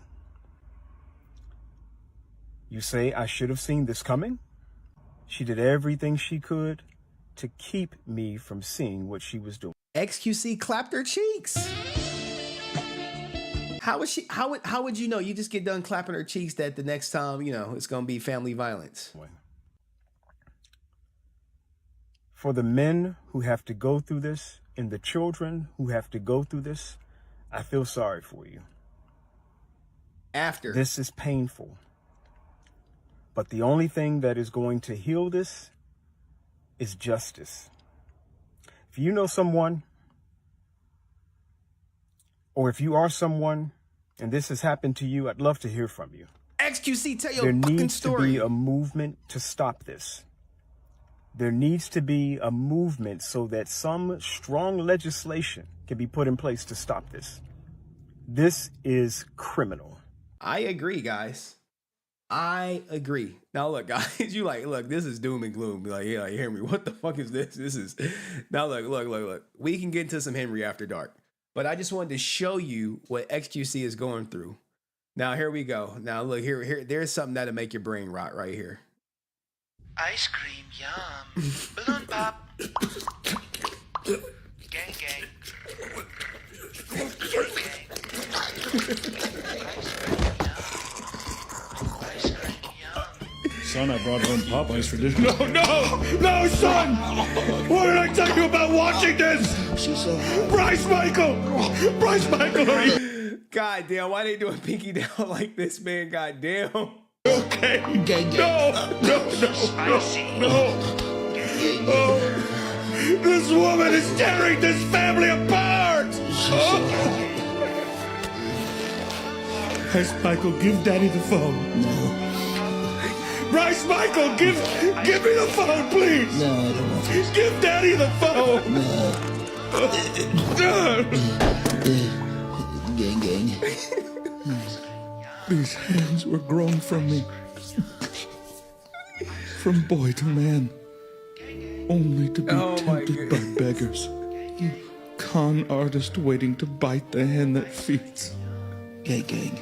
You say I should have seen this coming? She did everything she could to keep me from seeing what she was doing. XQC clapped her cheeks. How would you know? You just get done clapping her cheeks that the next time, it's going to be family violence. For the men who have to go through this and the children who have to go through this, I feel sorry for you. After. This is painful. But the only thing that is going to heal this is justice. If you know someone, or if you are someone, and this has happened to you, I'd love to hear from you. XQC, tell your there fucking needs story. to be a movement to stop this. There needs to be a movement so that some strong legislation can be put in place to stop this. This is criminal. I agree, guys. I agree. Now, look, guys, look, this is doom and gloom. Like, yeah, you hear me? What the fuck is this? This is, now look. We can get into some Henry after dark, but I just wanted to show you what XQC is going through. Now here we go. Now look here. There's something that'll make your brain rot right here. Ice cream, yum. Balloon pop. Gang, gang. Son, I brought home Popeyes for dinner. No, son! What did I tell you about watching this? Bryce Michael! Are you? God damn, why they doing pinky down like this, man? God damn. Okay. No. Oh, this woman is tearing this family apart! Bryce Michael, give Daddy the phone. No. Bryce Michael, give me the phone, please. No, I don't want to. Give Daddy the phone. No. Gang. These hands were grown from me. From boy to man. Only to be tempted by beggars. Con artist waiting to bite the hand that feeds. Gang.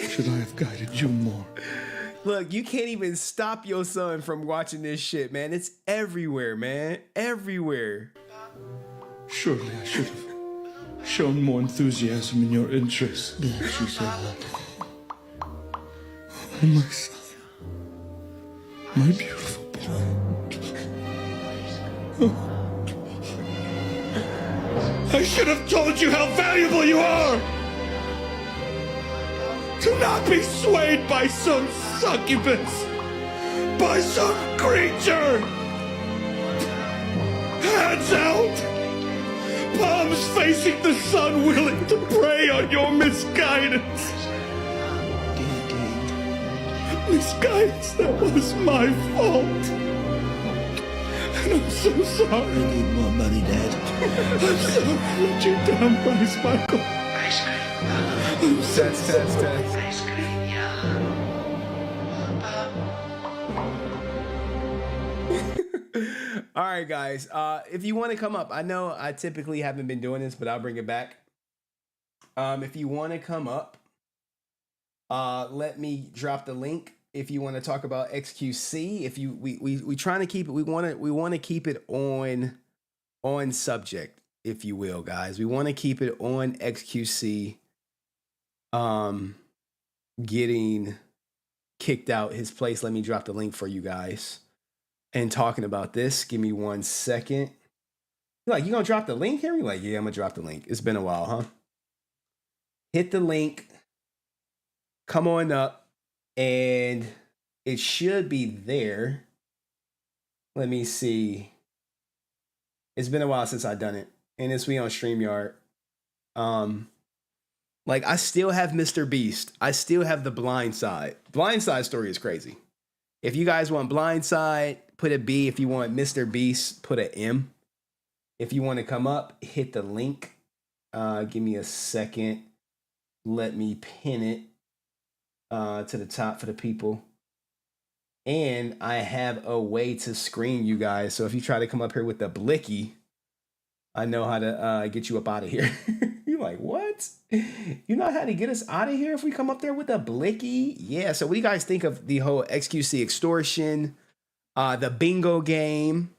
Should I have guided you more? Look, you can't even stop your son from watching this shit, man. It's everywhere, man. Everywhere. Surely I should have shown more enthusiasm in your interests. Yeah, she said. Oh, my son. My beautiful boy. Oh. I should have told you how valuable you are! To not be swayed by some succubus! By some creature! Hands out! Palms facing the sun, willing to prey on your misguidance! Misguidance that was my fault! And I'm so sorry. I need more money, Dad. I'm sorry I let you down, Bryce Michael. Ice cream. I'm so sorry. Ice cream, All right, guys. If you want to come up, I know I typically haven't been doing this, but I'll bring it back. If you want to come up, let me drop the link. If you want to talk about XQC, if you we trying to keep it, we want to keep it on subject, if you will, guys. We want to keep it on XQC. Getting kicked out his place. Let me drop the link for you guys. And talking about this, give me 1 second. You're like, you gonna drop the link here? You're like, yeah, I'm gonna drop the link. It's been a while, huh? Hit the link. Come on up. And it should be there. Let me see. It's been a while since I've done it. And it's we on StreamYard. Like, I still have MrBeast. I still have the Blind Side. Blind Side story is crazy. If you guys want Blind Side, put a B. If you want MrBeast, put a M. If you want to come up, hit the link. Give me a second. Let me pin it to the top for the people. And I have a way to screen you guys. So if you try to come up here with the blicky, I know how to get you up out of here. You're like, what? You know how to get us out of here if we come up there with a blicky? Yeah, so what do you guys think of the whole XQC extortion, the bingo game?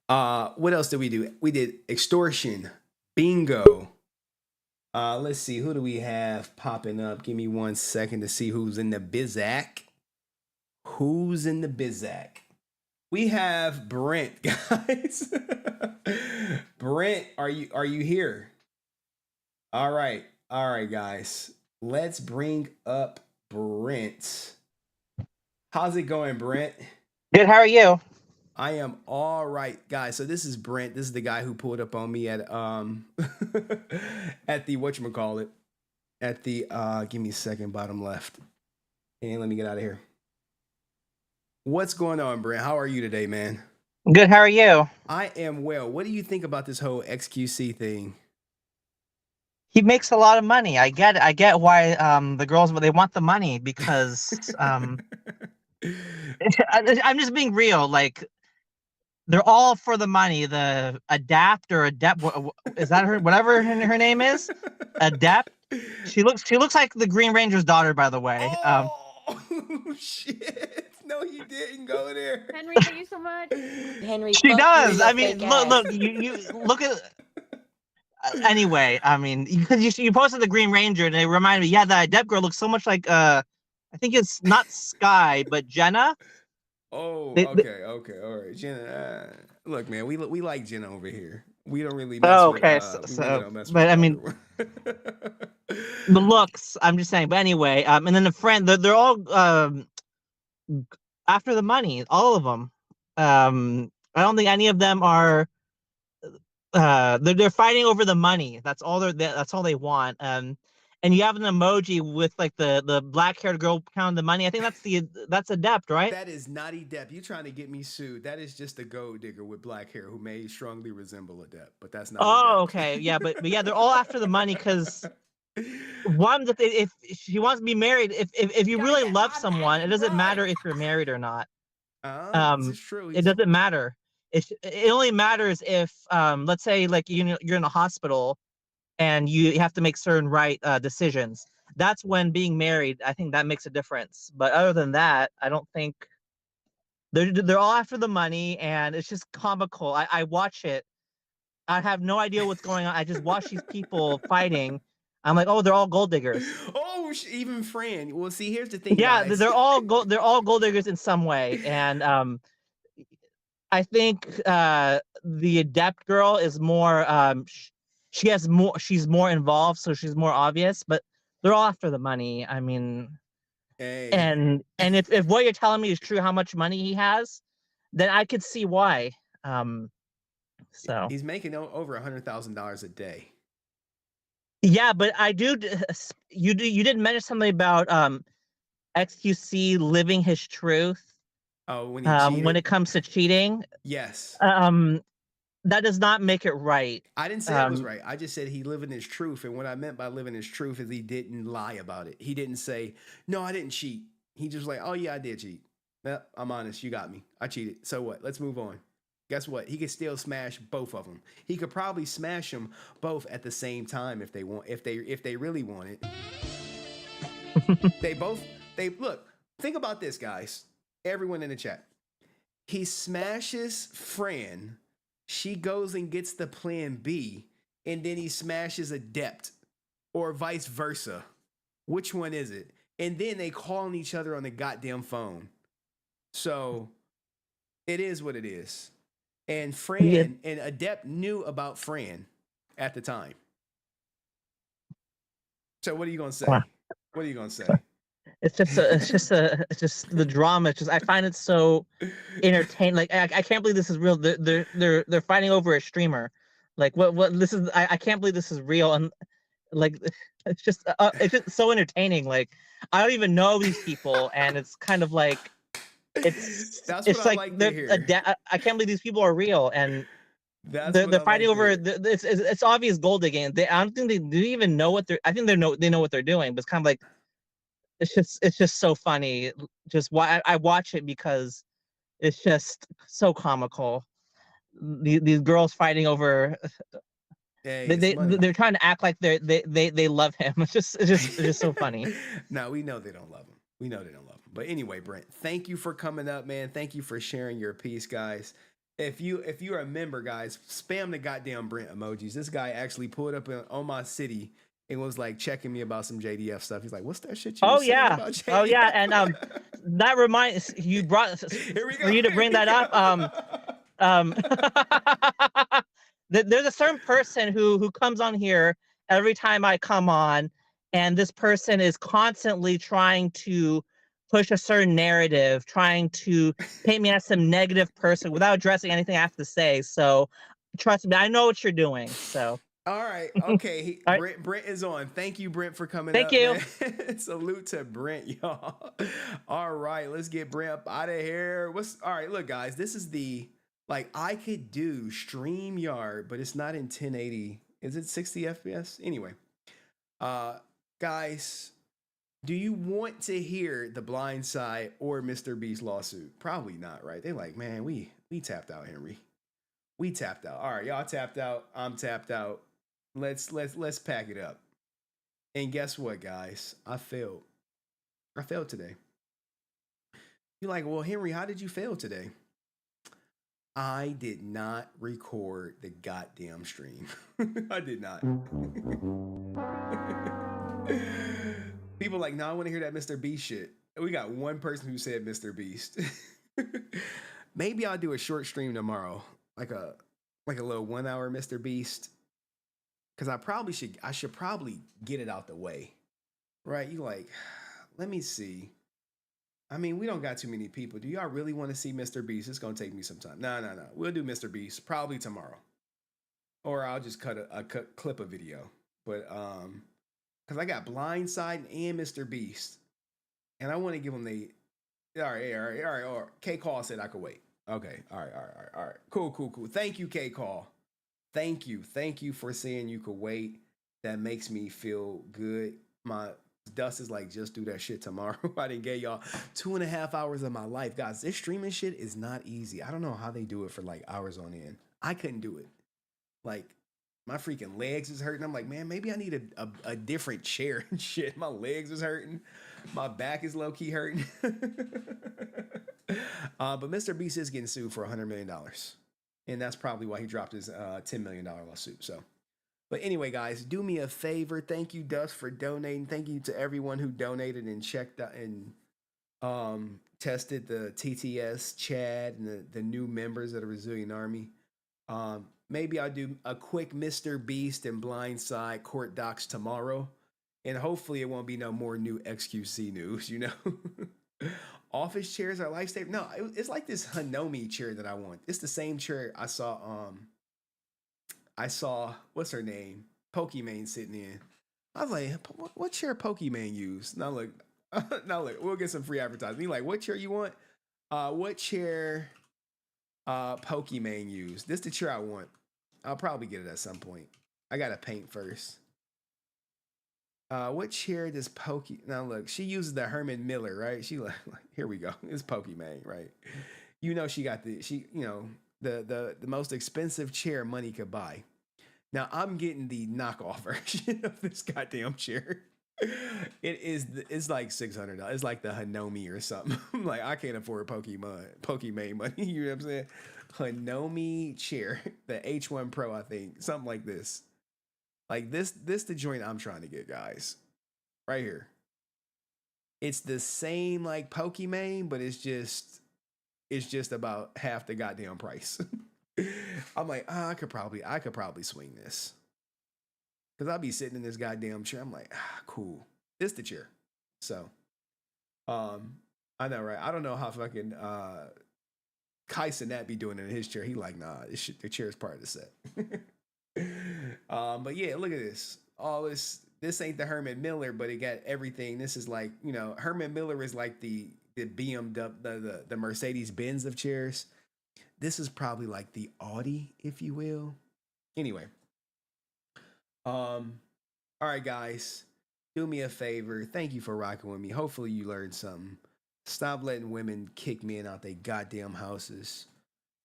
What else did we do? We did extortion, bingo. Let's see, who do we have popping up? Give me 1 second to see who's in the Bizac. Who's in the Bizac? We have Brent, guys. Brent, are you here? All right, guys. Let's bring up Brent. How's it going, Brent? Good. How are you? I am all right, guys. So this is Brent. This is the guy who pulled up on me at at the whatchamacallit. At the give me a second, bottom left. And let me get out of here. What's going on, Brent? How are you today, man? Good. How are you? I am well. What do you think about this whole XQC thing? He makes a lot of money. I get it. I get why the girls, they want the money because I'm just being real. Like, they're all for the money. The Adapt or Adept, is that her? Whatever her name is, Adept. She looks like the Green Ranger's daughter, by the way. Oh shit! No, you didn't go there. Henry, thank you so much. Henry, She fuck does. your I mean, fake look, ass. you look at. Anyway, I mean, because you posted the Green Ranger, and it reminded me. Yeah, the Adept girl looks so much like I think it's not Sky, but Jenna. Oh, They- okay, all right, Jenna. Look, man, we like Jenna over here. We don't really mess Oh, with. okay, We really don't mess but with I the mean, other one. the looks. I'm just saying. But anyway, and then the friend. They're all after the money. All of them. I don't think any of them are. They're fighting over the money. That's all that's all they want. And you have an emoji with like the black haired girl counting the money. I think that's Adept, right? That is not Adept. You trying to get me sued? That is just a gold digger with black hair who may strongly resemble Adept, but that's not. Oh, Adept. okay, yeah, but yeah, they're all after the money because one, that if she wants to be married, if you really love someone, it doesn't matter if you're married or not. This is true. It doesn't matter. It only matters if let's say like you're in a hospital and you have to make certain right decisions. That's when being married, I think that makes a difference. But other than that, I don't think they're all after the money, and it's just comical. I watch it. I have no idea what's going on. I just watch these people fighting. I'm like, oh, they're all gold diggers. Oh, even Fran. Well, see, here's the thing, Yeah, guys. they're all gold diggers in some way, and I think the Adept girl is more. She's more involved, so she's more obvious. But they're all after the money. I mean, and if what you're telling me is true, how much money he has, then I could see why. So he's making over $100,000 a day. Yeah, but you didn't mention something about XQC living his truth. Oh, when he cheated? When it comes to cheating. Yes. That does not make it right. I didn't say it was right. I just said he living his truth, and what I meant by living his truth is he didn't lie about it. He didn't say, "No, I didn't cheat." He just like, "Oh yeah, I did cheat. Yep, I'm honest. You got me. I cheated. So what? Let's move on." Guess what? He could still smash both of them. He could probably smash them both at the same time if they want. If they really want it. They look. Think about this, guys. Everyone in the chat. He smashes Fran. She goes and gets the plan B, and then he smashes Adept, or vice versa. Which one is it? And then they calling each other on the goddamn phone. So it is what it is. And Fran and Adept knew about Fran at the time. So what are you gonna say? Wow. What are you gonna say? It's just the drama. It's just I find it so entertaining. Like I can't believe this is real. They're fighting over a streamer. Like what this is? I can't believe this is real. And like it's just so entertaining. Like I don't even know these people, and it's kind of like it's like I can't believe these people are real, and they're fighting over. It's obvious gold digging. I don't think they do even know what they're. I think they know what they're doing, but it's kind of like. It's just so funny. Just why I watch it because it's just so comical. These girls fighting over. They're trying to act like they love him. It's just so funny. No, we know they don't love him. We know they don't love him. But anyway, Brent, thank you for coming up, man. Thank you for sharing your piece, guys. If you're a member, guys, spam the goddamn Brent emojis. This guy actually pulled up on my city. And was like checking me about some JDF stuff. He's like, "What's that shit you were saying about JDF?" Oh yeah, and that reminds you brought for you to bring that up. There's a certain person who comes on here every time I come on, and this person is constantly trying to push a certain narrative, trying to paint me as some negative person without addressing anything I have to say. So trust me, I know what you're doing. So. All right. Okay. Brent is on. Thank you, Brent, for coming Thank you. Man. Salute to Brent, y'all. All right. Let's get Brent up out of here. All right. Look, guys, this is I could do StreamYard, but it's not in 1080. Is it 60 FPS? Anyway, guys, do you want to hear The Blind Side or MrBeast lawsuit? Probably not, right? They're like, man, We tapped out, Henry. We tapped out. All right, y'all tapped out. I'm tapped out. Let's pack it up. And guess what, guys? I failed. I failed today. You're like, well, Henry, how did you fail today? I did not record the goddamn stream. I did not. People like, no, I want to hear that MrBeast shit. We got one person who said MrBeast. Maybe I'll do a short stream tomorrow, like a little 1 hour MrBeast. Because I should probably get it out the way, right? You like, let me see. I mean, we don't got too many people. Do y'all really want to see MrBeast? It's gonna take me some time. No. We'll do MrBeast probably tomorrow, or I'll just clip a video. But because I got Blindside and MrBeast, and I want to give them the. All right. K Call said I could wait. Okay. All right. Cool. Thank you, K Call. Thank you for saying you could wait. That makes me feel good. My Dust is like, just do that shit tomorrow. I didn't get y'all 2.5 hours of my life. Guys, this streaming shit is not easy. I don't know how they do it for like hours on end. I couldn't do it. Like, my freaking legs is hurting. I'm like, man, maybe I need a different chair and shit. My legs is hurting. My back is low-key hurting. But MrBeast is getting sued for $100 million. And that's probably why he dropped his $10 million lawsuit. So, but anyway, guys, do me a favor. Thank you, Dust, for donating. Thank you to everyone who donated and checked out and tested the TTS, Chad, and the new members of the Resilient Army. Maybe I'll do a quick MrBeast and Blindside court docs tomorrow. And hopefully it won't be no more new XQC news, you know? Office chairs are lifesaver. No, it's like this Hanomi chair that I want. It's the same chair I saw, what's her name? Pokimane sitting in. I was like, what chair Pokimane used? Now look, we'll get some free advertising. He like, what chair you want? What chair Pokimane used? This is the chair I want. I'll probably get it at some point. I gotta paint first. What chair does now look, she uses the Herman Miller, right? She like here we go. It's Pokimane, right? You know she got the most expensive chair money could buy. Now I'm getting the knockoff version of this goddamn chair. It's like $600. It's like the Hanomi or something. I'm like, I can't afford Pokimane money. You know what I'm saying? Hanomi chair, the H1 Pro, I think, something like this. Like this the joint I'm trying to get, guys. Right here. It's the same like Pokimane, but it's just about half the goddamn price. I'm like, I could probably swing this. Cause I'll be sitting in this goddamn chair. I'm like, cool. This the chair. So I know, right? I don't know how fucking Kai Cenat be doing it in his chair. He like, nah, the chair is part of the set. But yeah, look at this. All this ain't the Herman Miller, but it got everything. This is like, you know, Herman Miller is like the BMW, the Mercedes Benz of chairs. This is probably like the Audi, if you will. Anyway. All right, guys, do me a favor. Thank you for rocking with me. Hopefully you learned something. Stop letting women kick men out their goddamn houses.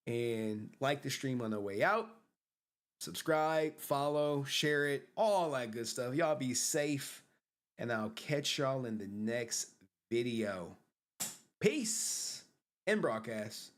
And like the stream on the way out. Subscribe, follow, share it, all that good stuff. Y'all be safe. And I'll catch y'all in the next video. Peace and broadcast.